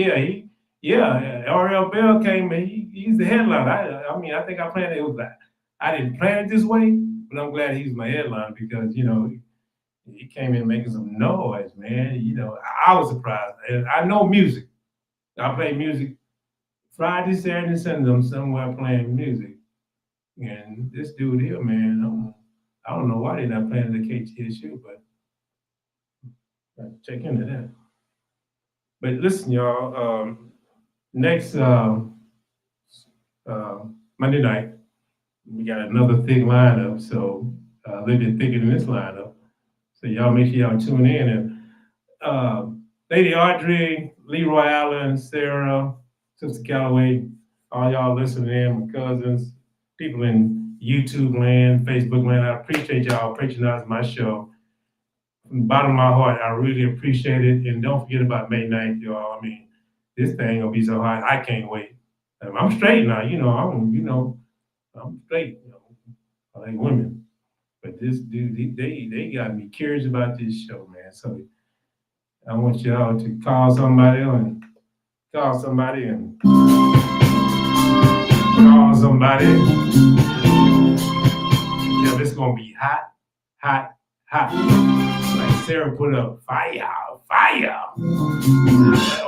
Yeah, RL Bell came and he's the headliner. I mean, I think I planned it was like, I didn't plan it this way, but I'm glad he's my headliner because, he came in making some noise, man. I was surprised. I know music. I play music Friday, Saturday, and Sunday. I'm somewhere playing music. And this dude here, man, I don't know why they're not playing the KTSU, but check into that. But listen, y'all, next Monday night, we got another thick lineup. So a little bit thicker than this lineup. So y'all make sure y'all tune in. And Lady Audrey, Leroy Allen, Sarah, Sister Calloway, all y'all listening in, my cousins, people in YouTube land, Facebook land, I appreciate y'all patronizing my show. From the bottom of my heart, I really appreciate it. And don't forget about May 9th, y'all. I mean, this thing gonna be so hot. I can't wait. I'm straight now, I'm straight. I like women. But this dude, they got me curious about this show, man. So I want y'all to call somebody and call somebody. Yeah, this is gonna be hot, hot, hot. Like Sarah put up fire. That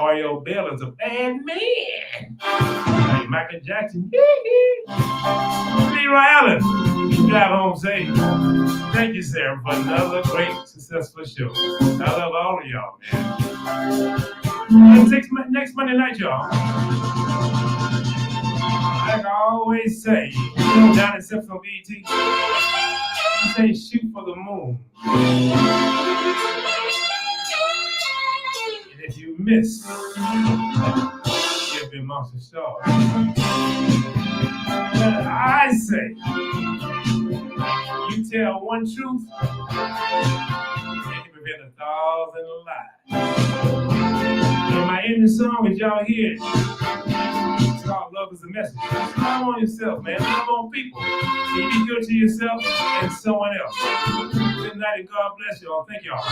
RL Bell is a bad man. Like Michael Jackson. Leroy Allen, drive home safe. Thank you, Sarah, for another great, successful show. I love all of y'all, man. Next Monday night, y'all. Like I always say, down in Simpson BT, I say shoot for the moon. And if you miss, you'll be amongst the stars. But I say, you tell one truth, and you prevent 1,000 lies. And my ending song is y'all hear. It's called Love is a Message. Love on yourself, man. Love on people. And you be good to yourself and someone else. Good night and God bless y'all. Thank y'all.